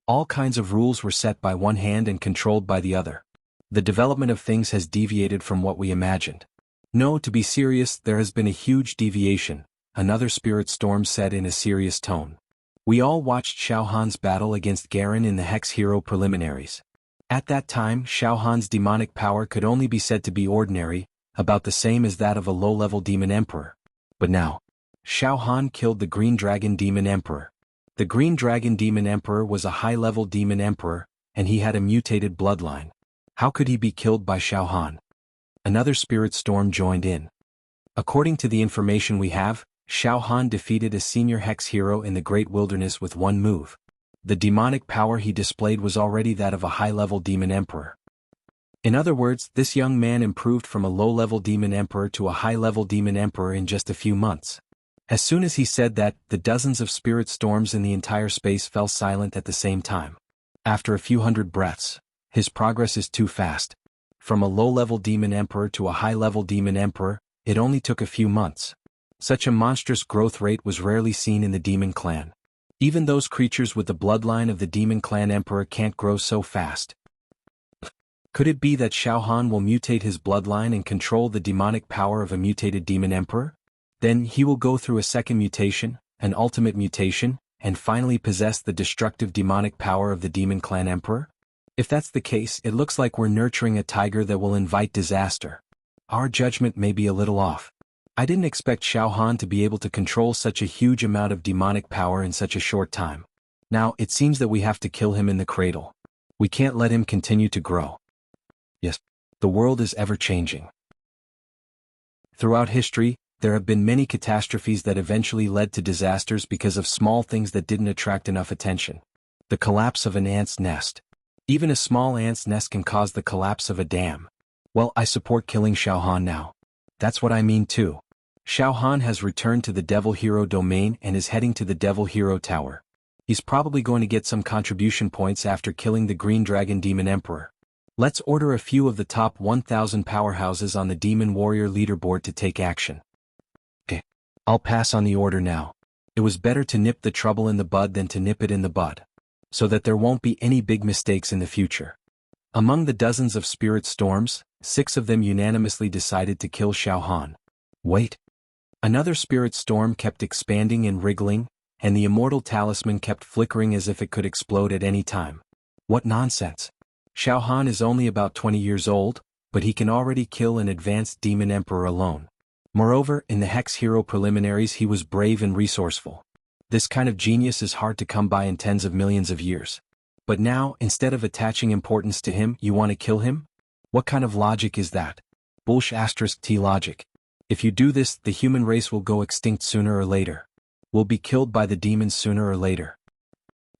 All kinds of rules were set by one hand and controlled by the other. The development of things has deviated from what we imagined. No, to be serious, there has been a huge deviation, another spirit storm said in a serious tone. We all watched Xiao Han's battle against Garen in the Hex Hero preliminaries. At that time, Xiao Han's demonic power could only be said to be ordinary, about the same as that of a low-level demon emperor. But now, Xiao Han killed the Green Dragon Demon Emperor. The Green Dragon Demon Emperor was a high-level demon emperor, and he had a mutated bloodline. How could he be killed by Xiao Han? Another spirit storm joined in. According to the information we have, Xiao Han defeated a senior hex hero in the Great Wilderness with one move. The demonic power he displayed was already that of a high-level demon emperor. In other words, this young man improved from a low-level demon emperor to a high-level demon emperor in just a few months. As soon as he said that, the dozens of spirit storms in the entire space fell silent at the same time. After a few hundred breaths, his progress is too fast. From a low-level demon emperor to a high-level demon emperor, it only took a few months. Such a monstrous growth rate was rarely seen in the demon clan. Even those creatures with the bloodline of the demon clan emperor can't grow so fast. Could it be that Xiao Han will mutate his bloodline and control the demonic power of a mutated demon emperor? Then he will go through a second mutation, an ultimate mutation, and finally possess the destructive demonic power of the demon clan emperor? If that's the case, it looks like we're nurturing a tiger that will invite disaster. Our judgment may be a little off. I didn't expect Xiao Han to be able to control such a huge amount of demonic power in such a short time. Now, it seems that we have to kill him in the cradle. We can't let him continue to grow. Yes, the world is ever-changing. Throughout history, there have been many catastrophes that eventually led to disasters because of small things that didn't attract enough attention. The collapse of an ant's nest. Even a small ant's nest can cause the collapse of a dam. Well, I support killing Xiao Han now. That's what I mean too. Xiao Han has returned to the Devil Hero domain and is heading to the Devil Hero Tower. He's probably going to get some contribution points after killing the Green Dragon Demon Emperor. Let's order a few of the top 1,000 powerhouses on the Demon Warrior leaderboard to take action. Okay, I'll pass on the order now. It was better to nip the trouble in the bud than to nip it in the bud, so that there won't be any big mistakes in the future. Among the dozens of spirit storms, 6 of them unanimously decided to kill Xiao Han. Wait. Another spirit storm kept expanding and wriggling, and the immortal talisman kept flickering as if it could explode at any time. What nonsense. Xiao Han is only about 20 years old, but he can already kill an advanced demon emperor alone. Moreover, in the Hex Hero preliminaries he was brave and resourceful. This kind of genius is hard to come by in tens of millions of years. But now, instead of attaching importance to him, you want to kill him? What kind of logic is that? Bullsh*T logic. If you do this, the human race will go extinct sooner or later. We'll be killed by the demons sooner or later.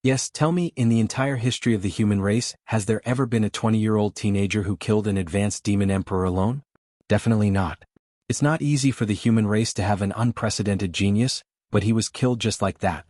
Yes, tell me, in the entire history of the human race, has there ever been a 20-year-old teenager who killed an advanced demon emperor alone? Definitely not. It's not easy for the human race to have an unprecedented genius, but he was killed just like that.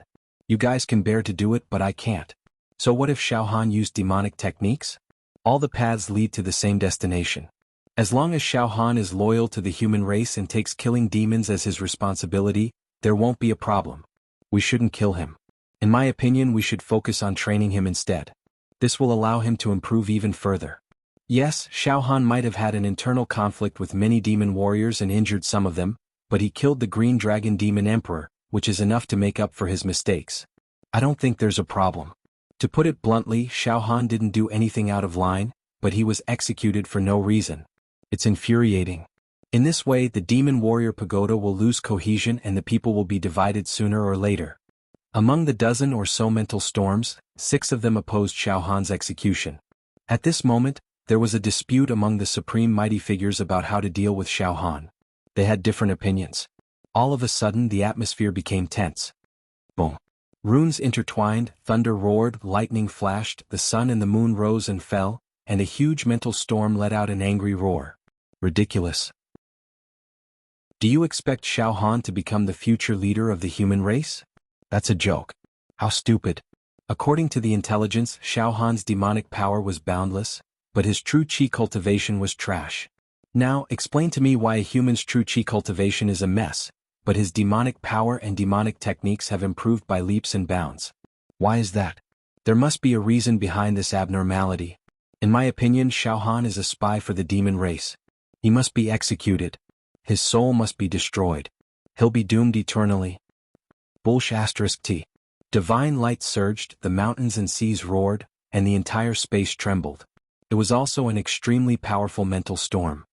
You guys can bear to do it, but I can't. So what if Xiao Han used demonic techniques? All the paths lead to the same destination. As long as Xiao Han is loyal to the human race and takes killing demons as his responsibility, there won't be a problem. We shouldn't kill him. In my opinion, we should focus on training him instead. This will allow him to improve even further. Yes, Xiao Han might have had an internal conflict with many demon warriors and injured some of them, but he killed the Green Dragon Demon Emperor, which is enough to make up for his mistakes. I don't think there's a problem. To put it bluntly, Xiao Han didn't do anything out of line, but he was executed for no reason. It's infuriating. In this way, the Demon Warrior Pagoda will lose cohesion and the people will be divided sooner or later. Among the dozen or so mental storms, 6 of them opposed Xiao Han's execution. At this moment, there was a dispute among the supreme mighty figures about how to deal with Xiao Han. They had different opinions. All of a sudden the atmosphere became tense. Boom. Runes intertwined, thunder roared, lightning flashed, the sun and the moon rose and fell, and a huge mental storm let out an angry roar. Ridiculous. Do you expect Xiao Han to become the future leader of the human race? That's a joke. How stupid. According to the intelligence, Xiao Han's demonic power was boundless, but his true chi cultivation was trash. Now, explain to me why a human's true chi cultivation is a mess, but his demonic power and demonic techniques have improved by leaps and bounds. Why is that? There must be a reason behind this abnormality. In my opinion, Xiao Han is a spy for the demon race. He must be executed. His soul must be destroyed. He'll be doomed eternally. Bullsh*T. Divine light surged, the mountains and seas roared, and the entire space trembled. It was also an extremely powerful mental storm.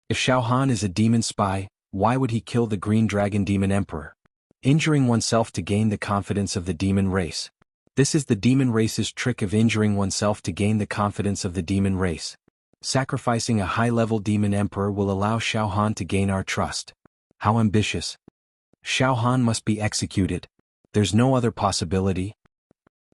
If Xiao Han is a demon spy, why would he kill the Green Dragon Demon Emperor? Injuring oneself to gain the confidence of the demon race. This is the demon race's trick of injuring oneself to gain the confidence of the demon race. Sacrificing a high-level demon emperor will allow Xiao Han to gain our trust. How ambitious. Xiao Han must be executed. There's no other possibility.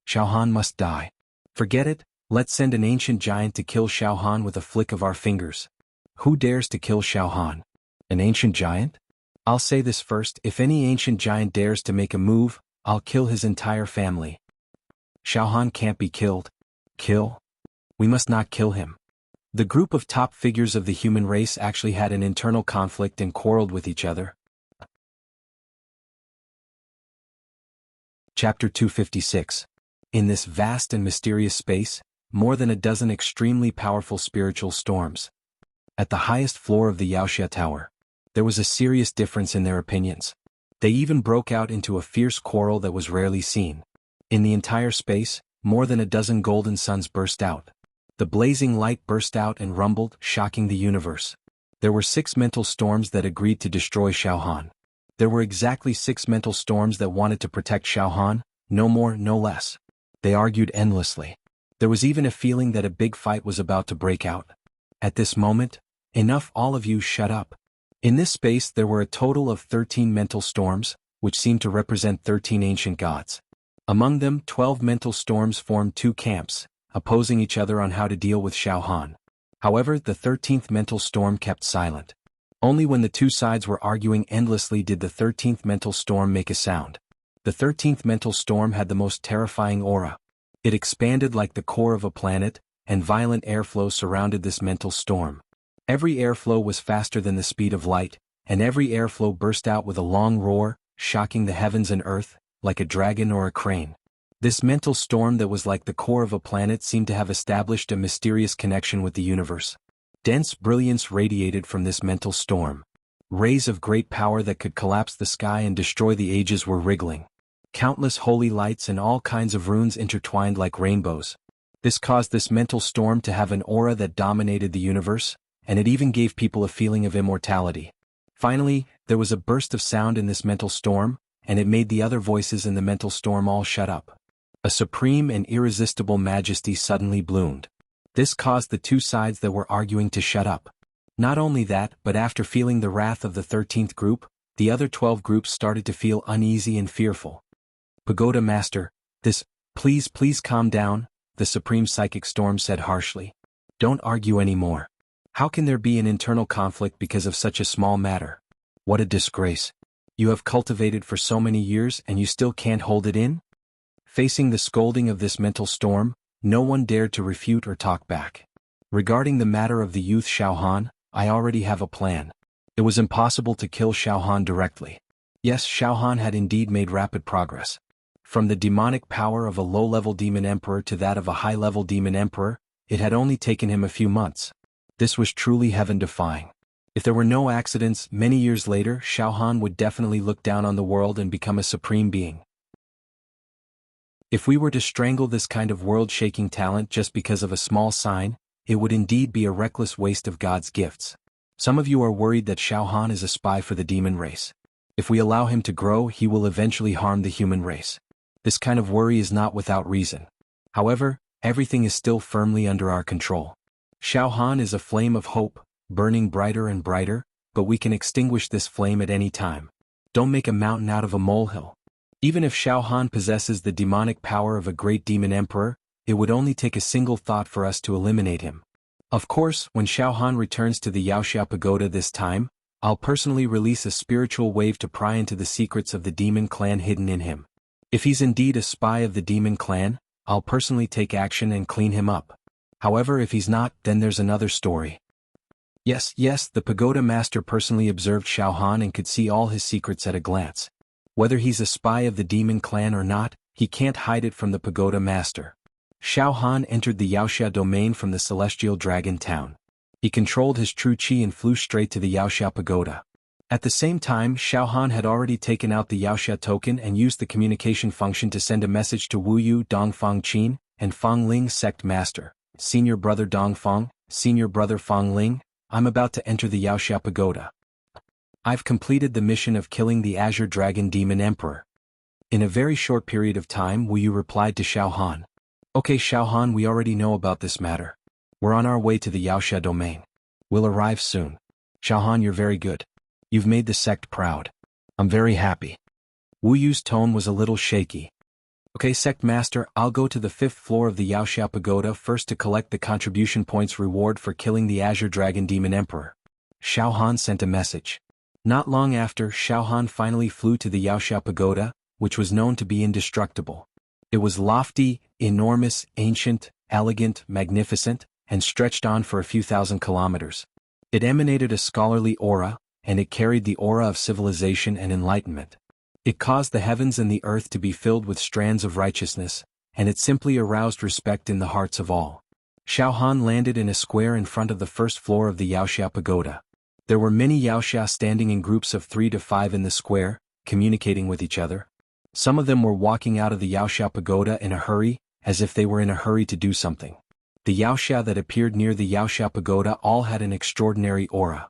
Xiao Han must die. Forget it, let's send an ancient giant to kill Xiao Han with a flick of our fingers. Who dares to kill Xiao Han? An ancient giant? I'll say this first, if any ancient giant dares to make a move, I'll kill his entire family. Xiao Han can't be killed. Kill? We must not kill him. The group of top figures of the human race actually had an internal conflict and quarreled with each other. Chapter 256. In this vast and mysterious space, more than a dozen extremely powerful spiritual storms. At the highest floor of the Yaoxia Tower, there was a serious difference in their opinions. They even broke out into a fierce quarrel that was rarely seen. In the entire space, more than a dozen golden suns burst out. The blazing light burst out and rumbled, shocking the universe. There were 6 mental storms that agreed to destroy Xiao Han. There were exactly 6 mental storms that wanted to protect Xiao Han, no more, no less. They argued endlessly. There was even a feeling that a big fight was about to break out. At this moment, enough, all of you shut up. In this space there were a total of 13 mental storms, which seemed to represent 13 ancient gods. Among them, 12 mental storms formed 2 camps, opposing each other on how to deal with Xiao Han. However, the 13th mental storm kept silent. Only when the two sides were arguing endlessly did the 13th mental storm make a sound. The 13th mental storm had the most terrifying aura. It expanded like the core of a planet, and violent airflow surrounded this mental storm. Every airflow was faster than the speed of light, and every airflow burst out with a long roar, shocking the heavens and earth, like a dragon or a crane. This mental storm that was like the core of a planet seemed to have established a mysterious connection with the universe. Dense brilliance radiated from this mental storm. Rays of great power that could collapse the sky and destroy the ages were wriggling. Countless holy lights and all kinds of runes intertwined like rainbows. This caused this mental storm to have an aura that dominated the universe, and it even gave people a feeling of immortality. Finally, there was a burst of sound in this mental storm, and it made the other voices in the mental storm all shut up. A supreme and irresistible majesty suddenly bloomed. This caused the two sides that were arguing to shut up. Not only that, but after feeling the wrath of the 13th group, the other 12 groups started to feel uneasy and fearful. Pagoda Master, please calm down, the Supreme Psychic Storm said harshly. Don't argue anymore. How can there be an internal conflict because of such a small matter? What a disgrace. You have cultivated for so many years and you still can't hold it in? Facing the scolding of this mental storm, no one dared to refute or talk back. Regarding the matter of the youth Xiao Han, I already have a plan. It was impossible to kill Xiao Han directly. Yes, Xiao Han had indeed made rapid progress. From the demonic power of a low-level demon emperor to that of a high-level demon emperor, it had only taken him a few months. This was truly heaven-defying. If there were no accidents, many years later, Xiao Han would definitely look down on the world and become a supreme being. If we were to strangle this kind of world-shaking talent just because of a small sign, it would indeed be a reckless waste of God's gifts. Some of you are worried that Xiao Han is a spy for the demon race. If we allow him to grow, he will eventually harm the human race. This kind of worry is not without reason. However, everything is still firmly under our control. Xiao Han is a flame of hope, burning brighter and brighter, but we can extinguish this flame at any time. Don't make a mountain out of a molehill. Even if Xiao Han possesses the demonic power of a great demon emperor, it would only take a single thought for us to eliminate him. Of course, when Xiao Han returns to the Yaoxia Pagoda this time, I'll personally release a spiritual wave to pry into the secrets of the demon clan hidden in him. If he's indeed a spy of the demon clan, I'll personally take action and clean him up. However, if he's not, then there's another story. Yes, the Pagoda Master personally observed Xiao Han and could see all his secrets at a glance. Whether he's a spy of the demon clan or not, he can't hide it from the Pagoda Master. Xiao Han entered the Yaoxia domain from the celestial dragon town. He controlled his true chi and flew straight to the Yaoxia Pagoda. At the same time, Xiao Han had already taken out the Yaoxia token and used the communication function to send a message to Wu Yu Dongfang Qin and Fang Ling Sect Master. Senior Brother Dongfang, Senior Brother Fang Ling, I'm about to enter the Yaoxia Pagoda. I've completed the mission of killing the Azure Dragon Demon Emperor. In a very short period of time, Wu Yu replied to Xiao Han. Okay Xiao Han, we already know about this matter. We're on our way to the Yaoxia domain. We'll arrive soon. Xiaohan, you're very good. You've made the sect proud. I'm very happy. Wu Yu's tone was a little shaky. Okay, sect master, I'll go to the 5th floor of the Yaoxia Pagoda first to collect the contribution points reward for killing the Azure Dragon Demon Emperor. Xiaohan sent a message. Not long after, Xiaohan finally flew to the Yaoxia Pagoda, which was known to be indestructible. It was lofty, enormous, ancient, elegant, magnificent, and stretched on for a few thousand kilometers. It emanated a scholarly aura, and it carried the aura of civilization and enlightenment. It caused the heavens and the earth to be filled with strands of righteousness, and it simply aroused respect in the hearts of all. Xiaohan landed in a square in front of the 1st floor of the Yaoxia Pagoda. There were many Yaoxia standing in groups of 3 to 5 in the square, communicating with each other. Some of them were walking out of the Yaoxia Pagoda in a hurry, as if they were in a hurry to do something. The Yaoxia that appeared near the Yaoxia Pagoda all had an extraordinary aura.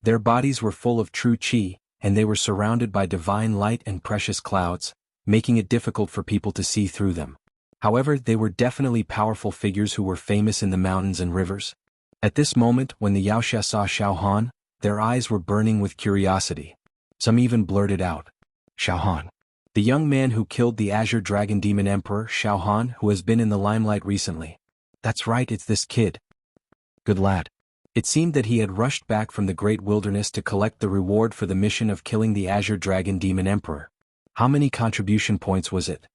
Their bodies were full of true qi, and they were surrounded by divine light and precious clouds, making it difficult for people to see through them. However, they were definitely powerful figures who were famous in the mountains and rivers. At this moment, when the Yaoxia saw Xiaohan, their eyes were burning with curiosity. Some even blurted out, "Xiaohan." The young man who killed the Azure Dragon Demon Emperor, Xiaohan, who has been in the limelight recently. That's right, it's this kid. Good lad. It seemed that he had rushed back from the great wilderness to collect the reward for the mission of killing the Azure Dragon Demon Emperor. How many contribution points was it?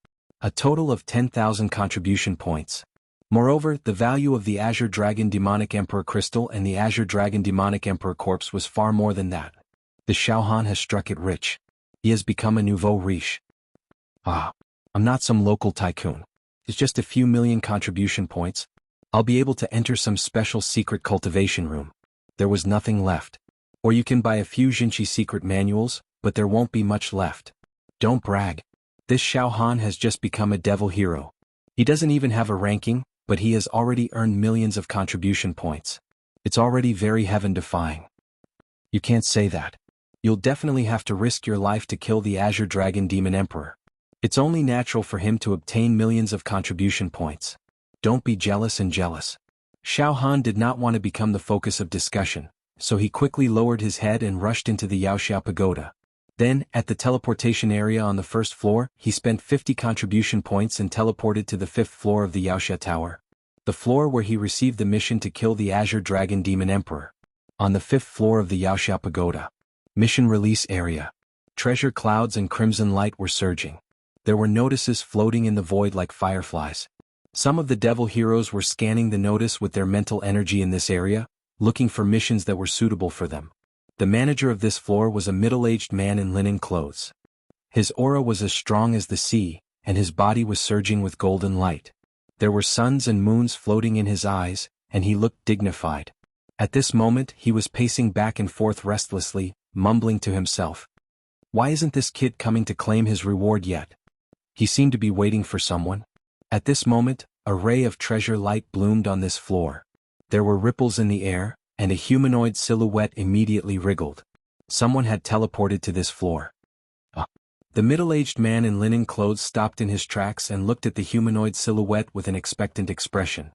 A total of 10,000 contribution points. Moreover, the value of the Azure Dragon Demonic Emperor Crystal and the Azure Dragon Demonic Emperor Corpse was far more than that. The Xiaohan has struck it rich. He has become a nouveau riche. I'm not some local tycoon. It's just a few million contribution points. I'll be able to enter some special secret cultivation room. There was nothing left. Or you can buy a few Jinchi secret manuals, but there won't be much left. Don't brag. This Xiaohan has just become a devil hero. He doesn't even have a ranking, but he has already earned millions of contribution points. It's already very heaven-defying. You can't say that. You'll definitely have to risk your life to kill the Azure Dragon Demon Emperor. It's only natural for him to obtain millions of contribution points. Don't be jealous and jealous. Xiaohan did not want to become the focus of discussion, so he quickly lowered his head and rushed into the Yaoxia Pagoda. Then, at the teleportation area on the 1st floor, he spent 50 contribution points and teleported to the 5th floor of the Yaoxia Tower. The floor where he received the mission to kill the Azure Dragon Demon Emperor. On the 5th floor of the Yaoxia Pagoda. Mission release area. Treasure clouds and crimson light were surging. There were notices floating in the void like fireflies. Some of the devil heroes were scanning the notice with their mental energy in this area, looking for missions that were suitable for them. The manager of this floor was a middle-aged man in linen clothes. His aura was as strong as the sea, and his body was surging with golden light. There were suns and moons floating in his eyes, and he looked dignified. At this moment, he was pacing back and forth restlessly, mumbling to himself. Why isn't this kid coming to claim his reward yet? He seemed to be waiting for someone. At this moment, a ray of treasure light bloomed on this floor. There were ripples in the air, and a humanoid silhouette immediately wriggled. Someone had teleported to this floor. The middle-aged man in linen clothes stopped in his tracks and looked at the humanoid silhouette with an expectant expression.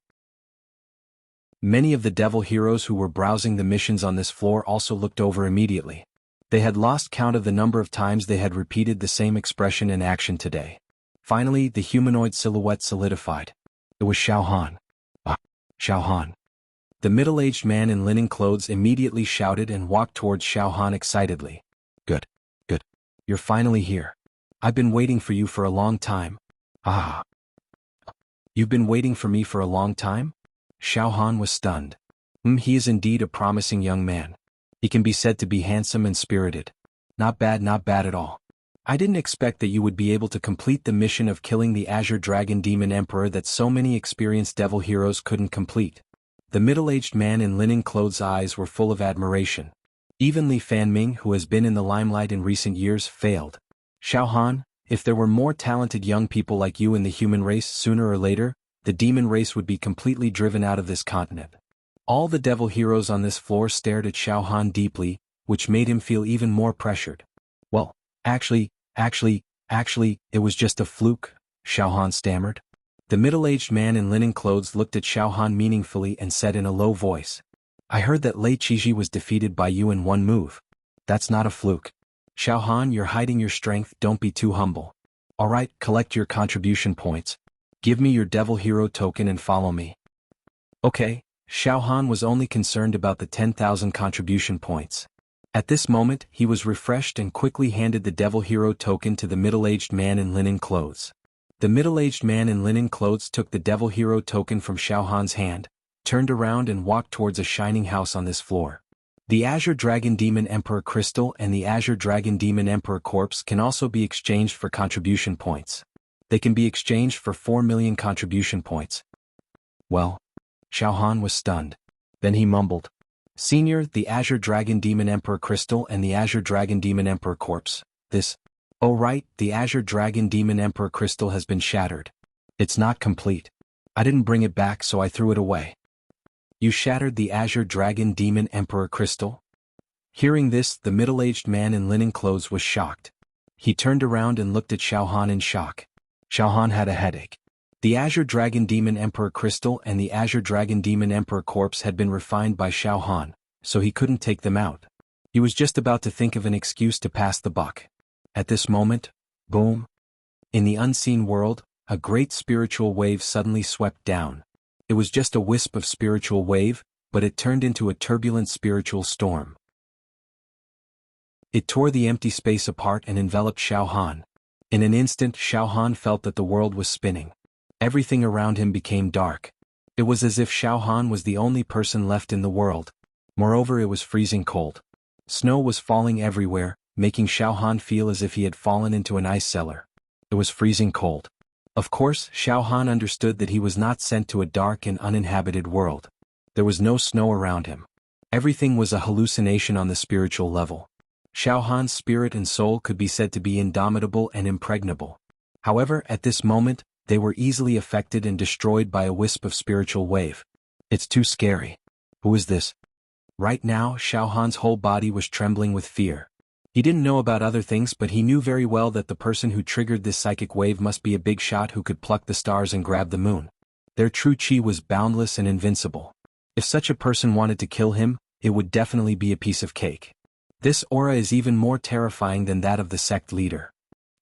Many of the devil heroes who were browsing the missions on this floor also looked over immediately. They had lost count of the number of times they had repeated the same expression and action today. Finally, the humanoid silhouette solidified. It was Xiaohan. Xiaohan. The middle-aged man in linen clothes immediately shouted and walked towards Xiaohan excitedly. Good. You're finally here. I've been waiting for you for a long time. You've been waiting for me for a long time? Xiaohan was stunned. He is indeed a promising young man. He can be said to be handsome and spirited. Not bad at all. I didn't expect that you would be able to complete the mission of killing the Azure Dragon Demon Emperor that so many experienced devil heroes couldn't complete. The middle-aged man in linen clothes' eyes were full of admiration. Even Li Fanming, who has been in the limelight in recent years, failed. Xiaohan, if there were more talented young people like you in the human race, sooner or later, the demon race would be completely driven out of this continent. All the devil heroes on this floor stared at Xiaohan deeply, which made him feel even more pressured. Well, actually, it was just a fluke, Xiaohan stammered. The middle-aged man in linen clothes looked at Xiao Han meaningfully and said in a low voice, "I heard that Lei Qiji was defeated by you in one move. That's not a fluke. Xiao Han, you're hiding your strength, don't be too humble. Alright, collect your contribution points. Give me your devil hero token and follow me." Okay, Xiao Han was only concerned about the 10,000 contribution points. At this moment, he was refreshed and quickly handed the devil hero token to the middle-aged man in linen clothes. The middle-aged man in linen clothes took the devil hero token from Xiao Han's hand, turned around and walked towards a shining house on this floor. The Azure Dragon Demon Emperor Crystal and the Azure Dragon Demon Emperor Corpse can also be exchanged for contribution points. They can be exchanged for 4 million contribution points. Well, Xiao Han was stunned. Then he mumbled, "Senior, the Azure Dragon Demon Emperor Crystal and the Azure Dragon Demon Emperor Corpse, this... Oh right, the Azure Dragon Demon Emperor Crystal has been shattered. It's not complete. I didn't bring it back so I threw it away." "You shattered the Azure Dragon Demon Emperor Crystal?" Hearing this, the middle-aged man in linen clothes was shocked. He turned around and looked at Xiao Han in shock. Xiao Han had a headache. The Azure Dragon Demon Emperor Crystal and the Azure Dragon Demon Emperor Corpse had been refined by Xiao Han, so he couldn't take them out. He was just about to think of an excuse to pass the buck. At this moment, boom! In the unseen world, a great spiritual wave suddenly swept down. It was just a wisp of spiritual wave, but it turned into a turbulent spiritual storm. It tore the empty space apart and enveloped Xiao Han. In an instant, Xiao Han felt that the world was spinning. Everything around him became dark. It was as if Xiao Han was the only person left in the world. Moreover, it was freezing cold. Snow was falling everywhere, making Xiao Han feel as if he had fallen into an ice cellar. It was freezing cold. Of course, Xiao Han understood that he was not sent to a dark and uninhabited world. There was no snow around him. Everything was a hallucination on the spiritual level. Xiao Han's spirit and soul could be said to be indomitable and impregnable. However, at this moment, they were easily affected and destroyed by a wisp of spiritual wave. It's too scary. Who is this? Right now, Xiao Han's whole body was trembling with fear. He didn't know about other things, but he knew very well that the person who triggered this psychic wave must be a big shot who could pluck the stars and grab the moon. Their true chi was boundless and invincible. If such a person wanted to kill him, it would definitely be a piece of cake. This aura is even more terrifying than that of the sect leader.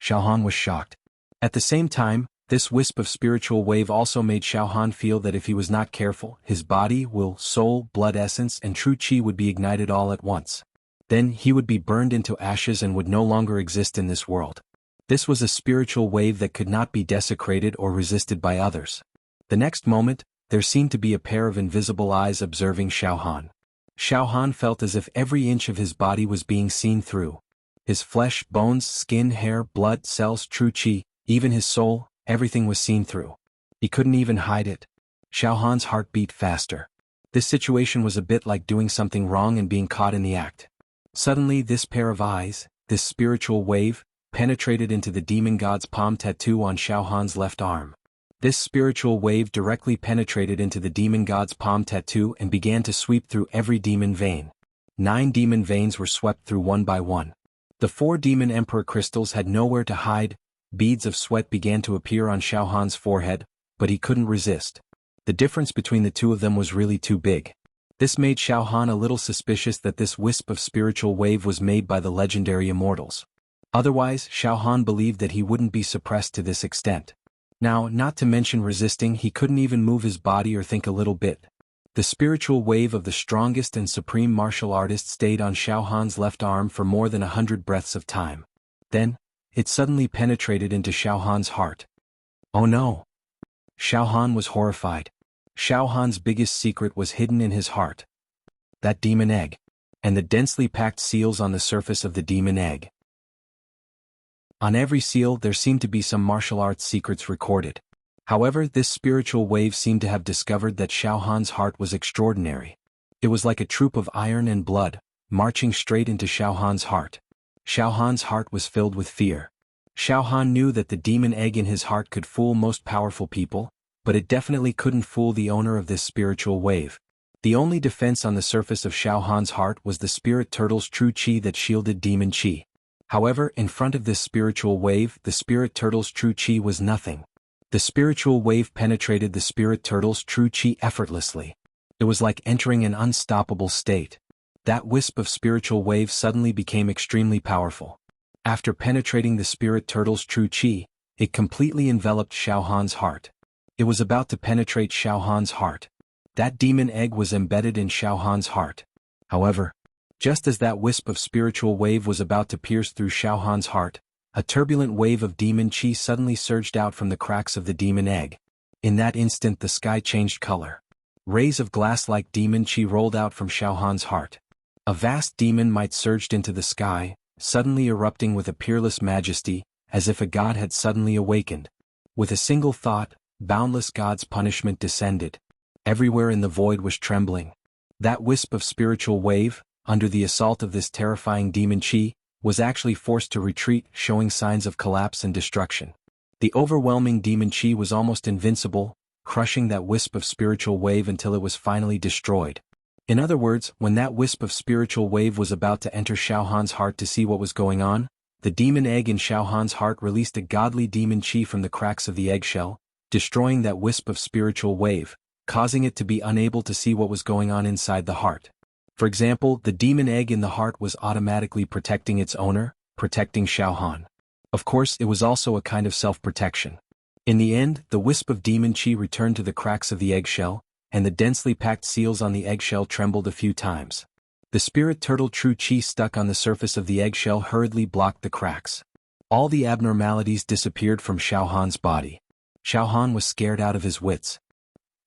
Xiao Han was shocked. At the same time, this wisp of spiritual wave also made Xiao Han feel that if he was not careful, his body, will, soul, blood essence and true chi would be ignited all at once. Then he would be burned into ashes and would no longer exist in this world. This was a spiritual wave that could not be desecrated or resisted by others. The next moment, there seemed to be a pair of invisible eyes observing Xiao Han. Xiao Han felt as if every inch of his body was being seen through. His flesh, bones, skin, hair, blood, cells, true chi, even his soul, everything was seen through. He couldn't even hide it. Xiao Han's heart beat faster. This situation was a bit like doing something wrong and being caught in the act. Suddenly, this pair of eyes, this spiritual wave, penetrated into the demon god's palm tattoo on Xiao Han's left arm. This spiritual wave directly penetrated into the demon god's palm tattoo and began to sweep through every demon vein. 9 demon veins were swept through one by one. The 4 demon emperor crystals had nowhere to hide. Beads of sweat began to appear on Xiao Han's forehead, but he couldn't resist. The difference between the two of them was really too big. This made Xiao Han a little suspicious that this wisp of spiritual wave was made by the legendary immortals. Otherwise, Xiao Han believed that he wouldn't be suppressed to this extent. Now, not to mention resisting, he couldn't even move his body or think a little bit. The spiritual wave of the strongest and supreme martial artist stayed on Xiao Han's left arm for more than 100 breaths of time. Then, it suddenly penetrated into Xiao Han's heart. Oh no! Xiao Han was horrified. Xiao Han's biggest secret was hidden in his heart. That demon egg. And the densely packed seals on the surface of the demon egg. On every seal there seemed to be some martial arts secrets recorded. However, this spiritual wave seemed to have discovered that Xiao Han's heart was extraordinary. It was like a troop of iron and blood, marching straight into Xiao Han's heart. Xiao Han's heart was filled with fear. Xiao Han knew that the demon egg in his heart could fool most powerful people, but it definitely couldn't fool the owner of this spiritual wave. The only defense on the surface of Xiao Han's heart was the spirit turtle's true chi that shielded demon chi. However, in front of this spiritual wave, the spirit turtle's true chi was nothing. The spiritual wave penetrated the spirit turtle's true chi effortlessly. It was like entering an unstoppable state. That wisp of spiritual wave suddenly became extremely powerful. After penetrating the spirit turtle's true chi, it completely enveloped Xiao Han's heart. It was about to penetrate Xiao Han's heart. That demon egg was embedded in Xiao Han's heart. However, just as that wisp of spiritual wave was about to pierce through Xiao Han's heart, a turbulent wave of demon chi suddenly surged out from the cracks of the demon egg. In that instant the sky changed color. Rays of glass-like demon chi rolled out from Xiao Han's heart. A vast demon might surged into the sky, suddenly erupting with a peerless majesty, as if a god had suddenly awakened. With a single thought, boundless God's punishment descended. Everywhere in the void was trembling. That wisp of spiritual wave, under the assault of this terrifying demon chi, was actually forced to retreat, showing signs of collapse and destruction. The overwhelming demon chi was almost invincible, crushing that wisp of spiritual wave until it was finally destroyed. In other words, when that wisp of spiritual wave was about to enter Xiao Han's heart to see what was going on, the demon egg in Xiao Han's heart released a godly demon chi from the cracks of the eggshell, destroying that wisp of spiritual wave, causing it to be unable to see what was going on inside the heart. For example, the demon egg in the heart was automatically protecting its owner, protecting Xiao Han. Of course, it was also a kind of self-protection. In the end, the wisp of demon chi returned to the cracks of the eggshell, and the densely packed seals on the eggshell trembled a few times. The spirit turtle true chi stuck on the surface of the eggshell hurriedly blocked the cracks. All the abnormalities disappeared from Xiao Han's body. Xiao Han was scared out of his wits.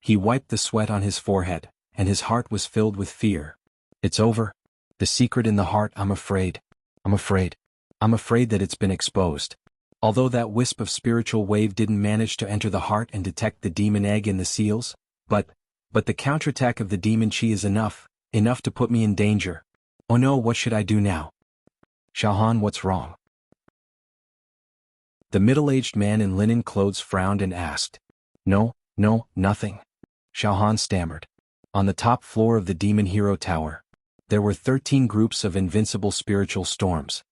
He wiped the sweat on his forehead, and his heart was filled with fear. It's over. The secret in the heart, I'm afraid that it's been exposed. Although that wisp of spiritual wave didn't manage to enter the heart and detect the demon egg in the seals, but the counterattack of the demon chi is enough to put me in danger. Oh no, what should I do now? Xiao Han, what's wrong? The middle-aged man in linen clothes frowned and asked. No, nothing. Xiao Han stammered. On the top floor of the Demon Hero Tower, there were 13 groups of invincible spiritual storms.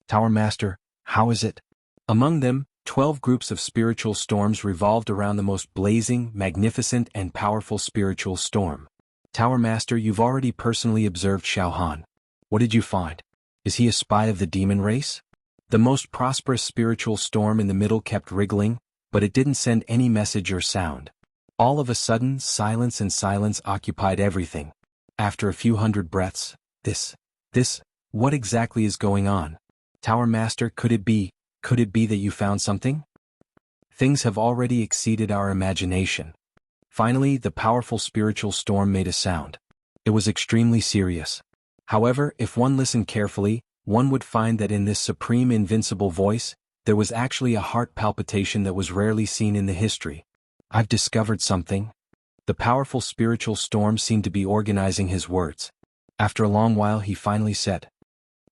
Tower Master, how is it? Among them, 12 groups of spiritual storms revolved around the most blazing, magnificent and powerful spiritual storm. Tower Master, you've already personally observed Xiao Han. What did you find? Is he a spy of the demon race? The most prosperous spiritual storm in the middle kept wriggling, but it didn't send any message or sound. All of a sudden, silence occupied everything. After a few hundred breaths, what exactly is going on? Tower Master, could it be that you found something? Things have already exceeded our imagination. Finally, the powerful spiritual storm made a sound. It was extremely serious. However, if one listened carefully, one would find that in this supreme invincible voice, there was actually a heart palpitation that was rarely seen in the history. I've discovered something. The powerful spiritual storm seemed to be organizing his words. After a long while he finally said,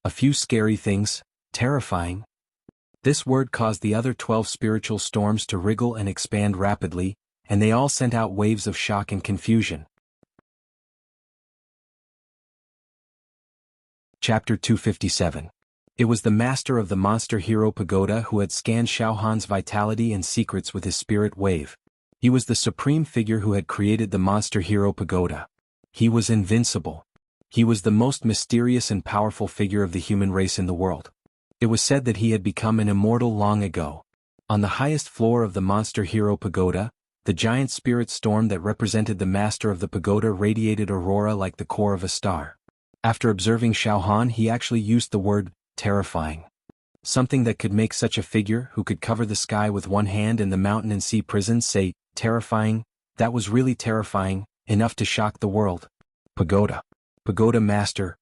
a few scary things, terrifying. This word caused the other 12 spiritual storms to wriggle and expand rapidly, and they all sent out waves of shock and confusion. Chapter 257. It was the master of the Monster Hero Pagoda who had scanned Xiao Han's vitality and secrets with his spirit wave. He was the supreme figure who had created the Monster Hero Pagoda. He was invincible. He was the most mysterious and powerful figure of the human race in the world. It was said that he had become an immortal long ago. On the highest floor of the Monster Hero Pagoda, the giant spirit storm that represented the master of the pagoda radiated aurora like the core of a star. After observing Xiao Han, he actually used the word, terrifying. Something that could make such a figure who could cover the sky with one hand and the mountain and sea prisons say, terrifying, that was really terrifying, enough to shock the world. Pagoda Master,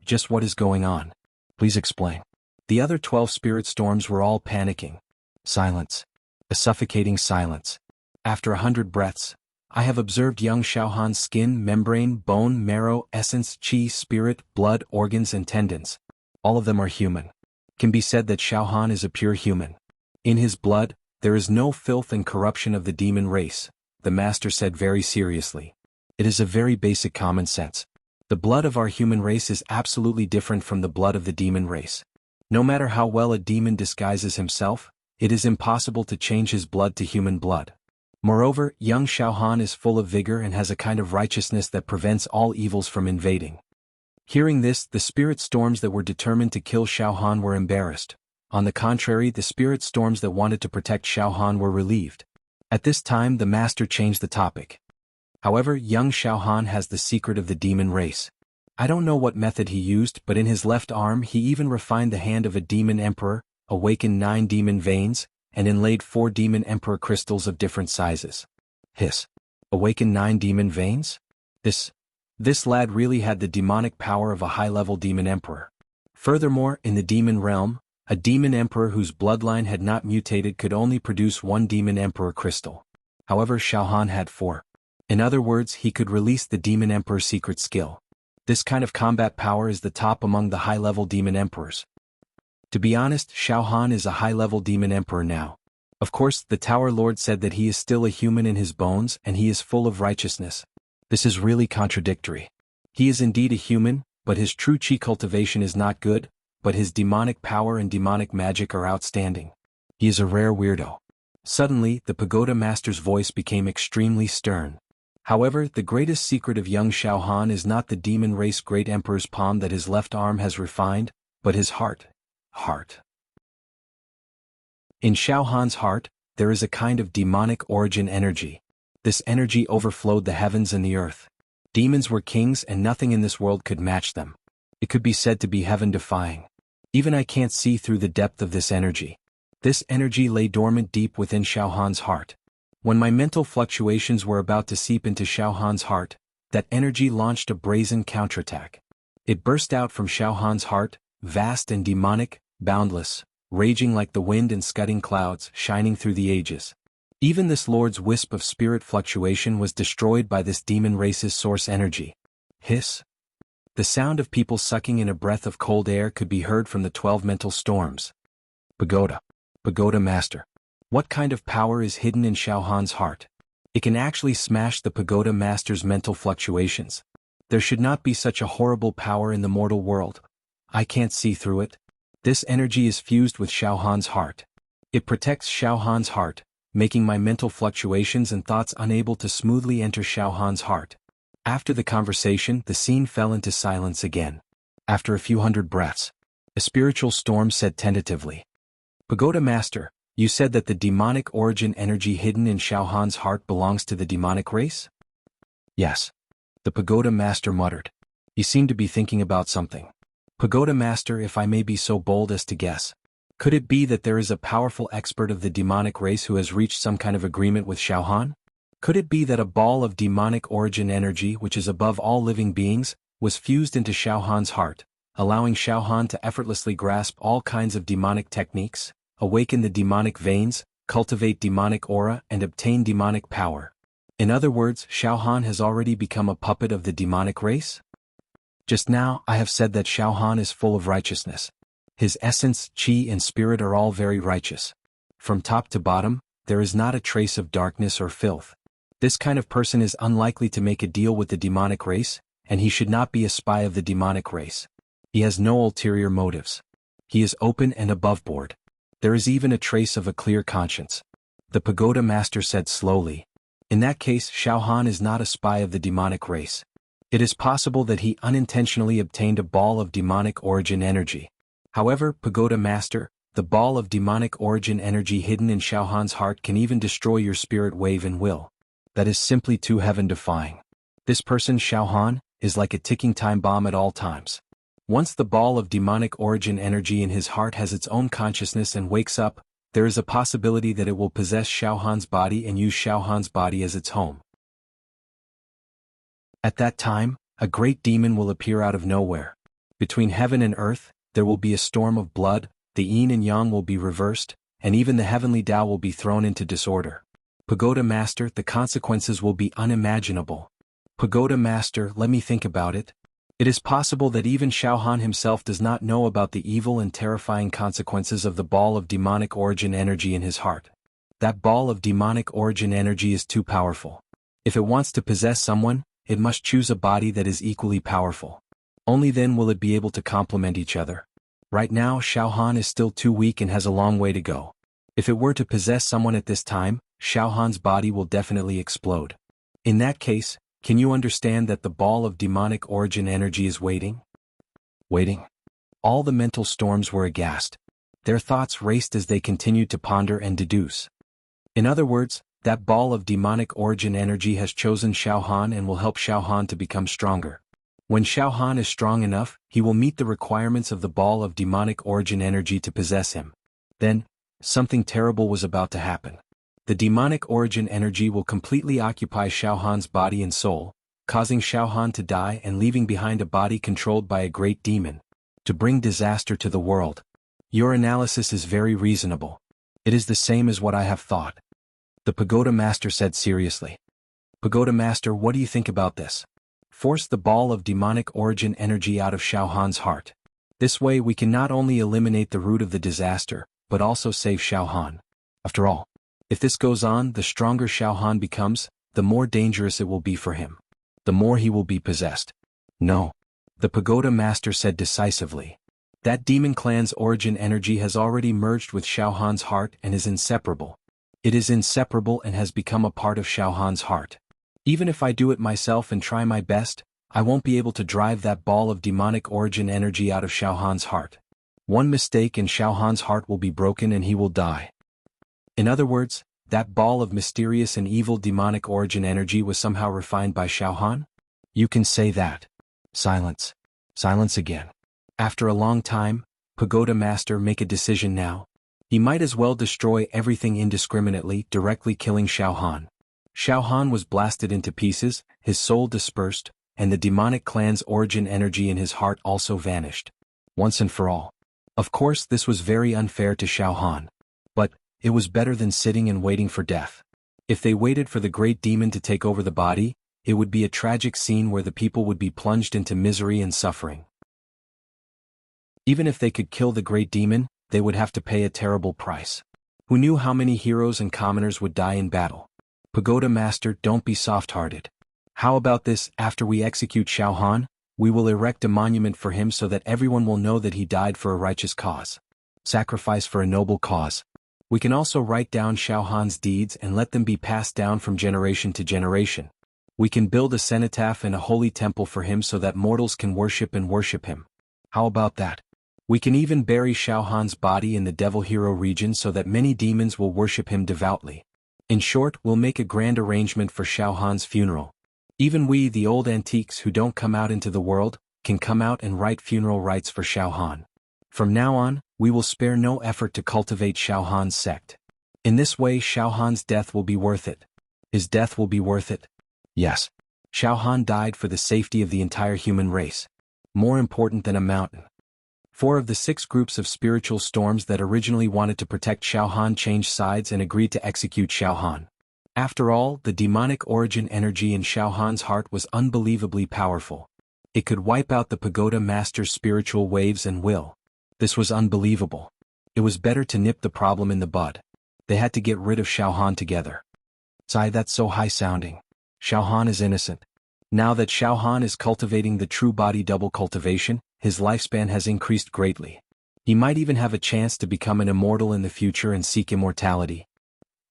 just what is going on? Please explain. The other 12 spirit storms were all panicking. Silence. A suffocating silence. After 100 breaths, I have observed young Xiao Han's skin, membrane, bone, marrow, essence, chi, spirit, blood, organs and tendons. All of them are human. Can be said that Xiao Han is a pure human. In his blood, there is no filth and corruption of the demon race, the master said very seriously. It is a very basic common sense. The blood of our human race is absolutely different from the blood of the demon race. No matter how well a demon disguises himself, it is impossible to change his blood to human blood. Moreover, young Xiaohan is full of vigor and has a kind of righteousness that prevents all evils from invading. Hearing this, the spirit storms that were determined to kill Xiaohan were embarrassed. On the contrary, the spirit storms that wanted to protect Xiaohan were relieved. At this time, the master changed the topic. However, young Xiaohan has the secret of the demon race. I don't know what method he used, but in his left arm he even refined the hand of a demon emperor, awakened 9 demon veins, and inlaid 4 demon emperor crystals of different sizes. Hiss. Awakened 9 demon veins? This lad really had the demonic power of a high-level demon emperor. Furthermore, in the demon realm, a demon emperor whose bloodline had not mutated could only produce 1 demon emperor crystal. However, Xiaohan had 4. In other words, he could release the demon emperor's secret skill. This kind of combat power is the top among the high-level demon emperors. To be honest, Xiaohan is a high-level demon emperor now. Of course, the Tower Lord said that he is still a human in his bones and he is full of righteousness. This is really contradictory. He is indeed a human, but his true chi cultivation is not good, but his demonic power and demonic magic are outstanding. He is a rare weirdo. Suddenly, the pagoda master's voice became extremely stern. However, the greatest secret of young Xiaohan is not the demon race great emperor's palm that his left arm has refined, but his heart. In Xiaohan's heart, there is a kind of demonic origin energy. This energy overflowed the heavens and the earth. Demons were kings and nothing in this world could match them. It could be said to be heaven-defying. Even I can't see through the depth of this energy. This energy lay dormant deep within Xiaohan's heart. When my mental fluctuations were about to seep into Xiaohan's heart, that energy launched a brazen counterattack. It burst out from Xiaohan's heart, vast and demonic, boundless, raging like the wind and scudding clouds, shining through the ages. Even this lord's wisp of spirit fluctuation was destroyed by this demon race's source energy. Hiss. The sound of people sucking in a breath of cold air could be heard from the 12 mental storms. Pagoda master. What kind of power is hidden in Xiaohan's heart? It can actually smash the pagoda master's mental fluctuations. There should not be such a horrible power in the mortal world. I can't see through it. This energy is fused with Xiaohan's heart. It protects Xiaohan's heart, making my mental fluctuations and thoughts unable to smoothly enter Xiaohan's heart. After the conversation, the scene fell into silence again. After a few hundred breaths, a spiritual storm said tentatively, "Pagoda master, you said that the demonic origin energy hidden in Xiaohan's heart belongs to the demonic race?" "Yes," the pagoda master muttered. He seemed to be thinking about something. "Pagoda master, if I may be so bold as to guess, could it be that there is a powerful expert of the demonic race who has reached some kind of agreement with Xiaohan? Could it be that a ball of demonic origin energy, which is above all living beings, was fused into Xiaohan's heart, allowing Xiaohan to effortlessly grasp all kinds of demonic techniques, awaken the demonic veins, cultivate demonic aura and obtain demonic power? In other words, Xiaohan has already become a puppet of the demonic race? Just now, I have said that Xiaohan is full of righteousness. His essence, chi and spirit are all very righteous. From top to bottom, there is not a trace of darkness or filth. This kind of person is unlikely to make a deal with the demonic race, and he should not be a spy of the demonic race. He has no ulterior motives. He is open and aboveboard. There is even a trace of a clear conscience. The pagoda master said slowly. In that case, Xiaohan is not a spy of the demonic race. It is possible that he unintentionally obtained a ball of demonic origin energy. However, pagoda master, the ball of demonic origin energy hidden in Xiaohan's heart can even destroy your spirit wave and will. That is simply too heaven-defying. This person, Xiaohan, is like a ticking time bomb at all times. Once the ball of demonic origin energy in his heart has its own consciousness and wakes up, there is a possibility that it will possess Xiaohan's body and use Xiaohan's body as its home. At that time, a great demon will appear out of nowhere. Between heaven and earth, there will be a storm of blood, the yin and yang will be reversed, and even the heavenly Tao will be thrown into disorder. Pagoda master, the consequences will be unimaginable. Pagoda master, let me think about it. It is possible that even Xiaohan himself does not know about the evil and terrifying consequences of the ball of demonic origin energy in his heart. That ball of demonic origin energy is too powerful. If it wants to possess someone, it must choose a body that is equally powerful. Only then will it be able to complement each other. Right now, Xiaohan is still too weak and has a long way to go. If it were to possess someone at this time, Xiao Han's body will definitely explode. In that case, can you understand that the ball of demonic origin energy is waiting? Waiting. All the mental storms were aghast. Their thoughts raced as they continued to ponder and deduce. In other words, that ball of demonic origin energy has chosen Xiao Han and will help Xiao Han to become stronger. When Xiao Han is strong enough, he will meet the requirements of the ball of demonic origin energy to possess him. Then, something terrible was about to happen. The demonic origin energy will completely occupy Xiao Han's body and soul, causing Xiao Han to die and leaving behind a body controlled by a great demon, to bring disaster to the world. Your analysis is very reasonable. It is the same as what I have thought. The Pagoda Master said seriously. Pagoda Master, what do you think about this? Force the ball of demonic origin energy out of Xiao Han's heart. This way we can not only eliminate the root of the disaster, but also save Xiao Han. After all, if this goes on, the stronger Xiao Han becomes, the more dangerous it will be for him. The more he will be possessed. No. The Pagoda Master said decisively. That demon clan's origin energy has already merged with Xiao Han's heart and is inseparable. It is inseparable and has become a part of Xiao Han's heart. Even if I do it myself and try my best, I won't be able to drive that ball of demonic origin energy out of Xiao Han's heart. One mistake and Xiao Han's heart will be broken and he will die. In other words, that ball of mysterious and evil demonic origin energy was somehow refined by Xiao Han? You can say that. Silence. Silence again. After a long time, Pagoda Master, make a decision now. He might as well destroy everything indiscriminately, directly killing Xiao Han. Xiao Han was blasted into pieces, his soul dispersed, and the demonic clan's origin energy in his heart also vanished. Once and for all. Of course, this was very unfair to Xiao Han. But it was better than sitting and waiting for death. If they waited for the great demon to take over the body, it would be a tragic scene where the people would be plunged into misery and suffering. Even if they could kill the great demon, they would have to pay a terrible price. Who knew how many heroes and commoners would die in battle? Pagoda Master, don't be soft-hearted. How about this, after we execute Xiao Han, we will erect a monument for him so that everyone will know that he died for a righteous cause. Sacrifice for a noble cause. We can also write down Xiao Han's deeds and let them be passed down from generation to generation. We can build a cenotaph and a holy temple for him so that mortals can worship him. How about that? We can even bury Xiao Han's body in the Devil Hero region so that many demons will worship him devoutly. In short, we'll make a grand arrangement for Xiao Han's funeral. Even we, the old antiques who don't come out into the world, can come out and write funeral rites for Xiao Han. From now on, we will spare no effort to cultivate Xiao Han's sect. In this way, Xiao Han's death will be worth it. His death will be worth it. Yes. Xiao Han died for the safety of the entire human race. More important than a mountain. 4 of the 6 groups of spiritual storms that originally wanted to protect Xiao Han changed sides and agreed to execute Xiao Han. After all, the demonic origin energy in Xiao Han's heart was unbelievably powerful. It could wipe out the Pagoda Master's spiritual waves and will. This was unbelievable. It was better to nip the problem in the bud. They had to get rid of Xiao Han together. Sigh, that's so high-sounding. Xiao Han is innocent. Now that Xiao Han is cultivating the true body double cultivation, his lifespan has increased greatly. He might even have a chance to become an immortal in the future and seek immortality.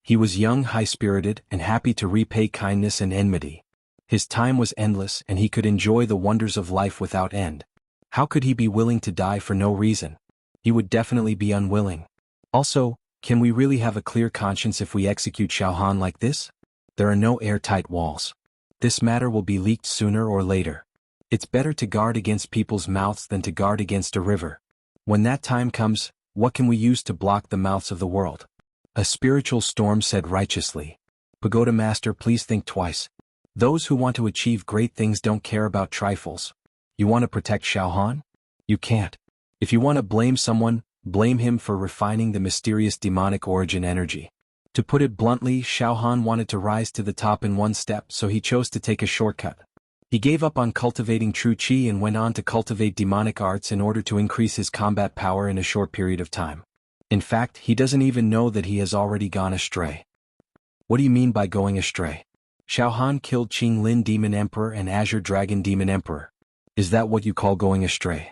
He was young, high-spirited, and happy to repay kindness and enmity. His time was endless and he could enjoy the wonders of life without end. How could he be willing to die for no reason? He would definitely be unwilling. Also, can we really have a clear conscience if we execute Xiao Han like this? There are no airtight walls. This matter will be leaked sooner or later. It's better to guard against people's mouths than to guard against a river. When that time comes, what can we use to block the mouths of the world? A spiritual storm said righteously. Pagoda Master, please think twice. Those who want to achieve great things don't care about trifles. You want to protect Xiao Han? You can't. If you want to blame someone, blame him for refining the mysterious demonic origin energy. To put it bluntly, Xiao Han wanted to rise to the top in one step, so he chose to take a shortcut. He gave up on cultivating true qi and went on to cultivate demonic arts in order to increase his combat power in a short period of time. In fact, he doesn't even know that he has already gone astray. What do you mean by going astray? Xiao Han killed Qing Lin Demon Emperor and Azure Dragon Demon Emperor. Is that what you call going astray?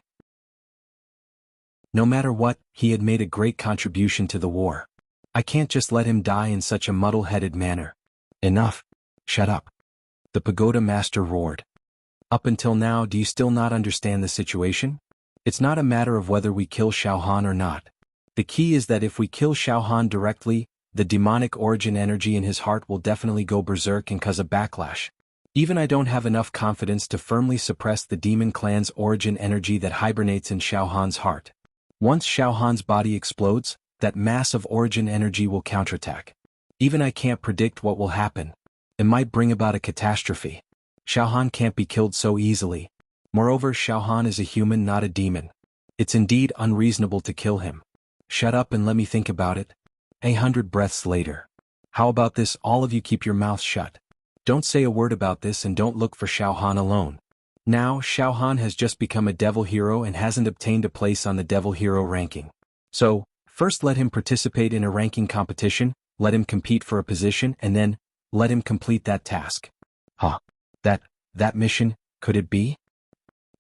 No matter what, he had made a great contribution to the war. I can't just let him die in such a muddle-headed manner. Enough. Shut up. The pagoda master roared. Up until now, do you still not understand the situation? It's not a matter of whether we kill Xiao Han or not. The key is that if we kill Xiao Han directly, the demonic origin energy in his heart will definitely go berserk and cause a backlash. Even I don't have enough confidence to firmly suppress the demon clan's origin energy that hibernates in Xiao Han's heart. Once Xiao Han's body explodes, that mass of origin energy will counterattack. Even I can't predict what will happen. It might bring about a catastrophe. Xiao Han can't be killed so easily. Moreover, Xiao Han is a human, not a demon. It's indeed unreasonable to kill him. Shut up and let me think about it. 100 breaths later. How about this, all of you keep your mouths shut. Don't say a word about this and don't look for Xiao Han alone. Now, Xiao Han has just become a devil hero and hasn't obtained a place on the devil hero ranking. So, first let him participate in a ranking competition, let him compete for a position, and then, let him complete that task. Huh. That mission, could it be?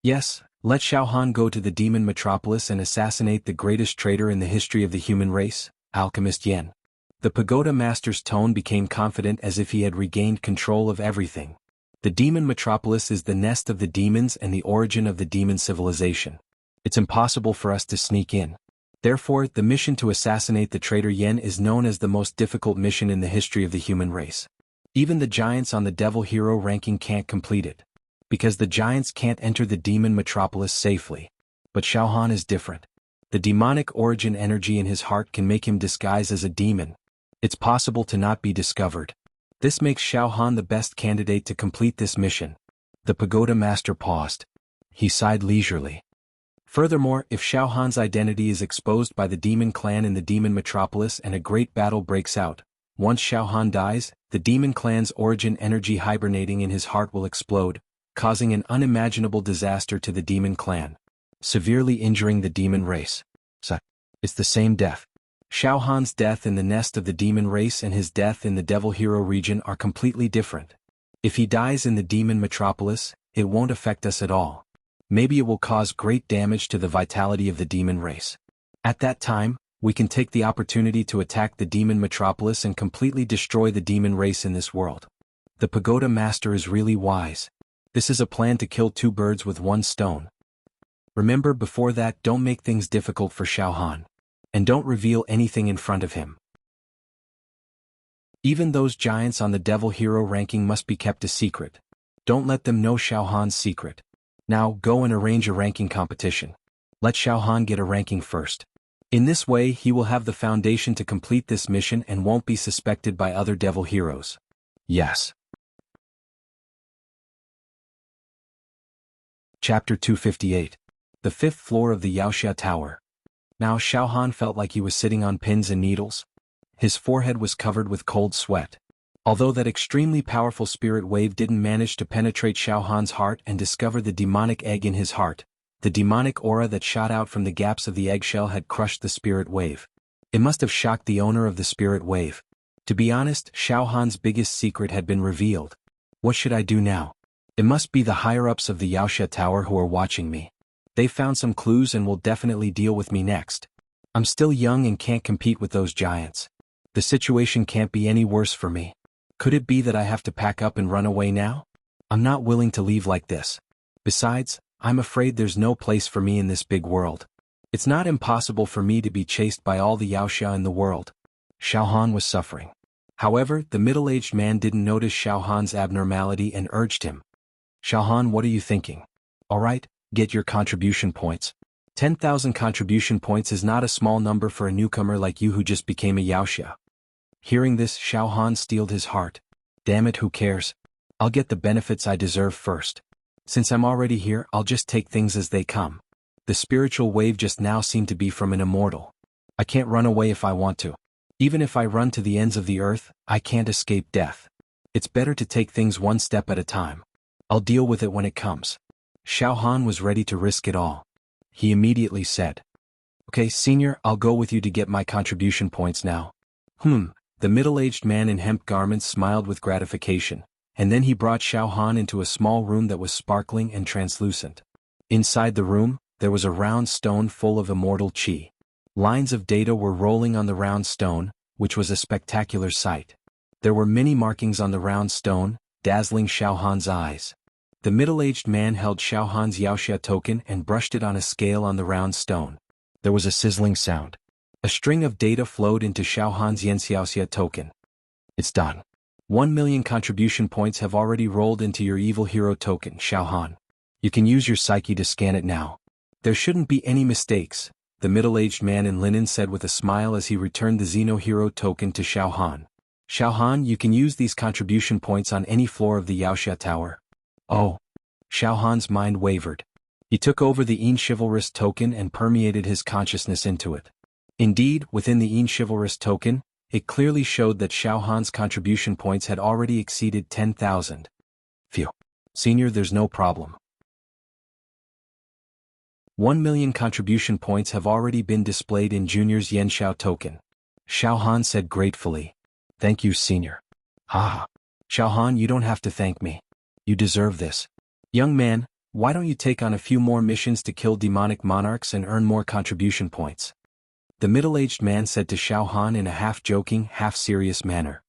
Yes, let Xiao Han go to the demon metropolis and assassinate the greatest traitor in the history of the human race, Alchemist Yen. The pagoda master's tone became confident as if he had regained control of everything. The demon metropolis is the nest of the demons and the origin of the demon civilization. It's impossible for us to sneak in. Therefore, the mission to assassinate the traitor Yen is known as the most difficult mission in the history of the human race. Even the giants on the devil hero ranking can't complete it. Because the giants can't enter the demon metropolis safely. But Xiao Han is different. The demonic origin energy in his heart can make him disguise as a demon. It's possible to not be discovered. This makes Xiao Han the best candidate to complete this mission. The pagoda master paused. He sighed leisurely. Furthermore, if Xiao Han's identity is exposed by the demon clan in the demon metropolis and a great battle breaks out, once Xiao Han dies, the demon clan's origin energy hibernating in his heart will explode, causing an unimaginable disaster to the demon clan, severely injuring the demon race. So, it's the same death. Xiao Han's death in the nest of the demon race and his death in the devil hero region are completely different. If he dies in the demon metropolis, it won't affect us at all. Maybe it will cause great damage to the vitality of the demon race. At that time, we can take the opportunity to attack the demon metropolis and completely destroy the demon race in this world. The pagoda master is really wise. This is a plan to kill two birds with one stone. Remember, before that, don't make things difficult for Xiao Han. And don't reveal anything in front of him. Even those giants on the devil hero ranking must be kept a secret. Don't let them know Xiao Han's secret. Now, go and arrange a ranking competition. Let Xiao Han get a ranking first. In this way, he will have the foundation to complete this mission and won't be suspected by other devil heroes. Yes. Chapter 258. The fifth floor of the Wuxia Tower. Now Xiao Han felt like he was sitting on pins and needles. His forehead was covered with cold sweat. Although that extremely powerful spirit wave didn't manage to penetrate Xiao Han's heart and discover the demonic egg in his heart, the demonic aura that shot out from the gaps of the eggshell had crushed the spirit wave. It must have shocked the owner of the spirit wave. To be honest, Xiao Han's biggest secret had been revealed. What should I do now? It must be the higher-ups of the Wuxia Tower who are watching me. They found some clues and will definitely deal with me next. I'm still young and can't compete with those giants. The situation can't be any worse for me. Could it be that I have to pack up and run away now? I'm not willing to leave like this. Besides, I'm afraid there's no place for me in this big world. It's not impossible for me to be chased by all the Wuxia in the world. Xiao Han was suffering. However, the middle-aged man didn't notice Xiao Han's abnormality and urged him. Xiao Han, what are you thinking? All right, get your contribution points. 10,000 contribution points is not a small number for a newcomer like you who just became a Wuxia. Hearing this, Xiao Han steeled his heart. Damn it, who cares? I'll get the benefits I deserve first. Since I'm already here, I'll just take things as they come. The spiritual wave just now seemed to be from an immortal. I can't run away if I want to. Even if I run to the ends of the earth, I can't escape death. It's better to take things one step at a time. I'll deal with it when it comes. Xiao Han was ready to risk it all. He immediately said, Okay, senior, I'll go with you to get my contribution points now. The middle-aged man in hemp garments smiled with gratification, and then he brought Xiao Han into a small room that was sparkling and translucent. Inside the room, there was a round stone full of immortal qi. Lines of data were rolling on the round stone, which was a spectacular sight. There were many markings on the round stone, dazzling Xiao Han's eyes. The middle-aged man held Xiao Han's Yaoxia token and brushed it on a scale on the round stone. There was a sizzling sound. A string of data flowed into Xiao Han's Yanxiaoxia token. It's done. 1 million contribution points have already rolled into your evil hero token, Xiao Han. You can use your psyche to scan it now. There shouldn't be any mistakes, the middle-aged man in linen said with a smile as he returned the Xeno hero token to Xiao Han. Xiao Han, you can use these contribution points on any floor of the Yaoxia Tower. Oh. Xiao Han's mind wavered. He took over the Yin Chivalrous token and permeated his consciousness into it. Indeed, within the Yin Chivalrous token, it clearly showed that Xiao Han's contribution points had already exceeded 10,000. Phew. Senior, there's no problem. 1 million contribution points have already been displayed in Junior's Yanxiao token. Xiao Han said gratefully. Thank you, Senior. Ah. Xiao Han, you don't have to thank me. You deserve this. Young man, why don't you take on a few more missions to kill demonic monarchs and earn more contribution points? The middle-aged man said to Xiao Han in a half-joking, half-serious manner.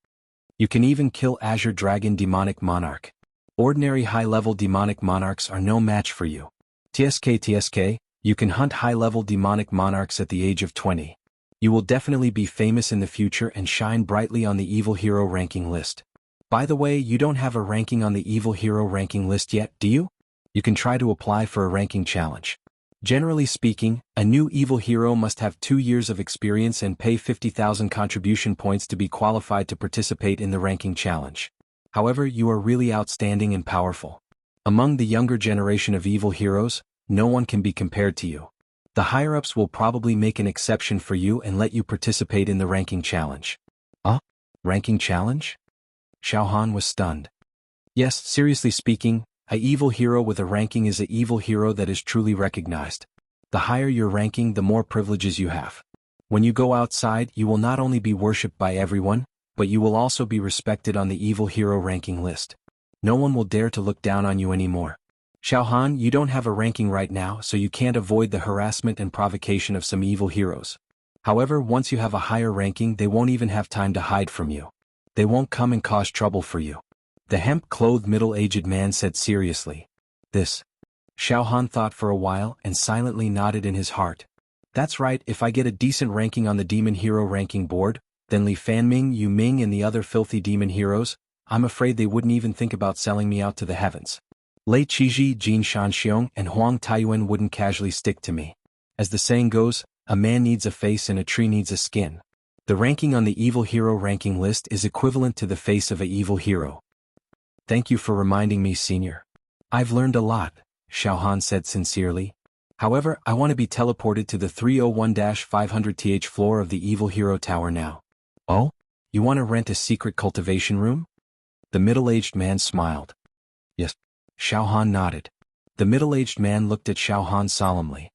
You can even kill Azure Dragon Demonic Monarch. Ordinary high-level demonic monarchs are no match for you. TSK, you can hunt high-level demonic monarchs at the age of 20. You will definitely be famous in the future and shine brightly on the evil hero ranking list. By the way, you don't have a ranking on the evil hero ranking list yet, do you? You can try to apply for a ranking challenge. Generally speaking, a new evil hero must have 2 years of experience and pay 50,000 contribution points to be qualified to participate in the ranking challenge. However, you are really outstanding and powerful. Among the younger generation of evil heroes, no one can be compared to you. The higher-ups will probably make an exception for you and let you participate in the ranking challenge. Ranking challenge? Xiao Han was stunned. Yes, seriously speaking, a evil hero with a ranking is a evil hero that is truly recognized. The higher your ranking, the more privileges you have. When you go outside, you will not only be worshipped by everyone, but you will also be respected on the evil hero ranking list. No one will dare to look down on you anymore. Xiao Han, you don't have a ranking right now, so you can't avoid the harassment and provocation of some evil heroes. However, once you have a higher ranking, they won't even have time to hide from you. They won't come and cause trouble for you. The hemp-clothed middle-aged man said seriously. This. Xiao Han thought for a while and silently nodded in his heart. That's right, if I get a decent ranking on the Demon Hero ranking board, then Li Fanming, Yu Ming and the other filthy demon heroes, I'm afraid they wouldn't even think about selling me out to the heavens. Lei Qizhi, Jin Shanxiong and Huang Taiyuan wouldn't casually stick to me. As the saying goes, a man needs a face and a tree needs a skin. The ranking on the evil hero ranking list is equivalent to the face of a evil hero. Thank you for reminding me, Senior. I've learned a lot, Xiao Han said sincerely. However, I want to be teleported to the 301-500th floor of the evil hero tower now. Oh? You want to rent a secret cultivation room? The middle-aged man smiled. Yes. Xiao Han nodded. The middle-aged man looked at Xiao Han solemnly.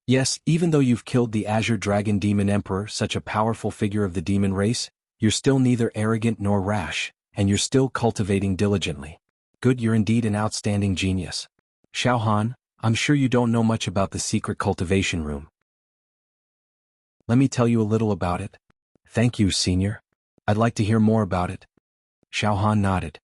Yes, even though you've killed the Azure Dragon Demon Emperor, such a powerful figure of the demon race, you're still neither arrogant nor rash, and you're still cultivating diligently. Good, you're indeed an outstanding genius. Xiao Han, I'm sure you don't know much about the secret cultivation room. Let me tell you a little about it. Thank you, Senior. I'd like to hear more about it. Xiao Han nodded.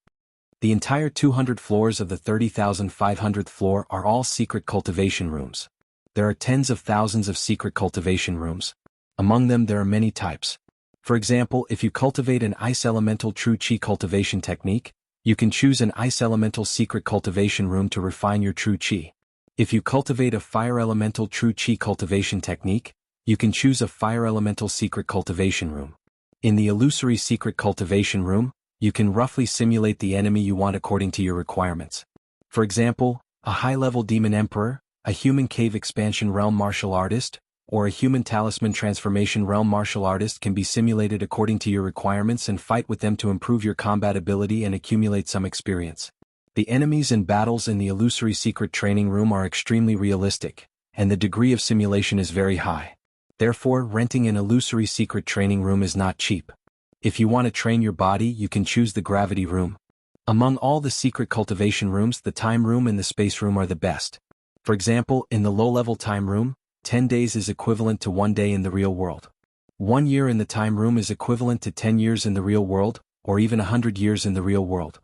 The entire 200 floors of the 30,500th floor are all secret cultivation rooms. There are tens of thousands of secret cultivation rooms. Among them there are many types. For example, if you cultivate an ice elemental true chi cultivation technique, you can choose an ice elemental secret cultivation room to refine your true chi. If you cultivate a fire elemental true chi cultivation technique, you can choose a fire elemental secret cultivation room. In the illusory secret cultivation room, you can roughly simulate the enemy you want according to your requirements. For example, a high-level demon emperor, a human cave expansion realm martial artist, or a human talisman transformation realm martial artist can be simulated according to your requirements and fight with them to improve your combat ability and accumulate some experience. The enemies and battles in the illusory secret training room are extremely realistic, and the degree of simulation is very high. Therefore, renting an illusory secret training room is not cheap. If you want to train your body, you can choose the gravity room. Among all the secret cultivation rooms, the time room and the space room are the best. For example, in the low-level time room, 10 days is equivalent to 1 day in the real world. 1 year in the time room is equivalent to 10 years in the real world, or even 100 years in the real world.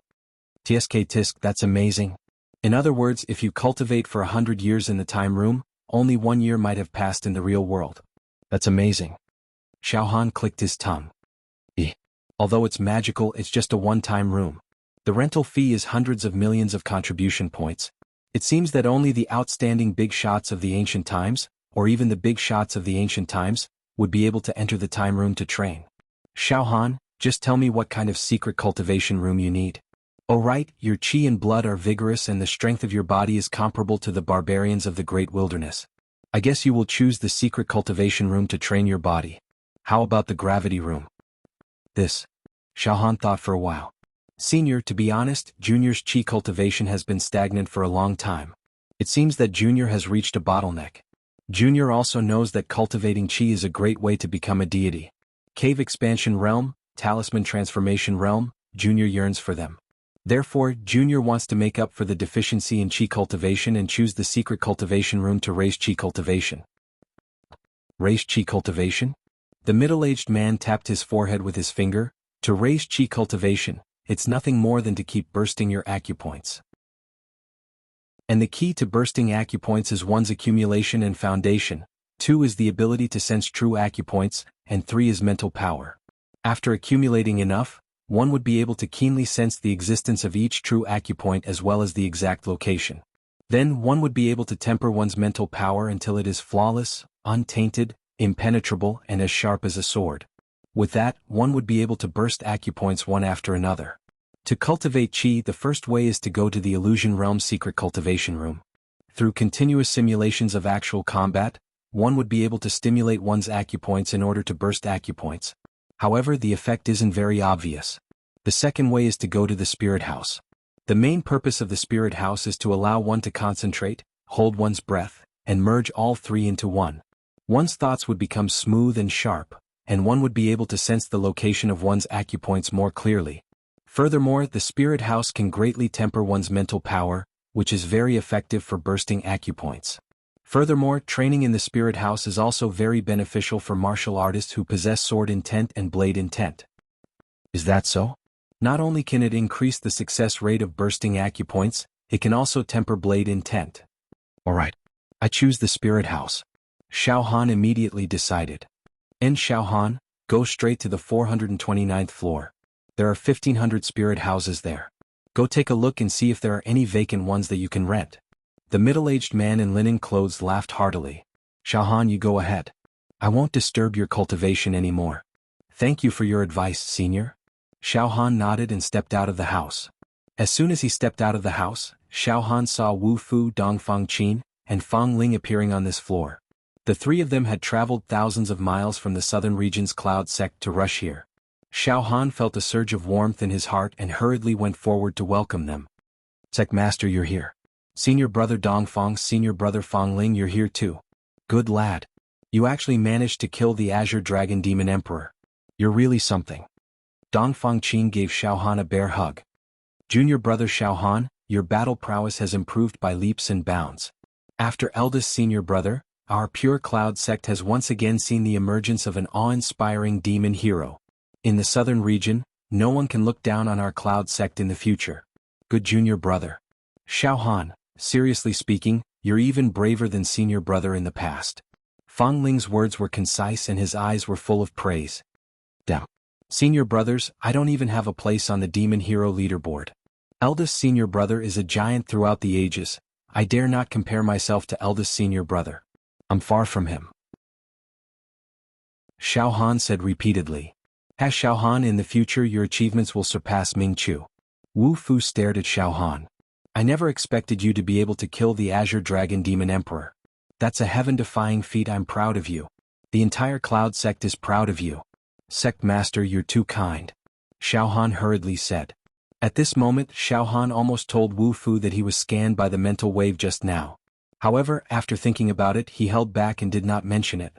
Tisk, that's amazing. In other words, if you cultivate for 100 years in the time room, only 1 year might have passed in the real world. That's amazing. Xiaohan clicked his tongue. Although it's magical, it's just a one-time room. The rental fee is hundreds of millions of contribution points. It seems that only the outstanding big shots of the ancient times, or even the big shots of the ancient times, would be able to enter the time room to train. Xiaohan, just tell me what kind of secret cultivation room you need. Oh right, your qi and blood are vigorous and the strength of your body is comparable to the barbarians of the great wilderness. I guess you will choose the secret cultivation room to train your body. How about the gravity room? Xiaohan thought for a while. Senior, to be honest, Junior's qi cultivation has been stagnant for a long time. It seems that Junior has reached a bottleneck. Junior also knows that cultivating qi is a great way to become a deity. Cave expansion realm, talisman transformation realm, Junior yearns for them. Therefore, Junior wants to make up for the deficiency in qi cultivation and choose the secret cultivation room to raise qi cultivation. Raise qi cultivation? The middle-aged man tapped his forehead with his finger. To raise qi cultivation, it's nothing more than to keep bursting your acupoints. And the key to bursting acupoints is 1's accumulation and foundation, 2 is the ability to sense true acupoints, and 3 is mental power. After accumulating enough, 1 would be able to keenly sense the existence of each true acupoint as well as the exact location. Then 1 would be able to temper one's mental power until it is flawless, untainted, impenetrable, and as sharp as a sword. With that, 1 would be able to burst acupoints one after another. To cultivate qi, the first way is to go to the illusion realm secret cultivation room. Through continuous simulations of actual combat, 1 would be able to stimulate one's acupoints in order to burst acupoints. However, the effect isn't very obvious. The second way is to go to the spirit house. The main purpose of the spirit house is to allow 1 to concentrate, hold one's breath, and merge all 3 into 1. One's thoughts would become smooth and sharp, and 1 would be able to sense the location of one's acupoints more clearly. Furthermore, the spirit house can greatly temper one's mental power, which is very effective for bursting acupoints. Furthermore, training in the spirit house is also very beneficial for martial artists who possess sword intent and blade intent. Is that so? Not only can it increase the success rate of bursting acupoints, it can also temper blade intent. Alright. I choose the spirit house. Xiaohan immediately decided. And Xiaohan, go straight to the 429th floor. There are 1,500 spirit houses there. Go take a look and see if there are any vacant ones that you can rent. The middle-aged man in linen clothes laughed heartily. Xiaohan, you go ahead. I won't disturb your cultivation anymore. Thank you for your advice, senior. Xiaohan nodded and stepped out of the house. As soon as he stepped out of the house, Xiaohan saw Wu Fu, Dongfang Qin, and Fang Ling appearing on this floor. The 3 of them had traveled thousands of miles from the southern region's cloud sect to rush here. Xiaohan felt a surge of warmth in his heart and hurriedly went forward to welcome them. Sect Master, you're here. Senior brother Dongfang, senior brother Fang Ling, you're here too. Good lad. You actually managed to kill the Azure Dragon Demon Emperor. You're really something. Dongfang Qin gave Xiaohan a bear hug. Junior brother Xiaohan, your battle prowess has improved by leaps and bounds. After eldest senior brother, our pure cloud sect has once again seen the emergence of an awe-inspiring demon hero. In the southern region, no one can look down on our cloud sect in the future. Good junior brother. Xiaohan, seriously speaking, you're even braver than senior brother in the past. Fang Ling's words were concise and his eyes were full of praise. Damn. Senior brothers, I don't even have a place on the demon hero leaderboard. Eldest senior brother is a giant throughout the ages. I dare not compare myself to eldest senior brother. I'm far from him. Xiaohan said repeatedly. As Xiaohan, in the future your achievements will surpass Ming Chu. Wu Fu stared at Xiaohan. I never expected you to be able to kill the Azure Dragon Demon Emperor. That's a heaven-defying feat. I'm proud of you. The entire Cloud Sect is proud of you. Sect Master, you're too kind. Xiaohan hurriedly said. At this moment, Xiaohan almost told Wu Fu that he was scanned by the mental wave just now. However, after thinking about it, he held back and did not mention it.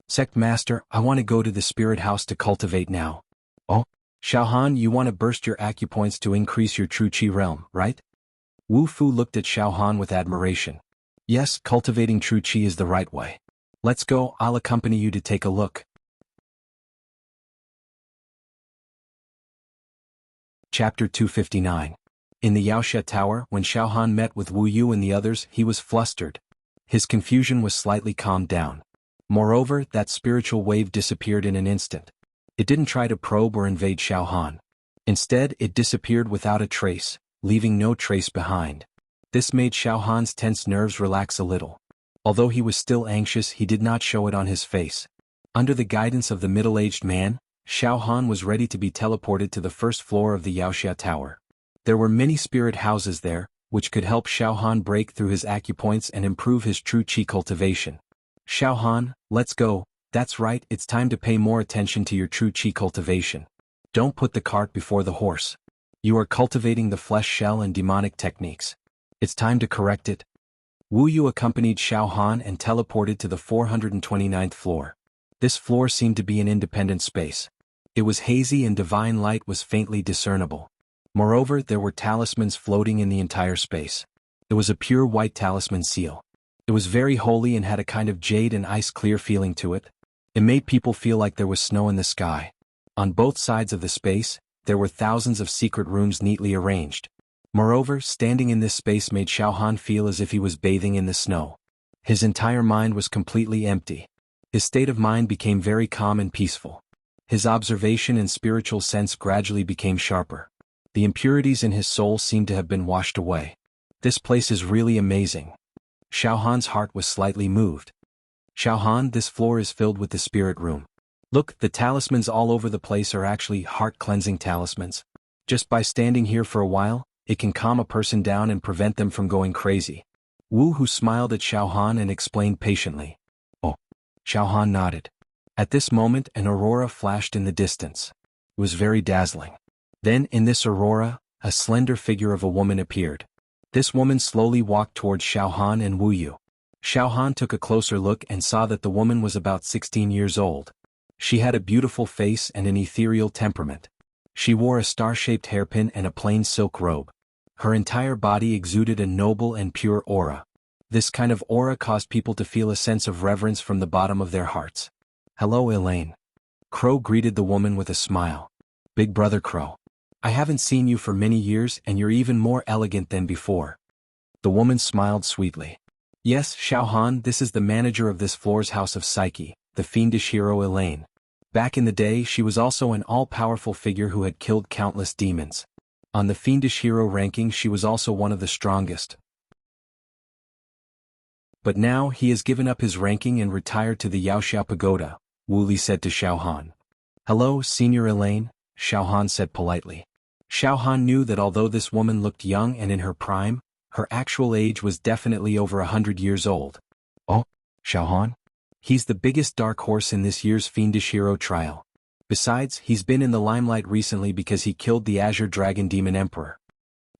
Sect Master, I want to go to the spirit house to cultivate now. Oh? Xiaohan, you want to burst your acupoints to increase your true qi realm, right? Wu Fu looked at Xiaohan with admiration. Yes, cultivating true qi is the right way. Let's go, I'll accompany you to take a look. Chapter 259. In the Yaoxia Tower, when Xiaohan met with Wu Yu and the others, he was flustered. His confusion was slightly calmed down. Moreover, that spiritual wave disappeared in an instant. It didn't try to probe or invade Xiaohan. Instead, it disappeared without a trace, leaving no trace behind. This made Xiaohan's tense nerves relax a little. Although he was still anxious, he did not show it on his face. Under the guidance of the middle-aged man, Xiaohan was ready to be teleported to the first floor of the Yaoxia Tower. There were many spirit houses there, which could help Xiaohan break through his acupoints and improve his true qi cultivation. Xiaohan, let's go. That's right, it's time to pay more attention to your true qi cultivation. Don't put the cart before the horse. You are cultivating the flesh shell and demonic techniques. It's time to correct it. Wu Yu accompanied Xiaohan and teleported to the 429th floor. This floor seemed to be an independent space. It was hazy and divine light was faintly discernible. Moreover, there were talismans floating in the entire space. It was a pure white talisman seal. It was very holy and had a kind of jade and ice-clear feeling to it. It made people feel like there was snow in the sky. On both sides of the space, there were thousands of secret rooms neatly arranged. Moreover, standing in this space made Xiaohan feel as if he was bathing in the snow. His entire mind was completely empty. His state of mind became very calm and peaceful. His observation and spiritual sense gradually became sharper. The impurities in his soul seemed to have been washed away. This place is really amazing. Xiaohan's heart was slightly moved. Xiaohan, this floor is filled with the spirit room. Look, the talismans all over the place are actually heart-cleansing talismans. Just by standing here for a while, it can calm a person down and prevent them from going crazy. Wu Hu smiled at Xiaohan and explained patiently. Oh. Xiaohan nodded. At this moment, an aurora flashed in the distance. It was very dazzling. Then, in this aurora, a slender figure of a woman appeared. This woman slowly walked towards Xiaohan and Wu Yu. Xiaohan took a closer look and saw that the woman was about 16 years old. She had a beautiful face and an ethereal temperament. She wore a star-shaped hairpin and a plain silk robe. Her entire body exuded a noble and pure aura. This kind of aura caused people to feel a sense of reverence from the bottom of their hearts. Hello, Elaine. Crow greeted the woman with a smile. Big brother Crow. I haven't seen you for many years and you're even more elegant than before. The woman smiled sweetly. Yes, Xiaohan, this is the manager of this floor's House of Psyche, the fiendish hero Elaine. Back in the day, she was also an all-powerful figure who had killed countless demons. On the fiendish hero ranking, she was also one of the strongest. But now he has given up his ranking and retired to the Yaoxia Pagoda, Wu Li said to Xiaohan. Hello, Senior Elaine, Xiaohan said politely. Xiaohan knew that although this woman looked young and in her prime, her actual age was definitely over 100 years old. Oh, Xiaohan? He's the biggest dark horse in this year's Fiendish Hero trial. Besides, he's been in the limelight recently because he killed the Azure Dragon Demon Emperor.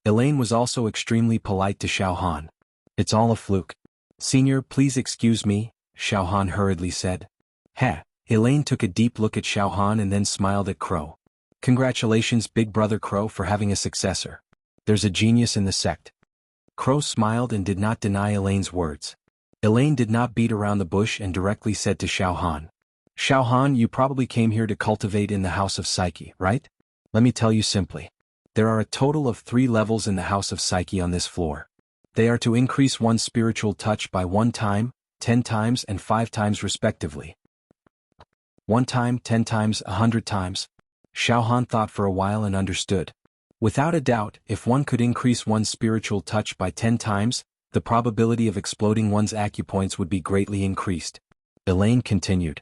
Elaine was also extremely polite to Xiaohan. It's all a fluke. Senior, please excuse me, Xiaohan hurriedly said. Heh. Elaine took a deep look at Xiaohan and then smiled at Crow. Congratulations, Big Brother Crow, for having a successor. There's a genius in the sect. Crow smiled and did not deny Elaine's words. Elaine did not beat around the bush and directly said to Xiaohan. Xiaohan, you probably came here to cultivate in the House of Psyche, right? Let me tell you simply. There are a total of 3 levels in the House of Psyche on this floor. They are to increase one's spiritual touch by 1 time, 10 times and 5 times respectively. 1 time, 10 times, 100 times. Xiaohan thought for a while and understood. Without a doubt, if one could increase one's spiritual touch by 10 times, the probability of exploding one's acupoints would be greatly increased. Elaine continued.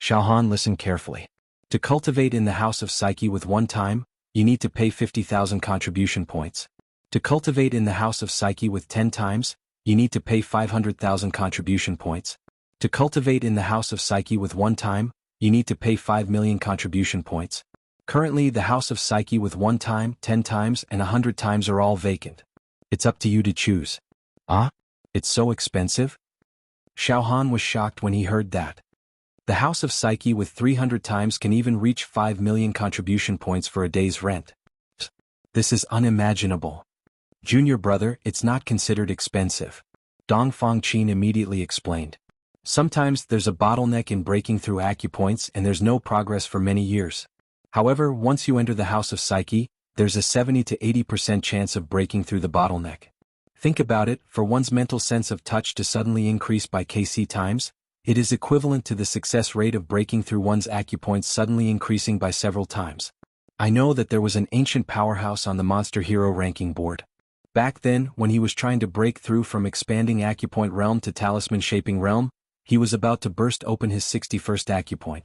Xiaohan listened carefully. To cultivate in the House of Psyche with 1 time, you need to pay 50,000 contribution points. To cultivate in the House of Psyche with 10 times, you need to pay 500,000 contribution points. To cultivate in the House of Psyche with 1 time, you need to pay 5 million contribution points. Currently, the House of Psyche with 1 time, 10 times, and 100 times are all vacant. It's up to you to choose. Ah? It's so expensive? Xiaohan was shocked when he heard that. The House of Psyche with 300 times can even reach 5 million contribution points for a day's rent. This is unimaginable. Junior brother, it's not considered expensive. Dong Fangqin immediately explained. Sometimes there's a bottleneck in breaking through acupoints and there's no progress for many years. However, once you enter the House of Psyche, there's a 70 to 80% chance of breaking through the bottleneck. Think about it, for one's mental sense of touch to suddenly increase by kc times, it is equivalent to the success rate of breaking through one's acupoints suddenly increasing by several times. I know that there was an ancient powerhouse on the Monster Hero ranking board. Back then, when he was trying to break through from expanding acupoint realm to talisman shaping realm, he was about to burst open his 61st acupoint.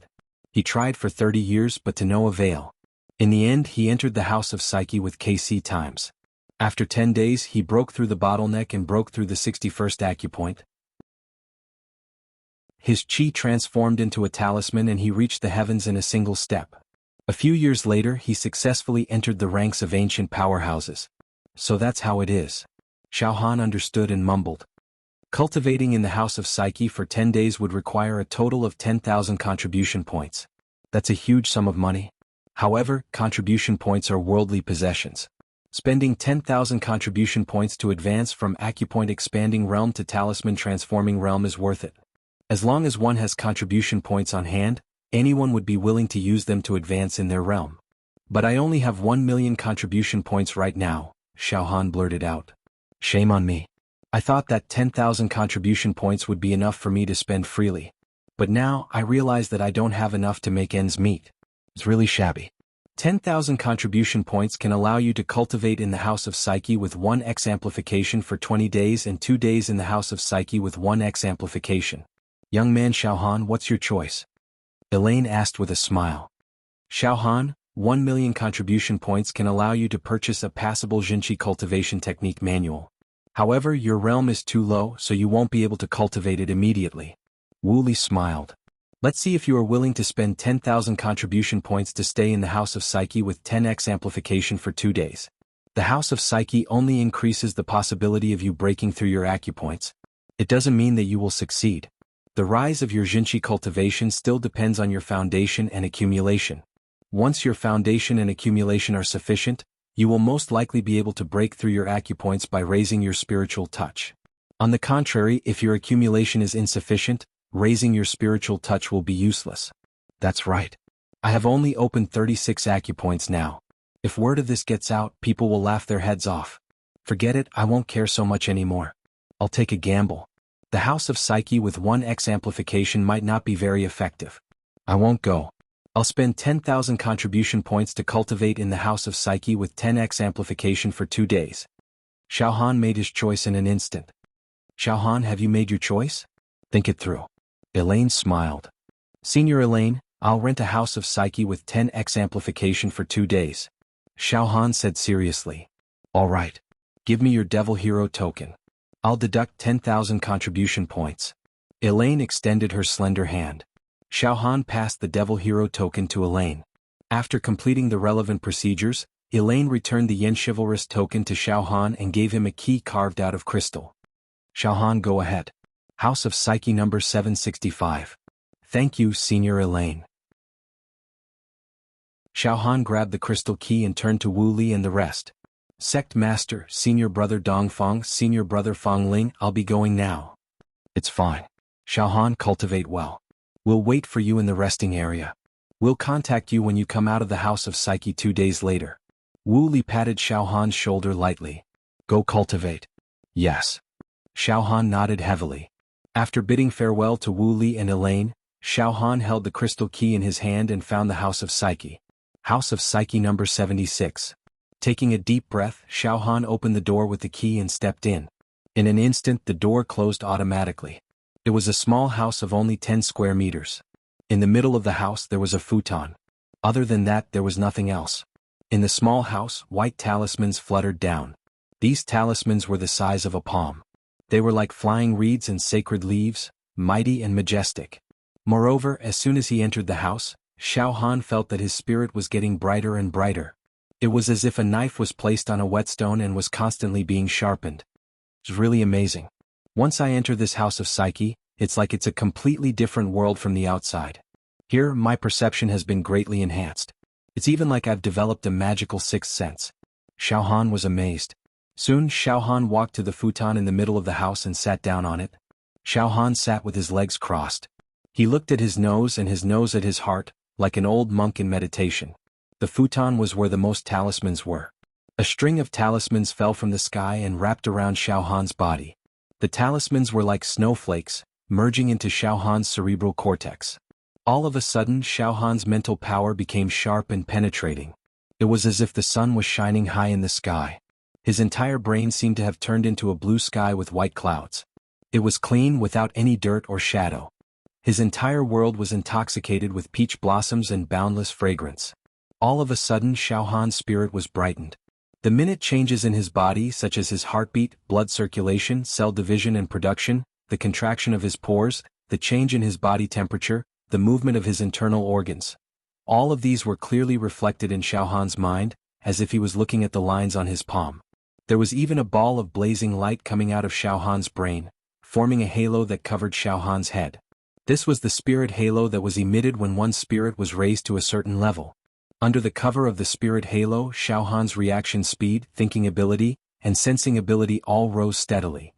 He tried for 30 years but to no avail. In the end, he entered the House of Psyche with kc times. After 10 days, he broke through the bottleneck and broke through the 61st acupoint. His chi transformed into a talisman and he reached the heavens in a single step. A few years later, he successfully entered the ranks of ancient powerhouses. So that's how it is. Xiaohan understood and mumbled. Cultivating in the House of Psyche for 10 days would require a total of 10,000 contribution points. That's a huge sum of money. However, contribution points are worldly possessions. Spending 10,000 contribution points to advance from acupoint expanding realm to talisman transforming realm is worth it. As long as one has contribution points on hand, anyone would be willing to use them to advance in their realm. But I only have 1 million contribution points right now, Xiaohan blurted out. Shame on me. I thought that 10,000 contribution points would be enough for me to spend freely. But now I realize that I don't have enough to make ends meet. It's really shabby. 10,000 contribution points can allow you to cultivate in the House of Psyche with 1x amplification for 20 days and 2 days in the House of Psyche with 1x amplification. Young man Xiaohan, what's your choice? Elaine asked with a smile. Xiaohan, 1 million contribution points can allow you to purchase a passable Jinqi cultivation technique manual. However, your realm is too low, so you won't be able to cultivate it immediately. Wu Li smiled. Let's see if you are willing to spend 10,000 contribution points to stay in the House of Psyche with 10x amplification for 2 days. The House of Psyche only increases the possibility of you breaking through your acupoints. It doesn't mean that you will succeed. The rise of your Jinqi cultivation still depends on your foundation and accumulation. Once your foundation and accumulation are sufficient, you will most likely be able to break through your acupoints by raising your spiritual touch. On the contrary, if your accumulation is insufficient, raising your spiritual touch will be useless. That's right. I have only opened 36 acupoints now. If word of this gets out, people will laugh their heads off. Forget it, I won't care so much anymore. I'll take a gamble. The House of Psyche with 1x amplification might not be very effective. I won't go. I'll spend 10,000 contribution points to cultivate in the House of Psyche with 10x amplification for 2 days. Xiaohan made his choice in an instant. Xiaohan, have you made your choice? Think it through. Elaine smiled. Senior Elaine, I'll rent a House of Psyche with 10x amplification for 2 days. Xiaohan said seriously. All right. Give me your Devil Hero token. I'll deduct 10,000 contribution points. Elaine extended her slender hand. Xiaohan passed the Devil Hero token to Elaine. After completing the relevant procedures, Elaine returned the Yen Chivalrous token to Xiaohan and gave him a key carved out of crystal. Xiaohan, go ahead. House of Psyche number 765. Thank you, Senior Elaine. Xiaohan grabbed the crystal key and turned to Wu Li and the rest. Sect Master, Senior Brother Dongfang, Senior Brother Fang Ling, I'll be going now. It's fine. Xiaohan, cultivate well. We'll wait for you in the resting area. We'll contact you when you come out of the House of Psyche 2 days later. Wu Li patted Xiaohan's shoulder lightly. Go cultivate. Yes. Xiaohan nodded heavily. After bidding farewell to Wu Li and Elaine, Xiaohan held the crystal key in his hand and found the House of Psyche. House of Psyche number 76. Taking a deep breath, Xiaohan opened the door with the key and stepped in. In an instant, the door closed automatically. It was a small house of only 10 square meters. In the middle of the house there was a futon. Other than that, there was nothing else. In the small house, white talismans fluttered down. These talismans were the size of a palm. They were like flying reeds and sacred leaves, mighty and majestic. Moreover, as soon as he entered the house, Xiaohan felt that his spirit was getting brighter and brighter. It was as if a knife was placed on a whetstone and was constantly being sharpened. It's really amazing. Once I enter this House of Psyche, it's like it's a completely different world from the outside. Here, my perception has been greatly enhanced. It's even like I've developed a magical sixth sense. Xiaohan was amazed. Soon, Xiaohan walked to the futon in the middle of the house and sat down on it. Xiaohan sat with his legs crossed. He looked at his nose and his nose at his heart, like an old monk in meditation. The futon was where the most talismans were. A string of talismans fell from the sky and wrapped around Xiao Han's body. The talismans were like snowflakes, merging into Xiao Han's cerebral cortex. All of a sudden, Xiao Han's mental power became sharp and penetrating. It was as if the sun was shining high in the sky. His entire brain seemed to have turned into a blue sky with white clouds. It was clean, without any dirt or shadow. His entire world was intoxicated with peach blossoms and boundless fragrance. All of a sudden, Xiao Han's spirit was brightened. The minute changes in his body, such as his heartbeat, blood circulation, cell division and production, the contraction of his pores, the change in his body temperature, the movement of his internal organs. All of these were clearly reflected in Xiao Han's mind, as if he was looking at the lines on his palm. There was even a ball of blazing light coming out of Xiao Han's brain, forming a halo that covered Xiao Han's head. This was the spirit halo that was emitted when one's spirit was raised to a certain level. Under the cover of the spirit halo, Xiao Han's reaction speed, thinking ability, and sensing ability all rose steadily.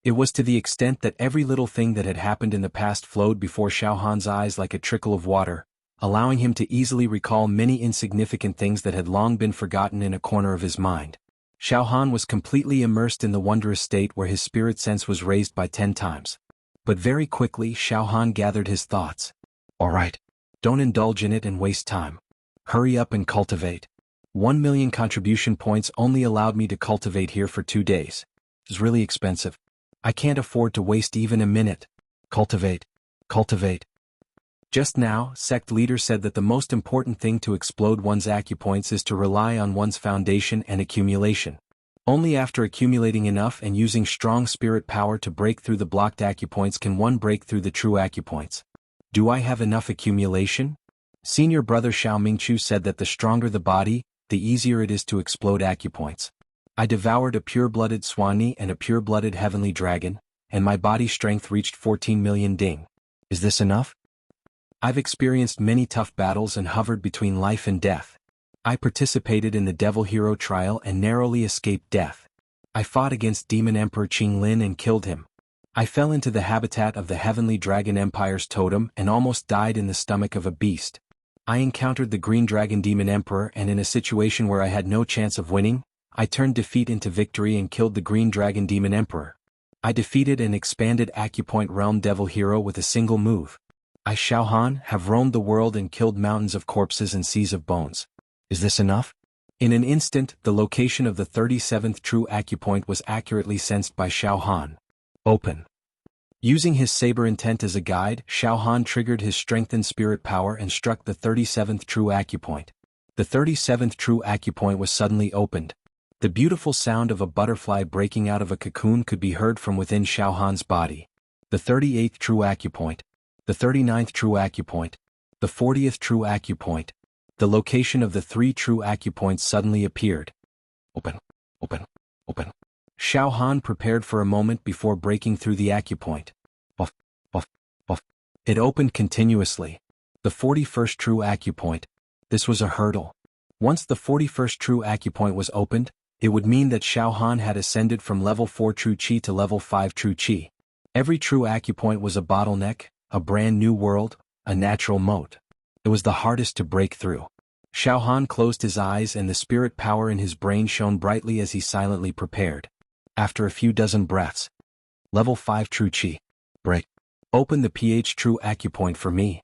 It was to the extent that every little thing that had happened in the past flowed before Xiao Han's eyes like a trickle of water, allowing him to easily recall many insignificant things that had long been forgotten in a corner of his mind. Xiao Han was completely immersed in the wondrous state where his spirit sense was raised by 10 times. But very quickly Xiao Han gathered his thoughts. All right. Don't indulge in it and waste time. Hurry up and cultivate. 1 million contribution points only allowed me to cultivate here for 2 days. It's really expensive. I can't afford to waste even a minute. Cultivate. Cultivate. Just now, sect leader said that the most important thing to explode one's acupoints is to rely on one's foundation and accumulation. Only after accumulating enough and using strong spirit power to break through the blocked acupoints can one break through the true acupoints. Do I have enough accumulation? Senior brother Xiao Mingchu said that the stronger the body, the easier it is to explode acupoints. I devoured a pure-blooded Swanee and a pure-blooded heavenly dragon, and my body strength reached 14 million ding. Is this enough? I've experienced many tough battles and hovered between life and death. I participated in the Devil Hero trial and narrowly escaped death. I fought against Demon Emperor Qing Lin and killed him. I fell into the habitat of the Heavenly Dragon Empire's totem and almost died in the stomach of a beast. I encountered the Green Dragon Demon Emperor, and in a situation where I had no chance of winning, I turned defeat into victory and killed the Green Dragon Demon Emperor. I defeated an expanded Acupoint Realm Devil Hero with a single move. I, Xiao Han, have roamed the world and killed mountains of corpses and seas of bones. Is this enough? In an instant, the location of the 37th true Acupoint was accurately sensed by Xiao Han. Open. Using his saber intent as a guide, Xiao Han triggered his strengthened spirit power and struck the 37th true Acupoint. The 37th true Acupoint was suddenly opened. The beautiful sound of a butterfly breaking out of a cocoon could be heard from within Xiao Han's body. The 38th true Acupoint. The 39th true Acupoint. The 40th true Acupoint. The location of the 3 true Acupoints suddenly appeared. Open. Open. Open. Xiao Han prepared for a moment before breaking through the acupoint. Buff, buff, buff. It opened continuously. The 41st true acupoint. This was a hurdle. Once the 41st true acupoint was opened, it would mean that Xiao Han had ascended from level 4 true qi to level 5 true qi. Every true acupoint was a bottleneck, a brand new world, a natural moat. It was the hardest to break through. Xiao Han closed his eyes and the spirit power in his brain shone brightly as he silently prepared. After a few dozen breaths. Level 5 true qi. Break. Open the pH true acupoint for me.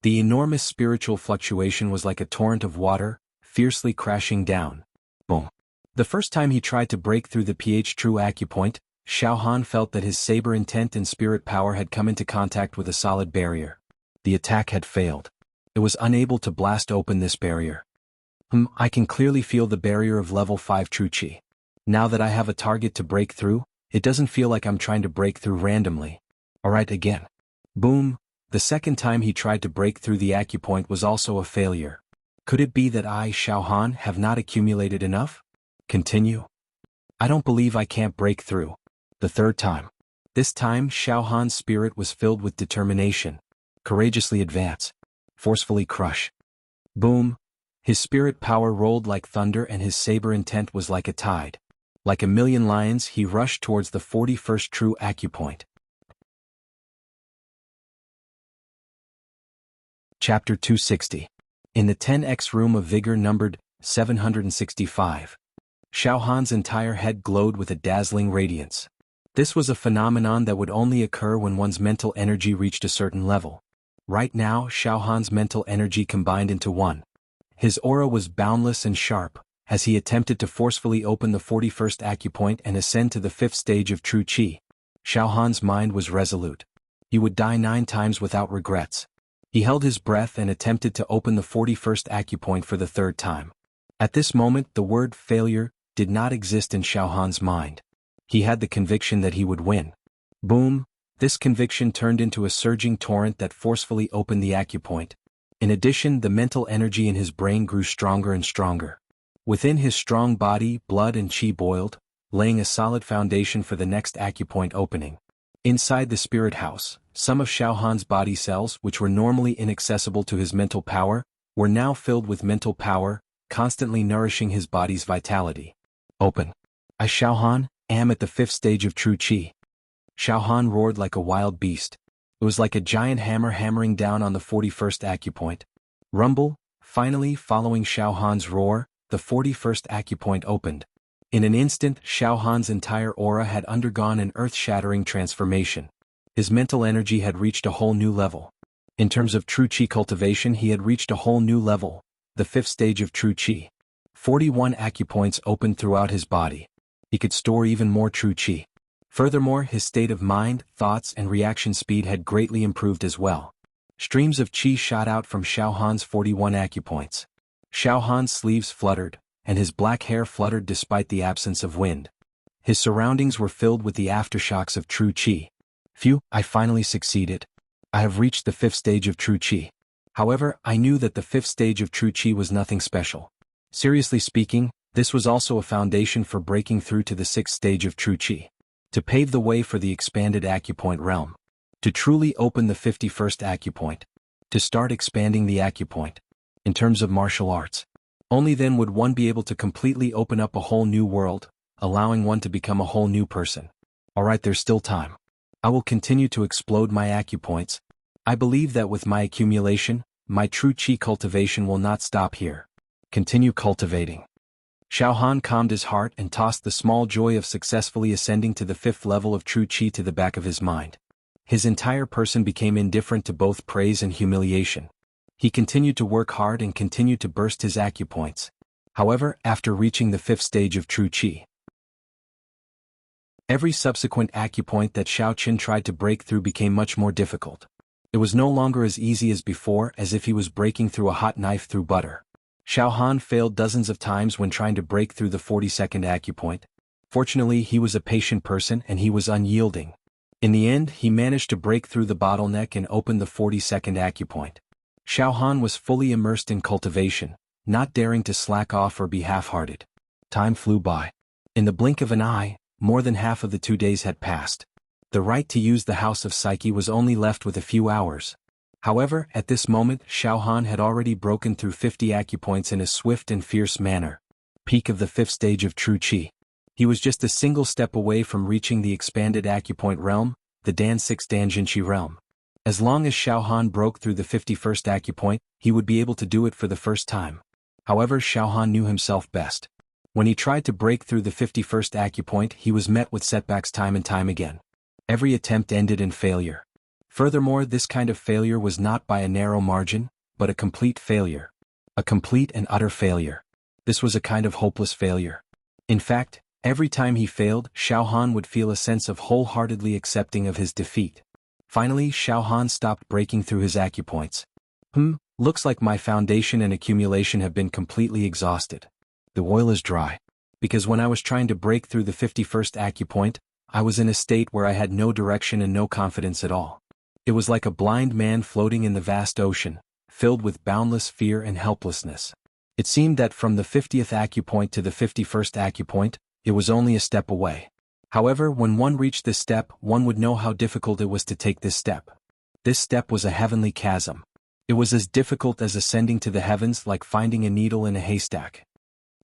The enormous spiritual fluctuation was like a torrent of water, fiercely crashing down. Boom. The first time he tried to break through the pH true acupoint, Xiao Han felt that his saber intent and spirit power had come into contact with a solid barrier. The attack had failed. It was unable to blast open this barrier. I can clearly feel the barrier of level 5 true qi. Now that I have a target to break through, it doesn't feel like I'm trying to break through randomly. Alright, again. Boom. The second time he tried to break through the acupoint was also a failure. Could it be that I, Xiao Han, have not accumulated enough? Continue. I don't believe I can't break through. The third time. This time Xiao Han's spirit was filled with determination. Courageously advance. Forcefully crush. Boom. His spirit power rolled like thunder and his saber intent was like a tide. Like a million lions he rushed towards the 41st true acupoint. Chapter 260. In the 10x room of vigor numbered 765. Xiao Han's entire head glowed with a dazzling radiance. This was a phenomenon that would only occur when one's mental energy reached a certain level. Right now, Xiao Han's mental energy combined into one. His aura was boundless and sharp, as he attempted to forcefully open the 41st acupoint and ascend to the 5th stage of true qi. Xiao Han's mind was resolute. He would die 9 times without regrets. He held his breath and attempted to open the 41st acupoint for the 3rd time. At this moment, the word failure did not exist in Xiao Han's mind. He had the conviction that he would win. Boom! This conviction turned into a surging torrent that forcefully opened the acupoint. In addition, the mental energy in his brain grew stronger and stronger. Within his strong body, blood and qi boiled, laying a solid foundation for the next acupoint opening. Inside the spirit house, some of Xiao Han's body cells, which were normally inaccessible to his mental power, were now filled with mental power, constantly nourishing his body's vitality. Open. I, Xiao Han, am at the 5th stage of true qi. Xiao Han roared like a wild beast. It was like a giant hammer hammering down on the 41st acupoint. Rumble, finally following Xiao Han's roar, the 41st acupoint opened. In an instant, Xiao Han's entire aura had undergone an earth-shattering transformation. His mental energy had reached a whole new level. In terms of true qi cultivation, he had reached a whole new level, the 5th stage of true qi. 41 acupoints opened throughout his body. He could store even more true qi. Furthermore, his state of mind, thoughts and reaction speed had greatly improved as well. Streams of qi shot out from Xiao Han's 41 acupoints. Xiao Han's sleeves fluttered, and his black hair fluttered despite the absence of wind. His surroundings were filled with the aftershocks of true qi. Phew, I finally succeeded. I have reached the 5th stage of true qi. However, I knew that the 5th stage of true qi was nothing special. Seriously speaking, this was also a foundation for breaking through to the 6th stage of true qi. To pave the way for the expanded acupoint realm. To truly open the 51st acupoint. To start expanding the acupoint. In terms of martial arts. Only then would one be able to completely open up a whole new world, allowing one to become a whole new person. Alright, there's still time. I will continue to explode my acupoints. I believe that with my accumulation, my true qi cultivation will not stop here. Continue cultivating. Xiao Han calmed his heart and tossed the small joy of successfully ascending to the 5th level of true qi to the back of his mind. His entire person became indifferent to both praise and humiliation. He continued to work hard and continued to burst his acupoints. However, after reaching the 5th stage of true qi, every subsequent acupoint that Xiao Qin tried to break through became much more difficult. It was no longer as easy as before, as if he was breaking through a hot knife through butter. Xiao Han failed dozens of times when trying to break through the 42nd acupoint. Fortunately, he was a patient person and he was unyielding. In the end, he managed to break through the bottleneck and open the 42nd acupoint. Xiao Han was fully immersed in cultivation, not daring to slack off or be half-hearted. Time flew by. In the blink of an eye, more than half of the 2 days had passed. The right to use the House of Psyche was only left with a few hours. However, at this moment, Xiao Han had already broken through 50 acupoints in a swift and fierce manner. Peak of the 5th stage of true qi. He was just a single step away from reaching the expanded acupoint realm, the Dan 6 Danjinshi realm. As long as Xiao Han broke through the 51st acupoint, he would be able to do it for the first time. However, Xiao Han knew himself best. When he tried to break through the 51st acupoint, he was met with setbacks time and time again. Every attempt ended in failure. Furthermore, this kind of failure was not by a narrow margin, but a complete failure. A complete and utter failure. This was a kind of hopeless failure. In fact, every time he failed, Xiao Han would feel a sense of wholeheartedly accepting of his defeat. Finally, Xiao Han stopped breaking through his acupoints. Looks like my foundation and accumulation have been completely exhausted. The oil is dry. Because when I was trying to break through the 51st acupoint, I was in a state where I had no direction and no confidence at all. It was like a blind man floating in the vast ocean, filled with boundless fear and helplessness. It seemed that from the 50th acupoint to the 51st acupoint, it was only a step away. However, when one reached this step, one would know how difficult it was to take this step. This step was a heavenly chasm. It was as difficult as ascending to the heavens, like finding a needle in a haystack.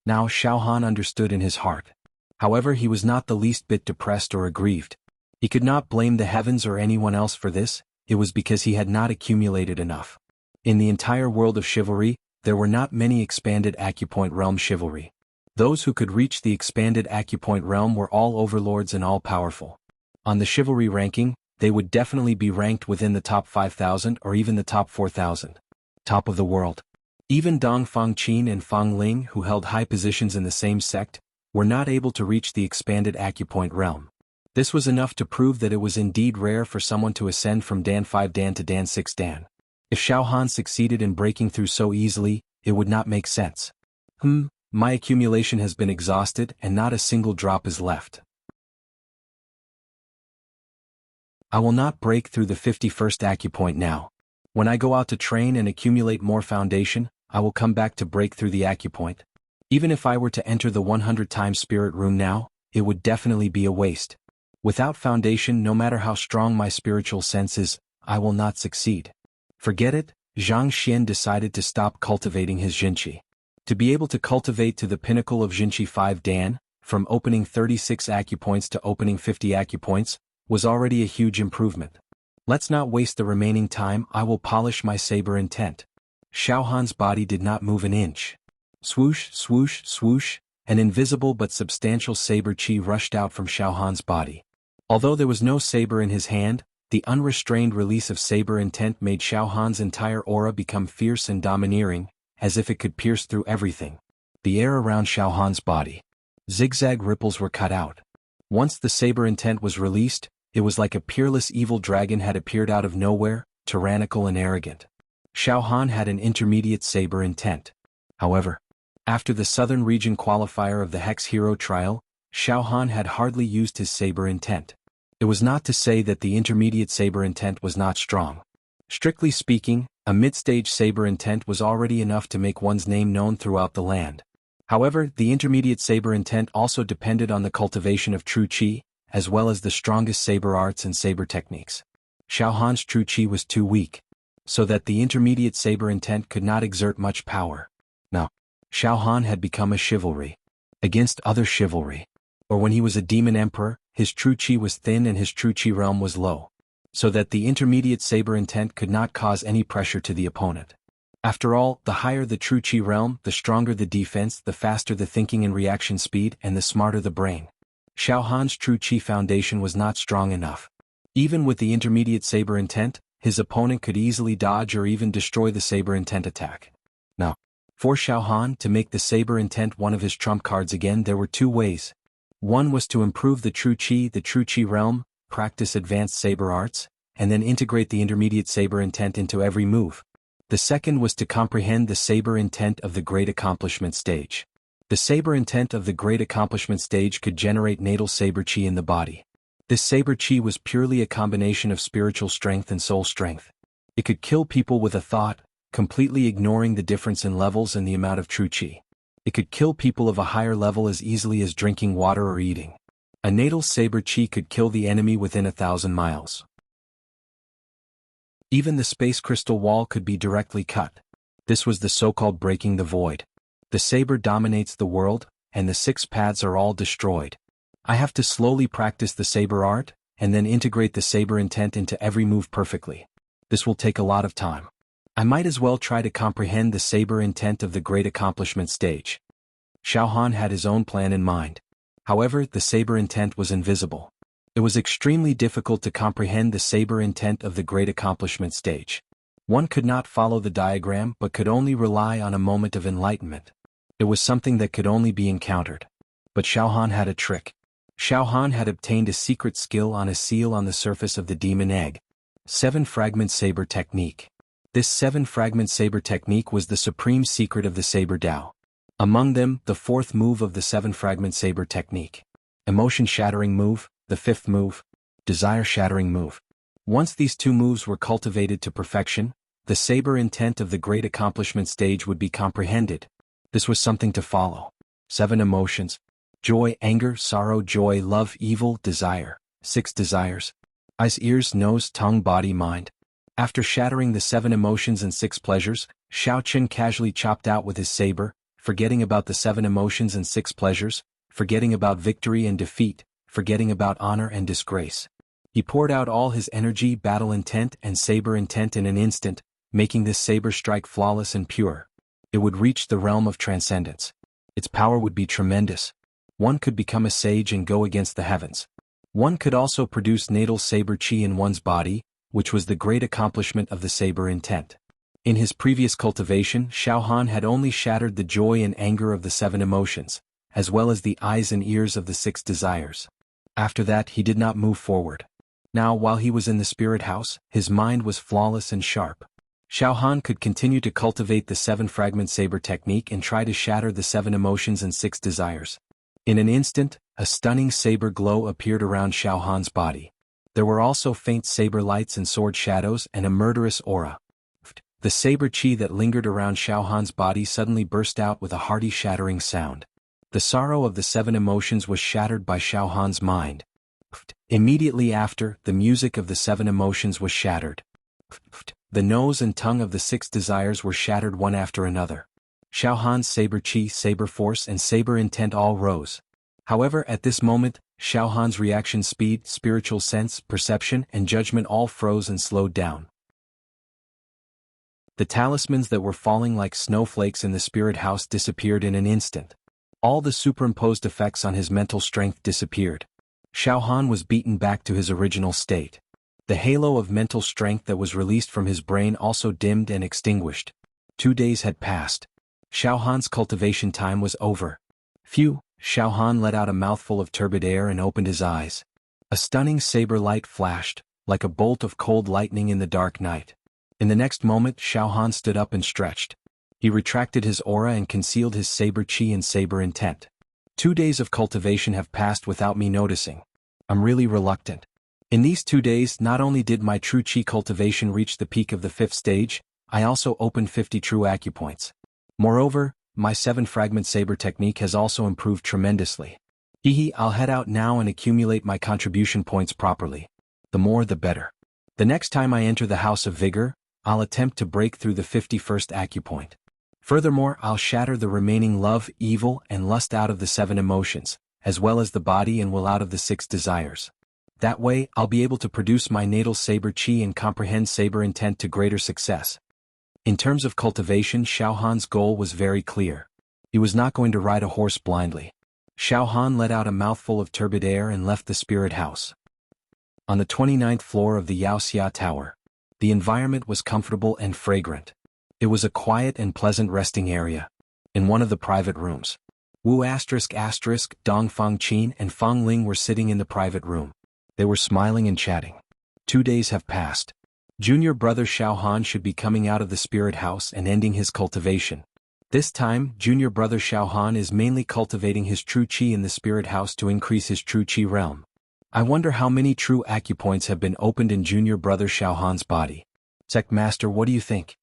Now Xiao Han understood in his heart. However, he was not the least bit depressed or aggrieved. He could not blame the heavens or anyone else for this. It was because he had not accumulated enough. In the entire world of chivalry, there were not many expanded acupoint realm chivalry. Those who could reach the expanded acupoint realm were all overlords and all-powerful. On the chivalry ranking, they would definitely be ranked within the top 5,000 or even the top 4,000. Top of the world. Even Dong Fangqin and Fang Ling, who held high positions in the same sect, were not able to reach the expanded acupoint realm. This was enough to prove that it was indeed rare for someone to ascend from Dan 5 Dan to Dan 6 Dan. If Xiao Han succeeded in breaking through so easily, it would not make sense. My accumulation has been exhausted and not a single drop is left. I will not break through the 51st acupoint now. When I go out to train and accumulate more foundation, I will come back to break through the acupoint. Even if I were to enter the 100 times spirit rune now, it would definitely be a waste. Without foundation, no matter how strong my spiritual sense is, I will not succeed. Forget it, Zhang Xian decided to stop cultivating his Jinqi. To be able to cultivate to the pinnacle of Jinqi 5 Dan, from opening 36 acupoints to opening 50 acupoints, was already a huge improvement. Let's not waste the remaining time. I will polish my saber intent. Xiao Han's body did not move an inch. Swoosh, swoosh, swoosh, an invisible but substantial saber chi rushed out from Xiao Han's body. Although there was no saber in his hand, the unrestrained release of saber intent made Xiao Han's entire aura become fierce and domineering, as if it could pierce through everything. The air around Xiao Han's body. Zigzag ripples were cut out. Once the saber intent was released, it was like a peerless evil dragon had appeared out of nowhere, tyrannical and arrogant. Xiao Han had an intermediate saber intent. However, after the Southern Region qualifier of the Hex Hero Trial, Xiao Han had hardly used his saber intent. It was not to say that the intermediate saber intent was not strong. Strictly speaking, a mid-stage saber intent was already enough to make one's name known throughout the land. However, the intermediate saber intent also depended on the cultivation of true qi, as well as the strongest saber arts and saber techniques. Xiao Han's true qi was too weak, so that the intermediate saber intent could not exert much power. Now, Xiao Han had become a chivalry. Against other chivalry. Or when he was a demon emperor, his true qi was thin and his true qi realm was low. So that the intermediate saber intent could not cause any pressure to the opponent. After all, the higher the true qi realm, the stronger the defense, the faster the thinking and reaction speed, and the smarter the brain. Xiao Han's true qi foundation was not strong enough. Even with the intermediate saber intent, his opponent could easily dodge or even destroy the saber intent attack. Now, for Xiao Han to make the saber intent one of his trump cards again, there were two ways. One was to improve the true qi realm, practice advanced saber arts, and then integrate the intermediate saber intent into every move. The second was to comprehend the saber intent of the Great Accomplishment stage. The saber intent of the Great Accomplishment stage could generate natal saber chi in the body. This saber chi was purely a combination of spiritual strength and soul strength. It could kill people with a thought, completely ignoring the difference in levels and the amount of true qi. It could kill people of a higher level as easily as drinking water or eating. A natal saber chi could kill the enemy within 1,000 miles. Even the space crystal wall could be directly cut. This was the so-called breaking the void. The saber dominates the world, and the 6 paths are all destroyed. I have to slowly practice the saber art, and then integrate the saber intent into every move perfectly. This will take a lot of time. I might as well try to comprehend the saber intent of the Great Accomplishment stage. Xiao Han had his own plan in mind. However, the saber intent was invisible. It was extremely difficult to comprehend the saber intent of the Great Accomplishment stage. One could not follow the diagram but could only rely on a moment of enlightenment. It was something that could only be encountered. But Xiao Han had a trick. Xiao Han had obtained a secret skill on a seal on the surface of the demon egg. 7-fragment saber technique. This 7-fragment saber technique was the supreme secret of the saber Dao. Among them, the 4th move of the 7-fragment saber technique. Emotion-shattering move, the 5th move. Desire-shattering move. Once these 2 moves were cultivated to perfection, the saber intent of the Great Accomplishment stage would be comprehended. This was something to follow. 7 emotions. Joy, anger, sorrow, joy, love, evil, desire. 6 desires. Eyes, ears, nose, tongue, body, mind. After shattering the 7 emotions and 6 pleasures, Xiao Qin casually chopped out with his saber, forgetting about the 7 emotions and 6 pleasures, forgetting about victory and defeat, forgetting about honor and disgrace. He poured out all his energy, battle intent, and saber intent in an instant, making this saber strike flawless and pure. It would reach the realm of transcendence. Its power would be tremendous. One could become a sage and go against the heavens. One could also produce natal saber chi in one's body, which was the great accomplishment of the saber intent. In his previous cultivation, Xiao Han had only shattered the joy and anger of the 7 emotions, as well as the eyes and ears of the 6 desires. After that he did not move forward. Now while he was in the spirit house, his mind was flawless and sharp. Xiao Han could continue to cultivate the 7-fragment saber technique and try to shatter the 7 emotions and 6 desires. In an instant, a stunning saber glow appeared around Xiao Han's body. There were also faint saber lights and sword shadows and a murderous aura. The saber chi that lingered around Xiao Han's body suddenly burst out with a hearty shattering sound. The sorrow of the 7 emotions was shattered by Xiao Han's mind. Immediately after, the music of the 7 emotions was shattered. The nose and tongue of the 6 desires were shattered one after another. Xiao Han's saber chi, saber force and saber intent all rose. However, at this moment, Xiao Han's reaction speed, spiritual sense, perception, and judgment all froze and slowed down. The talismans that were falling like snowflakes in the spirit house disappeared in an instant. All the superimposed effects on his mental strength disappeared. Xiao Han was beaten back to his original state. The halo of mental strength that was released from his brain also dimmed and extinguished. 2 days had passed. Xiao Han's cultivation time was over. Phew! Xiao Han let out a mouthful of turbid air and opened his eyes. A stunning saber light flashed, like a bolt of cold lightning in the dark night. In the next moment, Xiao Han stood up and stretched. He retracted his aura and concealed his saber chi and saber intent. 2 days of cultivation have passed without me noticing. I'm really reluctant. In these 2 days, not only did my true chi cultivation reach the peak of the 5th stage, I also opened 50 true acupoints. Moreover, my 7-fragment saber technique has also improved tremendously. I'll head out now and accumulate my contribution points properly. The more the better. The next time I enter the House of Vigor, I'll attempt to break through the 51st acupoint. Furthermore, I'll shatter the remaining love, evil, and lust out of the 7 emotions, as well as the body and will out of the 6 desires. That way, I'll be able to produce my natal saber chi and comprehend saber intent to greater success. In terms of cultivation, Xiao Han's goal was very clear. He was not going to ride a horse blindly. Xiao Han let out a mouthful of turbid air and left the spirit house. On the 29th floor of the Yaoxia Tower, the environment was comfortable and fragrant. It was a quiet and pleasant resting area. In one of the private rooms, Wu ***, Dong Fangqin and Fang Ling were sitting in the private room. They were smiling and chatting. 2 days have passed. Junior brother Xiao Han should be coming out of the spirit house and ending his cultivation. This time, junior brother Xiao Han is mainly cultivating his true chi in the spirit house to increase his true chi realm. I wonder how many true acupoints have been opened in junior brother Xiao Han's body. Sect Master, what do you think?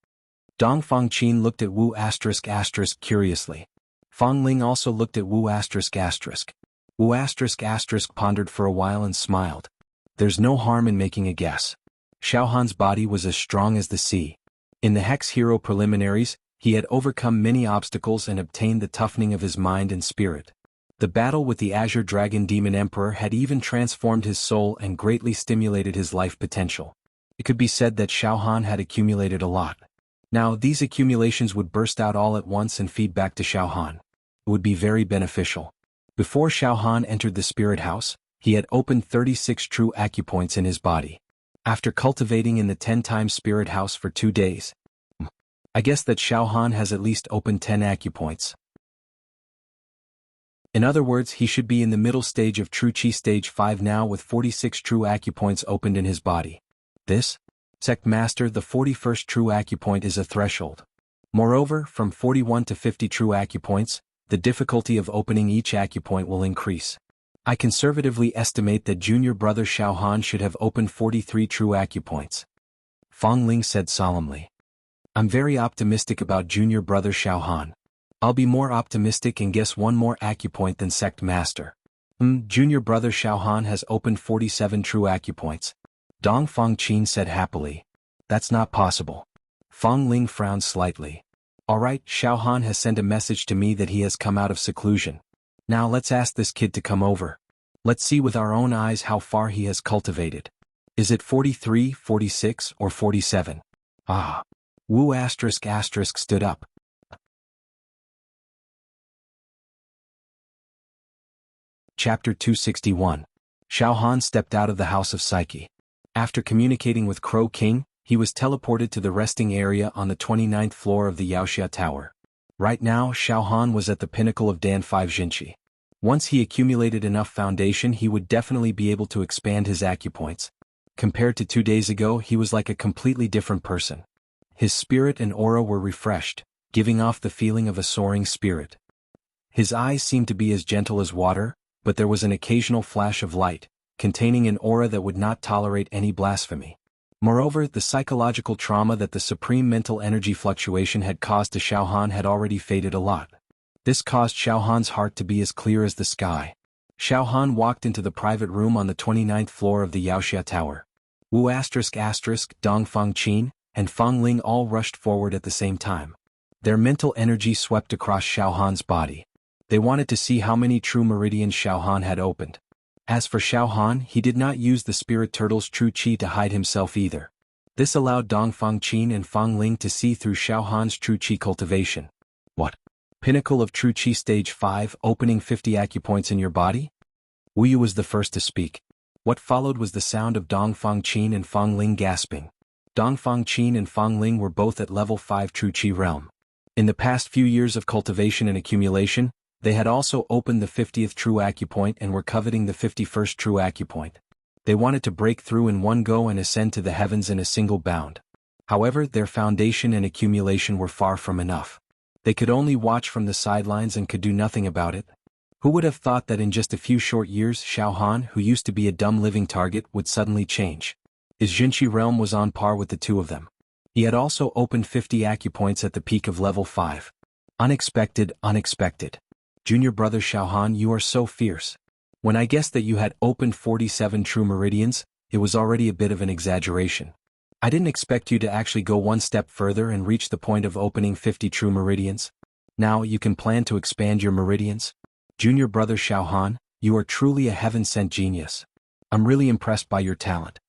Dong Fangqin looked at Wu *** curiously. Fang Ling also looked at Wu ***. Wu *** pondered for a while and smiled. There's no harm in making a guess. Xiao Han's body was as strong as the sea. In the Hex Hero preliminaries, he had overcome many obstacles and obtained the toughening of his mind and spirit. The battle with the Azure Dragon Demon Emperor had even transformed his soul and greatly stimulated his life potential. It could be said that Xiao Han had accumulated a lot. Now these accumulations would burst out all at once and feed back to Xiao Han. It would be very beneficial. Before Xiao Han entered the spirit house, he had opened 36 true acupoints in his body. After cultivating in the 10 times spirit house for 2 days, I guess that Xiao Han has at least opened 10 acupoints. In other words, he should be in the middle stage of True Chi Stage 5 now with 46 true acupoints opened in his body. This? Sect Master, the 41st true acupoint is a threshold. Moreover, from 41 to 50 true acupoints, the difficulty of opening each acupoint will increase. I conservatively estimate that junior brother Xiao Han should have opened 43 true acupoints. Fang Ling said solemnly. I'm very optimistic about junior brother Xiao Han. I'll be more optimistic and guess 1 more acupoint than Sect Master. Junior brother Xiao Han has opened 47 true acupoints. Dong Fangqin said happily. That's not possible. Fang Ling frowned slightly. Alright, Xiao Han has sent a message to me that he has come out of seclusion. Now let's ask this kid to come over. Let's see with our own eyes how far he has cultivated. Is it 43, 46, or 47? Ah. Wu stood up. Chapter 261. Xiao Han stepped out of the House of Psyche. After communicating with Crow King, he was teleported to the resting area on the 29th floor of the Wuxia Tower. Right now, Xiao Han was at the pinnacle of Dan 5 Jinchi. Once he accumulated enough foundation, he would definitely be able to expand his acupoints. Compared to 2 days ago, he was like a completely different person. His spirit and aura were refreshed, giving off the feeling of a soaring spirit. His eyes seemed to be as gentle as water, but there was an occasional flash of light, containing an aura that would not tolerate any blasphemy. Moreover, the psychological trauma that the supreme mental energy fluctuation had caused to Xiao Han had already faded a lot. This caused Xiao Han's heart to be as clear as the sky. Xiao Han walked into the private room on the 29th floor of the Wuxia Tower. Wu Dong Fangqin, and Fang Ling all rushed forward at the same time. Their mental energy swept across Xiao Han's body. They wanted to see how many true meridians Xiao Han had opened. As for Xiao Han, he did not use the spirit turtle's true qi to hide himself either. This allowed Dong Fangqin and Fang Ling to see through Xiao Han's true qi cultivation. What? Pinnacle of true qi stage 5, opening 50 acupoints in your body? Wu Yu was the first to speak. What followed was the sound of Dong Fangqin and Fang Ling gasping. Dong Fangqin and Fang Ling were both at level 5 true qi realm. In the past few years of cultivation and accumulation, they had also opened the 50th true acupoint and were coveting the 51st true acupoint. They wanted to break through in one go and ascend to the heavens in a single bound. However, their foundation and accumulation were far from enough. They could only watch from the sidelines and could do nothing about it. Who would have thought that in just a few short years Xiao Han, who used to be a dumb living target, would suddenly change? His Jinchi realm was on par with the two of them. He had also opened 50 acupoints at the peak of level 5. Unexpected. Junior brother Xiao Han, you are so fierce. When I guessed that you had opened 47 true meridians, it was already a bit of an exaggeration. I didn't expect you to actually go one step further and reach the point of opening 50 true meridians. Now you can plan to expand your meridians? Junior brother Xiao Han, you are truly a heaven-sent genius. I'm really impressed by your talent.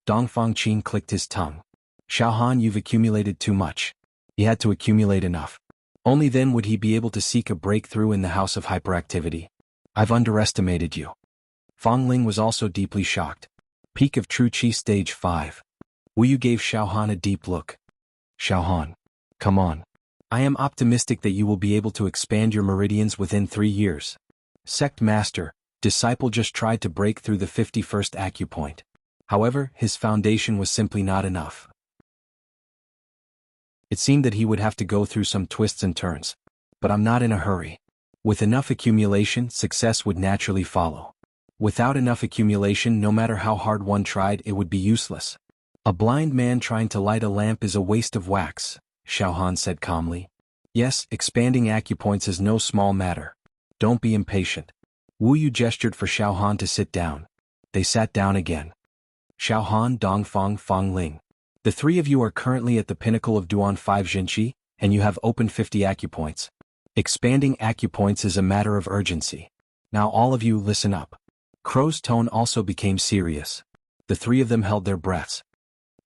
Dong Fangqin clicked his tongue. Xiao Han, you've accumulated too much. He had to accumulate enough. Only then would he be able to seek a breakthrough in the House of Hyperactivity. I've underestimated you. Fang Ling was also deeply shocked. Peak of True Qi Stage 5. Wu Yu gave Xiao Han a deep look. Xiao Han, come on. I am optimistic that you will be able to expand your meridians within 3 years. Sect Master, disciple just tried to break through the 51st acupoint. However, his foundation was simply not enough. It seemed that he would have to go through some twists and turns. But I'm not in a hurry. With enough accumulation, success would naturally follow. Without enough accumulation, no matter how hard one tried, it would be useless. A blind man trying to light a lamp is a waste of wax, Xiao Han said calmly. Yes, expanding acupoints is no small matter. Don't be impatient. Wu Yu gestured for Xiao Han to sit down. They sat down again. Xiao Han, Dongfang, Fang Ling. The three of you are currently at the pinnacle of Duan 5 Jinchi, and you have opened 50 acupoints. Expanding acupoints is a matter of urgency. Now all of you listen up. Crow's tone also became serious. The three of them held their breaths.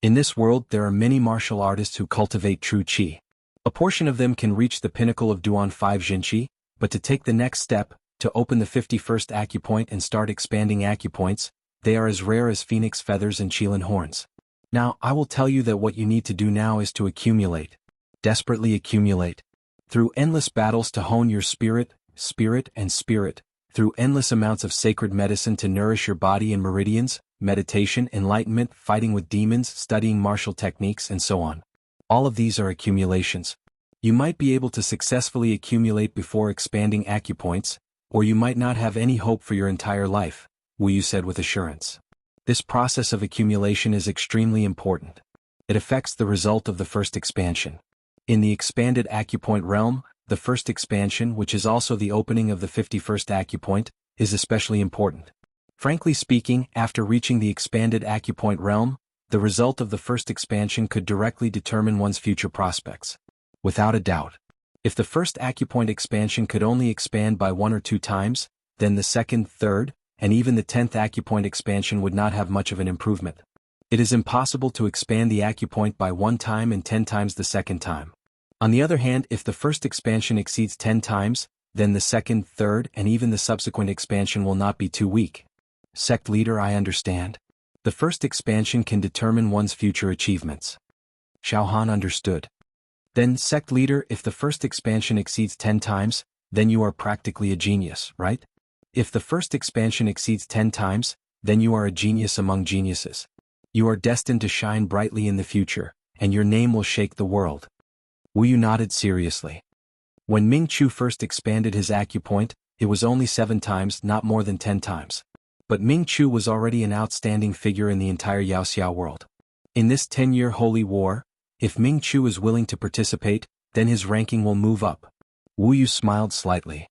In this world there are many martial artists who cultivate true qi. A portion of them can reach the pinnacle of Duan 5 Jinchi, but to take the next step, to open the 51st acupoint and start expanding acupoints, they are as rare as phoenix feathers and qilin horns. Now, I will tell you that what you need to do now is to accumulate. Desperately accumulate. Through endless battles to hone your spirit, through endless amounts of sacred medicine to nourish your body and meridians, meditation, enlightenment, fighting with demons, studying martial techniques, and so on. All of these are accumulations. You might be able to successfully accumulate before expanding acupoints, or you might not have any hope for your entire life, Wu Yu said with assurance. This process of accumulation is extremely important. It affects the result of the first expansion. In the expanded acupoint realm, the first expansion, which is also the opening of the 51st acupoint, is especially important. Frankly speaking, after reaching the expanded acupoint realm, the result of the first expansion could directly determine one's future prospects. Without a doubt. If the first acupoint expansion could only expand by 1 or 2 times, then the second, third, and even the 10th acupoint expansion would not have much of an improvement. It is impossible to expand the acupoint by 1 time and 10 times the second time. On the other hand, if the first expansion exceeds 10 times, then the second, third, and even the subsequent expansion will not be too weak. Sect leader, I understand. The first expansion can determine one's future achievements. Xiao Han understood. Then, sect leader, if the first expansion exceeds 10 times, then you are practically a genius, right? If the first expansion exceeds 10 times, then you are a genius among geniuses. You are destined to shine brightly in the future, and your name will shake the world. Wu Yu nodded seriously. When Ming Chu first expanded his acupoint, it was only 7 times, not more than 10 times. But Ming Chu was already an outstanding figure in the entire Yaoxiao world. In this 10-year holy war, if Ming Chu is willing to participate, then his ranking will move up. Wu Yu smiled slightly.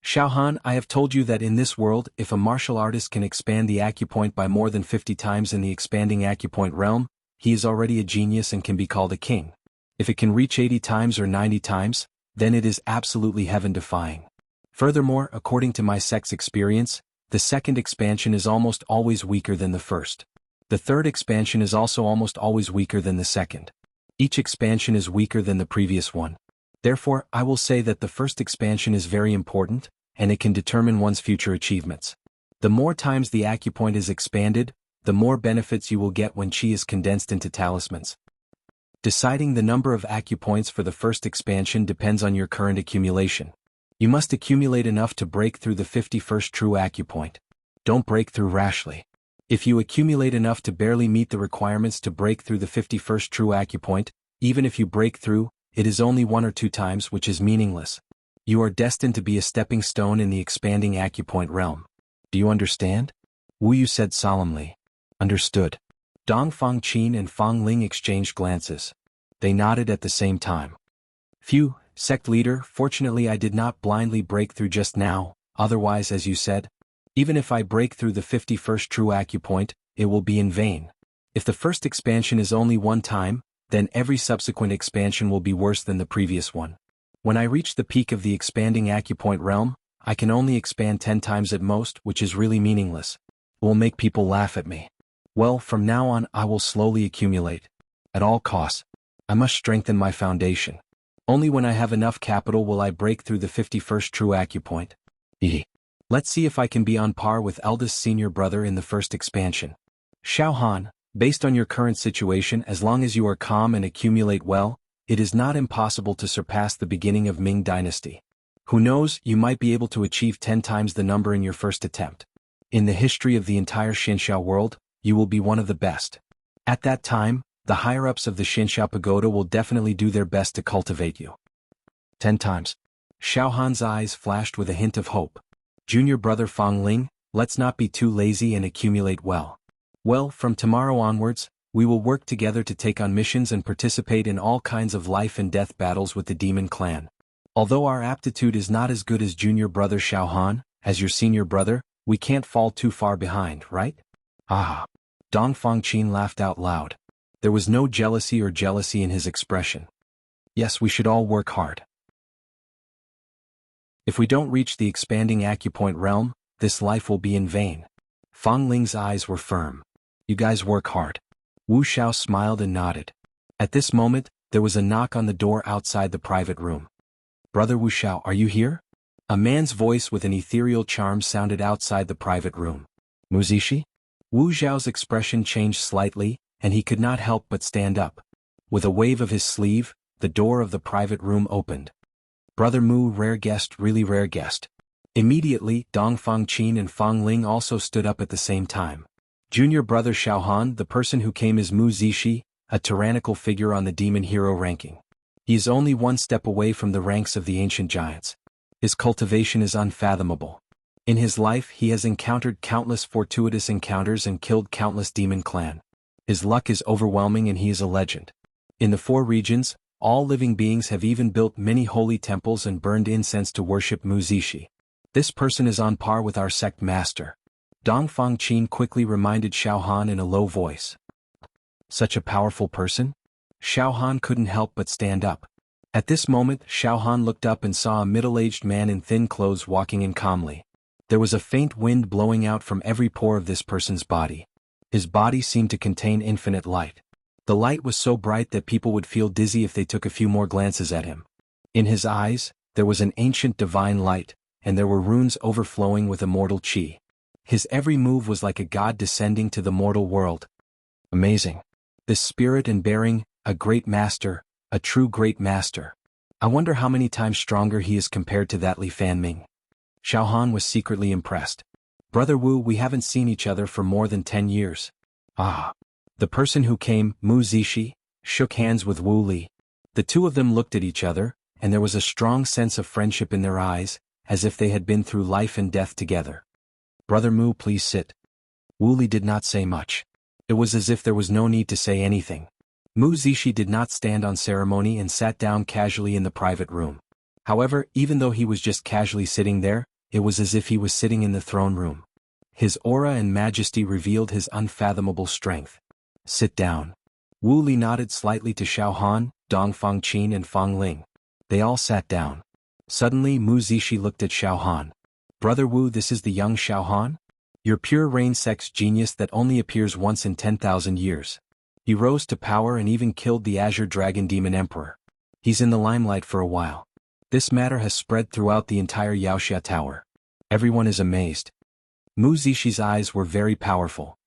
Xiao Han, I have told you that in this world, if a martial artist can expand the acupoint by more than 50 times in the expanding acupoint realm, he is already a genius and can be called a king. If it can reach 80 times or 90 times, then it is absolutely heaven-defying. Furthermore, according to my sect's experience, the second expansion is almost always weaker than the first. The third expansion is also almost always weaker than the second. Each expansion is weaker than the previous one. Therefore, I will say that the first expansion is very important, and it can determine one's future achievements. The more times the acupoint is expanded, the more benefits you will get when chi is condensed into talismans. Deciding the number of acupoints for the first expansion depends on your current accumulation. You must accumulate enough to break through the 51st true acupoint. Don't break through rashly. If you accumulate enough to barely meet the requirements to break through the 51st true acupoint, even if you break through, it is only 1 or 2 times, which is meaningless. You are destined to be a stepping stone in the expanding acupoint realm. Do you understand? Wu Yu said solemnly. Understood. Dong Fangqin and Fang Ling exchanged glances. They nodded at the same time. Phew, sect leader, fortunately I did not blindly break through just now, otherwise as you said, even if I break through the 51st true acupoint, it will be in vain. If the first expansion is only 1 time, then every subsequent expansion will be worse than the previous one. When I reach the peak of the expanding acupoint realm, I can only expand 10 times at most, which is really meaningless. It will make people laugh at me. Well, from now on I will slowly accumulate. At all costs, I must strengthen my foundation. Only when I have enough capital will I break through the 51st true acupoint. Let's see if I can be on par with eldest senior brother in the first expansion. Xiao Han, based on your current situation, as long as you are calm and accumulate well, it is not impossible to surpass the beginning of Ming Dynasty. Who knows, you might be able to achieve 10 times the number in your first attempt. In the history of the entire Xinxiao world, you will be one of the best. At that time, the higher-ups of the Xinxiao Pagoda will definitely do their best to cultivate you. 10 times. Xiao Han's eyes flashed with a hint of hope. Junior brother Fang Ling, let's not be too lazy and accumulate well. Well, from tomorrow onwards, we will work together to take on missions and participate in all kinds of life and death battles with the demon clan. Although our aptitude is not as good as junior brother Xiao Han, as your senior brother, we can't fall too far behind, right? Ah! Dong Fangqin laughed out loud. There was no jealousy in his expression. Yes, we should all work hard. If we don't reach the expanding acupoint realm, this life will be in vain. Fang Ling's eyes were firm. You guys work hard. Wu Xiao smiled and nodded. At this moment, there was a knock on the door outside the private room. Brother Wu Xiao, are you here? A man's voice with an ethereal charm sounded outside the private room. Muzishi? Wu Xiao's expression changed slightly, and he could not help but stand up. With a wave of his sleeve, the door of the private room opened. Brother Mu, rare guest, really rare guest. Immediately, Dong Fangqin and Fang Ling also stood up at the same time. Junior brother Xiao Han, the person who came is Mu Zishi, a tyrannical figure on the demon hero ranking. He is only 1 step away from the ranks of the ancient giants. His cultivation is unfathomable. In his life he has encountered countless fortuitous encounters and killed countless demon clan. His luck is overwhelming and he is a legend. In the 4 regions, all living beings have even built many holy temples and burned incense to worship Mu Zishi. This person is on par with our sect master. Dong Fangqin quickly reminded Xiao Han in a low voice. Such a powerful person? Xiao Han couldn't help but stand up. At this moment, Xiao Han looked up and saw a middle-aged man in thin clothes walking in calmly. There was a faint wind blowing out from every pore of this person's body. His body seemed to contain infinite light. The light was so bright that people would feel dizzy if they took a few more glances at him. In his eyes, there was an ancient divine light, and there were runes overflowing with immortal chi. His every move was like a god descending to the mortal world. Amazing. This spirit and bearing, a great master, a true great master. I wonder how many times stronger he is compared to that Li Fanming. Xiaohan was secretly impressed. Brother Wu, we haven't seen each other for more than 10 years. Ah. The person who came, Mu Zishi, shook hands with Wu Li. The two of them looked at each other, and there was a strong sense of friendship in their eyes, as if they had been through life and death together. Brother Mu, please sit. Wu Li did not say much. It was as if there was no need to say anything. Mu Zishi did not stand on ceremony and sat down casually in the private room. However, even though he was just casually sitting there, it was as if he was sitting in the throne room. His aura and majesty revealed his unfathomable strength. Sit down. Wu Li nodded slightly to Xiaohan, Dong Fangqin and Fang Ling. They all sat down. Suddenly Mu Zishi looked at Xiaohan. Brother Wu, this is the young Xiaohan? Your pure rain sex genius that only appears once in 10,000 years. He rose to power and even killed the Azure Dragon Demon Emperor. He's in the limelight for a while. This matter has spread throughout the entire Yaoxia Tower. Everyone is amazed. Mu Zishi's eyes were very powerful.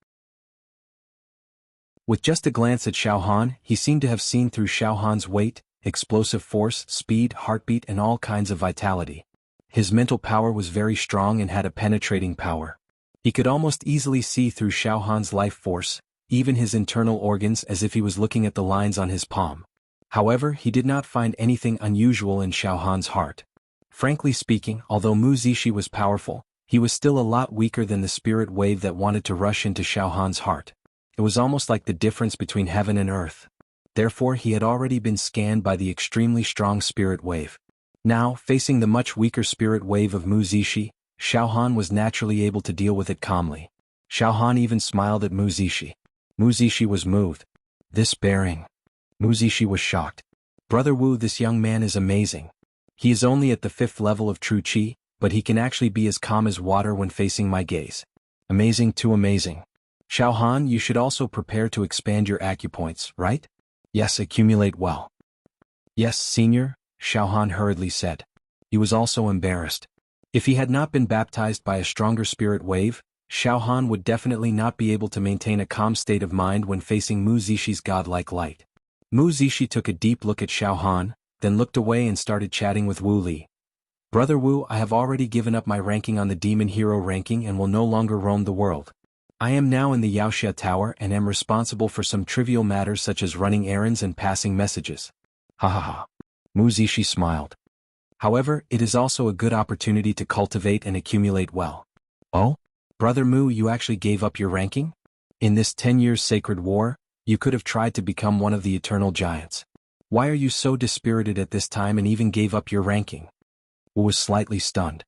With just a glance at Xiaohan, he seemed to have seen through Xiaohan's weight, explosive force, speed, heartbeat and all kinds of vitality. His mental power was very strong and had a penetrating power. He could almost easily see through Xiaohan's life force, even his internal organs, as if he was looking at the lines on his palm. However, he did not find anything unusual in Xiaohan's heart. Frankly speaking, although Mu Zishi was powerful, he was still a lot weaker than the spirit wave that wanted to rush into Xiaohan's heart. It was almost like the difference between heaven and earth. Therefore he had already been scanned by the extremely strong spirit wave. Now, facing the much weaker spirit wave of Mu Zishi, Xiaohan was naturally able to deal with it calmly. Xiaohan even smiled at Mu Zishi. Mu Zishi was moved. This bearing. Mu Zishi was shocked. Brother Wu, this young man is amazing. He is only at the 5th level of true chi, but he can actually be as calm as water when facing my gaze. Amazing, too amazing. Xiaohan, you should also prepare to expand your acupoints, right? Yes, accumulate well. Yes, senior, Xiaohan hurriedly said. He was also embarrassed. If he had not been baptized by a stronger spirit wave, Xiaohan would definitely not be able to maintain a calm state of mind when facing Mu Zishi's godlike light. Mu Zishi took a deep look at Xiaohan, then looked away and started chatting with Wu Li. Brother Wu, I have already given up my ranking on the Demon Hero ranking and will no longer roam the world. I am now in the Yaoxia Tower and am responsible for some trivial matters such as running errands and passing messages. Ha ha ha. Mu Zishi smiled. However, it is also a good opportunity to cultivate and accumulate well. Oh? Brother Mu, you actually gave up your ranking? In this 10 years sacred war, you could have tried to become one of the eternal giants. Why are you so dispirited at this time and even gave up your ranking? Wu was slightly stunned.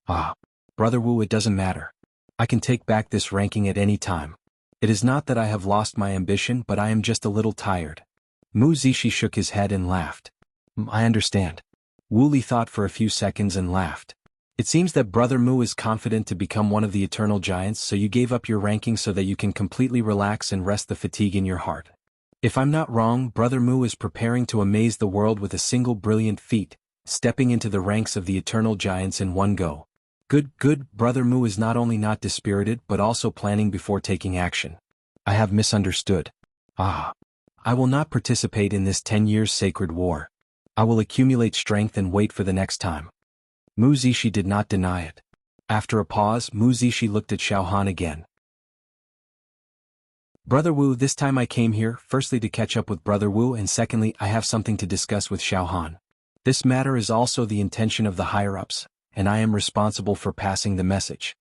Ah. Brother Wu, it doesn't matter. I can take back this ranking at any time. It is not that I have lost my ambition, but I am just a little tired. Mu Zishi shook his head and laughed. I understand. Wu Li thought for a few seconds and laughed. It seems that Brother Mu is confident to become one of the eternal giants, so you gave up your ranking so that you can completely relax and rest the fatigue in your heart. If I'm not wrong, Brother Mu is preparing to amaze the world with a single brilliant feat, stepping into the ranks of the eternal giants in one go. Good, Brother Mu is not only not dispirited but also planning before taking action. I have misunderstood. Ah. I will not participate in this 10 years sacred war. I will accumulate strength and wait for the next time. Mu Zishi did not deny it. After a pause, Mu Zishi looked at Xiaohan again. Brother Wu, this time I came here, firstly to catch up with Brother Wu and secondly I have something to discuss with Xiaohan. This matter is also the intention of the higher-ups, and I am responsible for passing the message.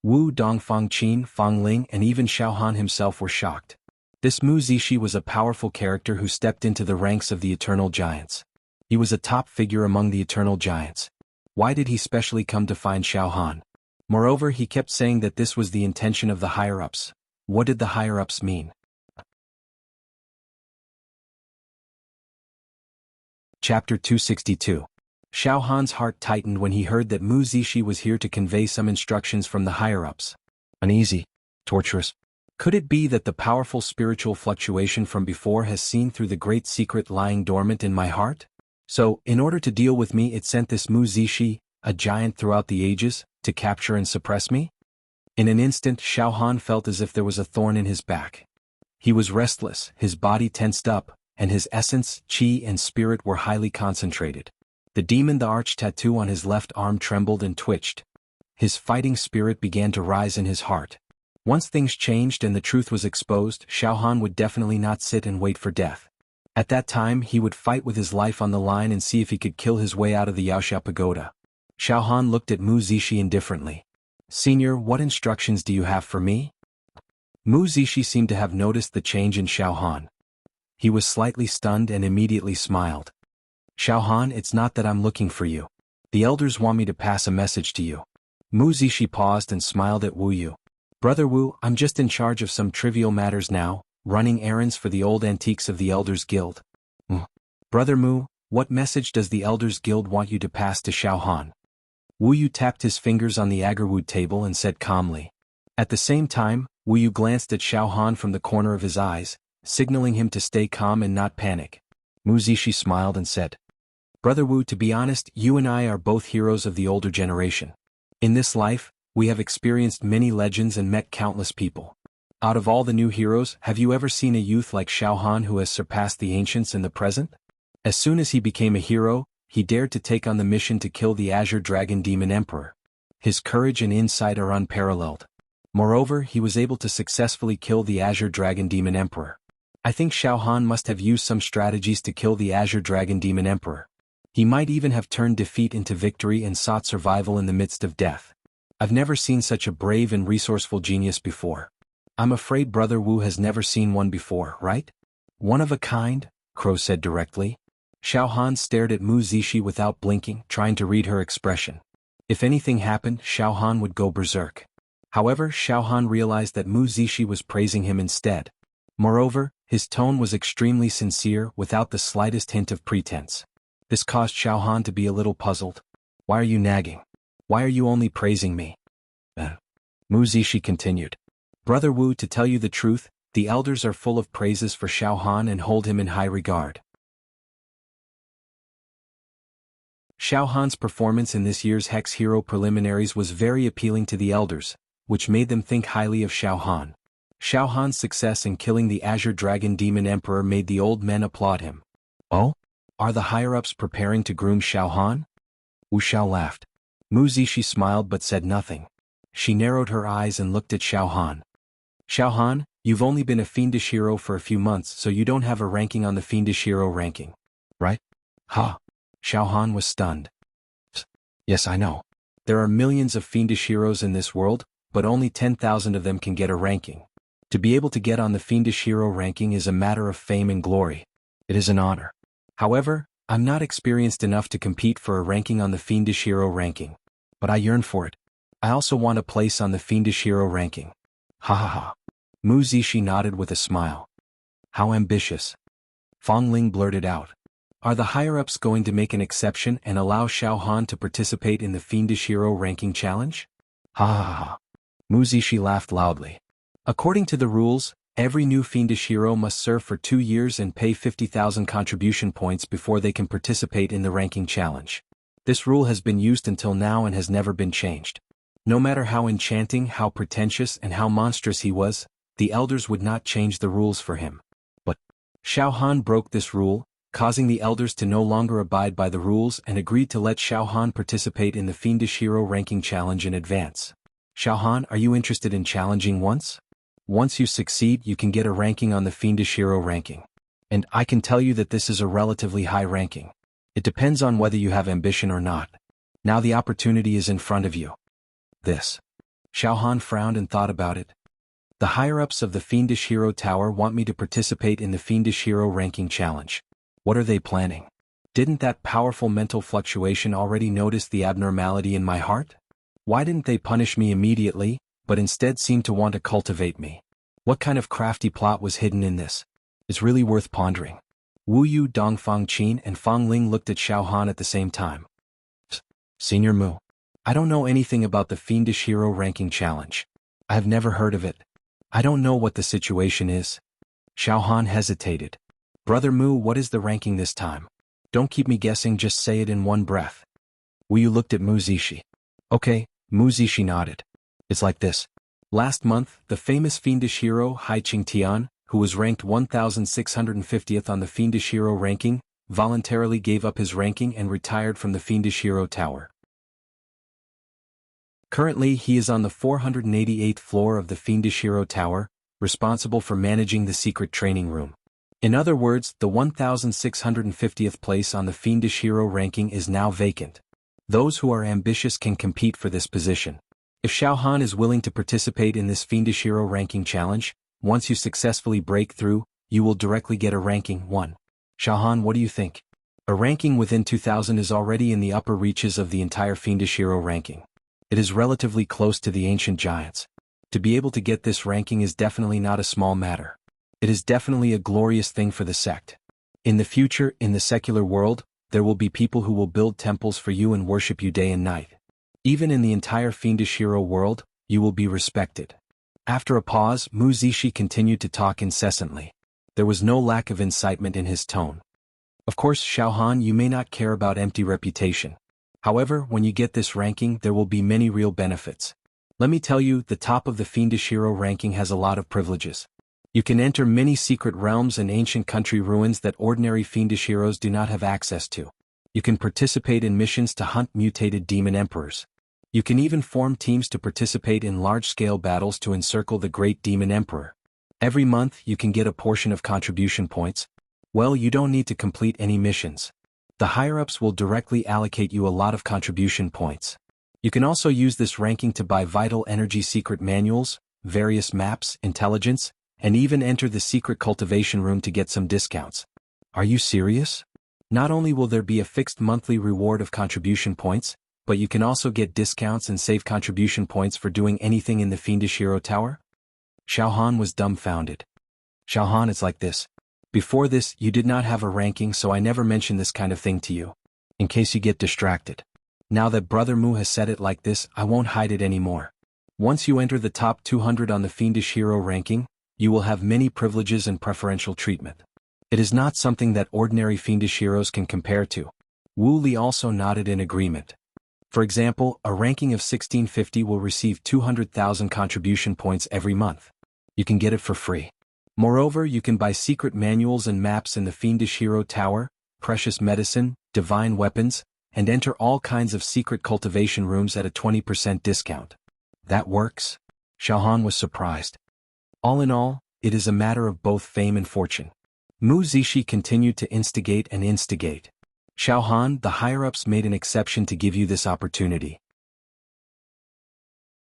Wu Dongfangqin, Fang Ling and even Xiaohan himself were shocked. This Mu Zishi was a powerful character who stepped into the ranks of the eternal giants. He was a top figure among the eternal giants. Why did he specially come to find Xiaohan? Moreover, he kept saying that this was the intention of the higher-ups. What did the higher-ups mean? Chapter 262. Xiaohan's heart tightened when he heard that Mu Zishi was here to convey some instructions from the higher-ups. Uneasy, torturous, Could it be that the powerful spiritual fluctuation from before has seen through the great secret lying dormant in my heart? So, in order to deal with me, it sent this Mu Zishi, a giant throughout the ages, to capture and suppress me? In an instant, Xiao Han felt as if there was a thorn in his back. He was restless, his body tensed up, and his essence, qi and spirit were highly concentrated. The demon, the arch tattoo on his left arm, trembled and twitched. His fighting spirit began to rise in his heart. Once things changed and the truth was exposed, Xiao Han would definitely not sit and wait for death. At that time, he would fight with his life on the line and see if he could kill his way out of the Yaoxia pagoda. Xiao Han looked at Mu Zishi indifferently. "Senior, what instructions do you have for me?" Mu Zishi seemed to have noticed the change in Xiao Han. He was slightly stunned and immediately smiled. "Xiao Han, it's not that I'm looking for you. The elders want me to pass a message to you." Mu Zishi paused and smiled at Wu Yu. "Brother Wu, I'm just in charge of some trivial matters now, running errands for the old antiques of the Elders Guild." "Brother Mu, what message does the Elders Guild want you to pass to Xiao Han?" Wu Yu tapped his fingers on the agarwood table and said calmly. At the same time, Wu Yu glanced at Xiao Han from the corner of his eyes, signaling him to stay calm and not panic. Mu Zishi smiled and said, "Brother Wu, to be honest, you and I are both heroes of the older generation. In this life, we have experienced many legends and met countless people. Out of all the new heroes, have you ever seen a youth like Xiao Han who has surpassed the ancients in the present? As soon as he became a hero, he dared to take on the mission to kill the Azure Dragon Demon Emperor. His courage and insight are unparalleled. Moreover, he was able to successfully kill the Azure Dragon Demon Emperor. I think Xiao Han must have used some strategies to kill the Azure Dragon Demon Emperor. He might even have turned defeat into victory and sought survival in the midst of death. I've never seen such a brave and resourceful genius before. I'm afraid Brother Wu has never seen one before, right?" "One of a kind," Crow said directly. Xiao Han stared at Mu Zishi without blinking, trying to read her expression. If anything happened, Xiao Han would go berserk. However, Xiao Han realized that Mu Zishi was praising him instead. Moreover, his tone was extremely sincere, without the slightest hint of pretense. This caused Xiao Han to be a little puzzled. "Why are you nagging? Why are you only praising me?" Mu Zishi continued. "Brother Wu, to tell you the truth, the elders are full of praises for Xiao Han and hold him in high regard. Xiao Han's performance in this year's Hex Hero Preliminaries was very appealing to the elders, which made them think highly of Xiao Han. Xiao Han's success in killing the Azure Dragon Demon Emperor made the old men applaud him. "Oh? Are the higher-ups preparing to groom Xiao Han?" Wu Xiao laughed. Mu Zishi smiled but said nothing. She narrowed her eyes and looked at Xiao Han. "Xiao Han, you've only been a fiendish hero for a few months, so you don't have a ranking on the fiendish hero ranking, right?" "Huh?" Xiao Han was stunned. "Yes, I know. There are millions of fiendish heroes in this world, but only 10,000 of them can get a ranking. To be able to get on the fiendish hero ranking is a matter of fame and glory. It is an honor. However, I'm not experienced enough to compete for a ranking on the fiendish hero ranking. But I yearn for it. I also want a place on the fiendish hero ranking." "Ha ha ha." Mu Zishi nodded with a smile. "How ambitious." Fong Ling blurted out. "Are the higher-ups going to make an exception and allow Xiao Han to participate in the Fiendish Hero Ranking Challenge?" "Ha ha ha." Mu Zishi laughed loudly. "According to the rules, every new Fiendish Hero must serve for 2 years and pay 50,000 contribution points before they can participate in the ranking challenge. This rule has been used until now and has never been changed. No matter how enchanting, how pretentious, and how monstrous he was, the elders would not change the rules for him. But Xiao Han broke this rule, causing the elders to no longer abide by the rules and agreed to let Xiao Han participate in the Fiendish Hero Ranking Challenge in advance. Xiao Han, are you interested in challenging once? Once you succeed, you can get a ranking on the Fiendish Hero Ranking. And I can tell you that this is a relatively high ranking. It depends on whether you have ambition or not. Now the opportunity is in front of you." "This." Xiao Han frowned and thought about it. "The higher-ups of the Fiendish Hero Tower want me to participate in the Fiendish Hero Ranking Challenge. What are they planning? Didn't that powerful mental fluctuation already notice the abnormality in my heart? Why didn't they punish me immediately, but instead seem to want to cultivate me? What kind of crafty plot was hidden in this? It's really worth pondering." Wu Yu, Dongfang Qin, and Fong Ling looked at Xiao Han at the same time. "Senior Mu, I don't know anything about the Fiendish Hero Ranking Challenge. I have never heard of it. I don't know what the situation is. Xiaohan hesitated. Brother Mu, what is the ranking this time? Don't keep me guessing, just say it in one breath. Wu looked at Mu Zishi. Okay, Mu Zishi nodded. It's like this. Last month, the famous fiendish hero Hai Qingtian, who was ranked 1650th on the fiendish hero ranking, voluntarily gave up his ranking and retired from the fiendish hero tower. Currently, he is on the 488th floor of the fiendish hero tower, responsible for managing the secret training room. In other words, the 1650th place on the fiendish hero ranking is now vacant. Those who are ambitious can compete for this position. If Xiaohan is willing to participate in this fiendish hero ranking challenge, once you successfully break through, you will directly get a ranking 1. Xiaohan, what do you think? A ranking within 2000 is already in the upper reaches of the entire fiendish hero ranking. It is relatively close to the ancient giants. To be able to get this ranking is definitely not a small matter. It is definitely a glorious thing for the sect. In the future, in the secular world, there will be people who will build temples for you and worship you day and night. Even in the entire fiendish hero world, you will be respected. After a pause, Mu Zishi continued to talk incessantly. There was no lack of incitement in his tone. Of course, Xiaohan, you may not care about empty reputation. However, when you get this ranking, there will be many real benefits. Let me tell you, the top of the fiendish hero ranking has a lot of privileges. You can enter many secret realms and ancient country ruins that ordinary fiendish heroes do not have access to. You can participate in missions to hunt mutated demon emperors. You can even form teams to participate in large-scale battles to encircle the great demon emperor. Every month, you can get a portion of contribution points. Well, you don't need to complete any missions. The higher-ups will directly allocate you a lot of contribution points. You can also use this ranking to buy vital energy secret manuals, various maps, intelligence, and even enter the secret cultivation room to get some discounts. Are you serious? Not only will there be a fixed monthly reward of contribution points, but you can also get discounts and save contribution points for doing anything in the fiendish hero tower? Xiaohan was dumbfounded. Xiaohan, it's like this. Before this, you did not have a ranking, so I never mentioned this kind of thing to you. In case you get distracted. Now that Brother Mu has said it like this, I won't hide it anymore. Once you enter the top 200 on the fiendish hero ranking, you will have many privileges and preferential treatment. It is not something that ordinary fiendish heroes can compare to. Wu Li also nodded in agreement. For example, a ranking of 1650 will receive 200,000 contribution points every month. You can get it for free. Moreover, you can buy secret manuals and maps in the fiendish hero tower, precious medicine, divine weapons, and enter all kinds of secret cultivation rooms at a 20% discount. That works? Xiaohan was surprised. All in all, it is a matter of both fame and fortune. Mu Zishi continued to instigate and instigate. Xiaohan, the higher-ups made an exception to give you this opportunity.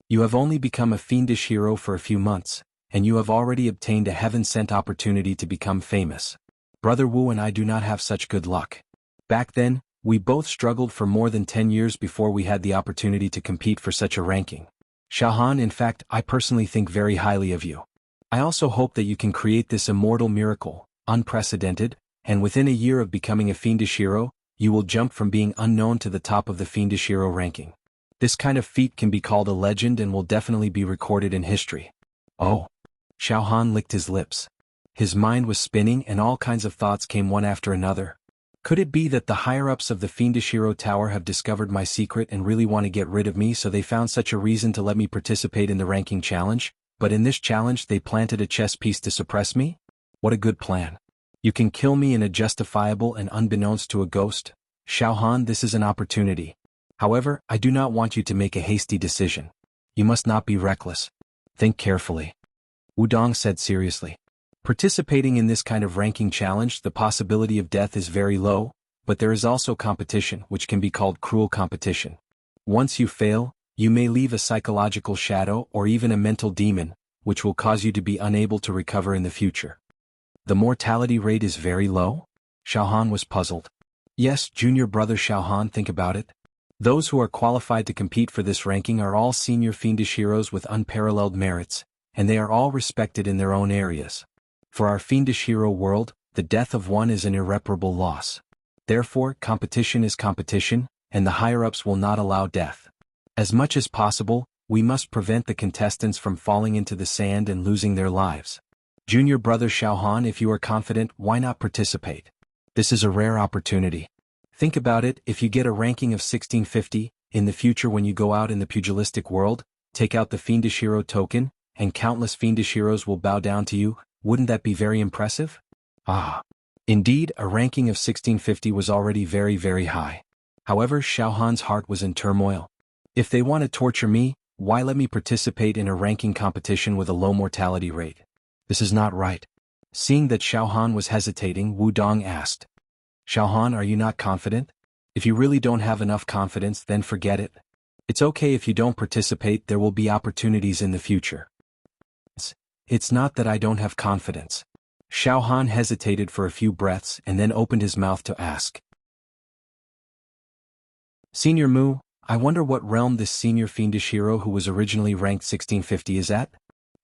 You have only become a fiendish hero for a few months, and you have already obtained a heaven-sent opportunity to become famous. Brother Wu and I do not have such good luck. Back then, we both struggled for more than 10 years before we had the opportunity to compete for such a ranking. Xiaohan, in fact, I personally think very highly of you. I also hope that you can create this immortal miracle, unprecedented, and within a year of becoming a fiendish hero, you will jump from being unknown to the top of the fiendish hero ranking. This kind of feat can be called a legend and will definitely be recorded in history. Oh. Xiaohan licked his lips. His mind was spinning and all kinds of thoughts came one after another. Could it be that the higher-ups of the fiendish hero tower have discovered my secret and really want to get rid of me, so they found such a reason to let me participate in the ranking challenge, but in this challenge they planted a chess piece to suppress me? What a good plan. You can kill me in a justifiable and unbeknownst to a ghost. Xiaohan, this is an opportunity. However, I do not want you to make a hasty decision. You must not be reckless. Think carefully. Wudong said seriously. Participating in this kind of ranking challenge, the possibility of death is very low, but there is also competition, which can be called cruel competition. Once you fail, you may leave a psychological shadow or even a mental demon, which will cause you to be unable to recover in the future. The mortality rate is very low? Xiaohan was puzzled. Yes, junior brother Xiaohan, think about it. Those who are qualified to compete for this ranking are all senior fiendish heroes with unparalleled merits, and they are all respected in their own areas. For our fiendish hero world, the death of one is an irreparable loss. Therefore, competition is competition, and the higher-ups will not allow death. As much as possible, we must prevent the contestants from falling into the sand and losing their lives. Junior brother Xiaohan, if you are confident, why not participate? This is a rare opportunity. Think about it, if you get a ranking of 1650, in the future when you go out in the pugilistic world, take out the fiendish hero token, and countless fiendish heroes will bow down to you, wouldn't that be very impressive? Ah. Indeed, a ranking of 1650 was already very, very high. However, Xiaohan's heart was in turmoil. If they want to torture me, why let me participate in a ranking competition with a low mortality rate? This is not right. Seeing that Xiaohan was hesitating, Wu Dong asked, Xiaohan, are you not confident? If you really don't have enough confidence, then forget it. It's okay if you don't participate, there will be opportunities in the future. It's not that I don't have confidence. Xiaohan hesitated for a few breaths and then opened his mouth to ask. Senior Mu, I wonder what realm this senior fiendish hero who was originally ranked 1650 is at?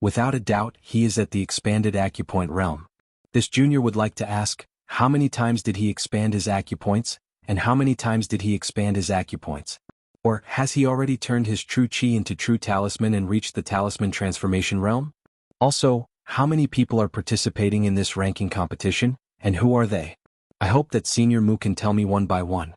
Without a doubt, he is at the expanded acupoint realm. This junior would like to ask, how many times did he expand his acupoints, and how many times did he expand his acupoints? Or, has he already turned his true chi into true talisman and reached the talisman transformation realm? Also, how many people are participating in this ranking competition, and who are they? I hope that Senior Mu can tell me one by one.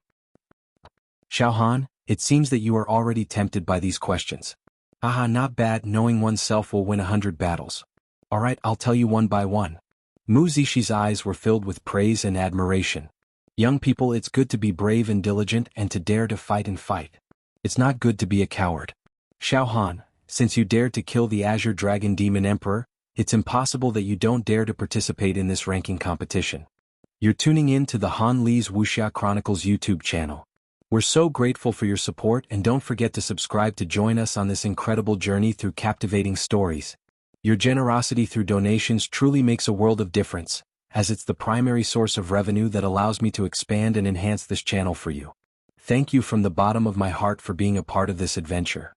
Xiaohan, it seems that you are already tempted by these questions. Haha, not bad, knowing oneself will win 100 battles. Alright, I'll tell you one by one. Mu Zixi eyes were filled with praise and admiration. Young people, it's good to be brave and diligent and to dare to fight and fight. It's not good to be a coward. Xiaohan, since you dared to kill the Azure Dragon Demon Emperor, it's impossible that you don't dare to participate in this ranking competition. You're tuning in to the Han Li's Wuxia Chronicles YouTube channel. We're so grateful for your support, and don't forget to subscribe to join us on this incredible journey through captivating stories. Your generosity through donations truly makes a world of difference, as it's the primary source of revenue that allows me to expand and enhance this channel for you. Thank you from the bottom of my heart for being a part of this adventure.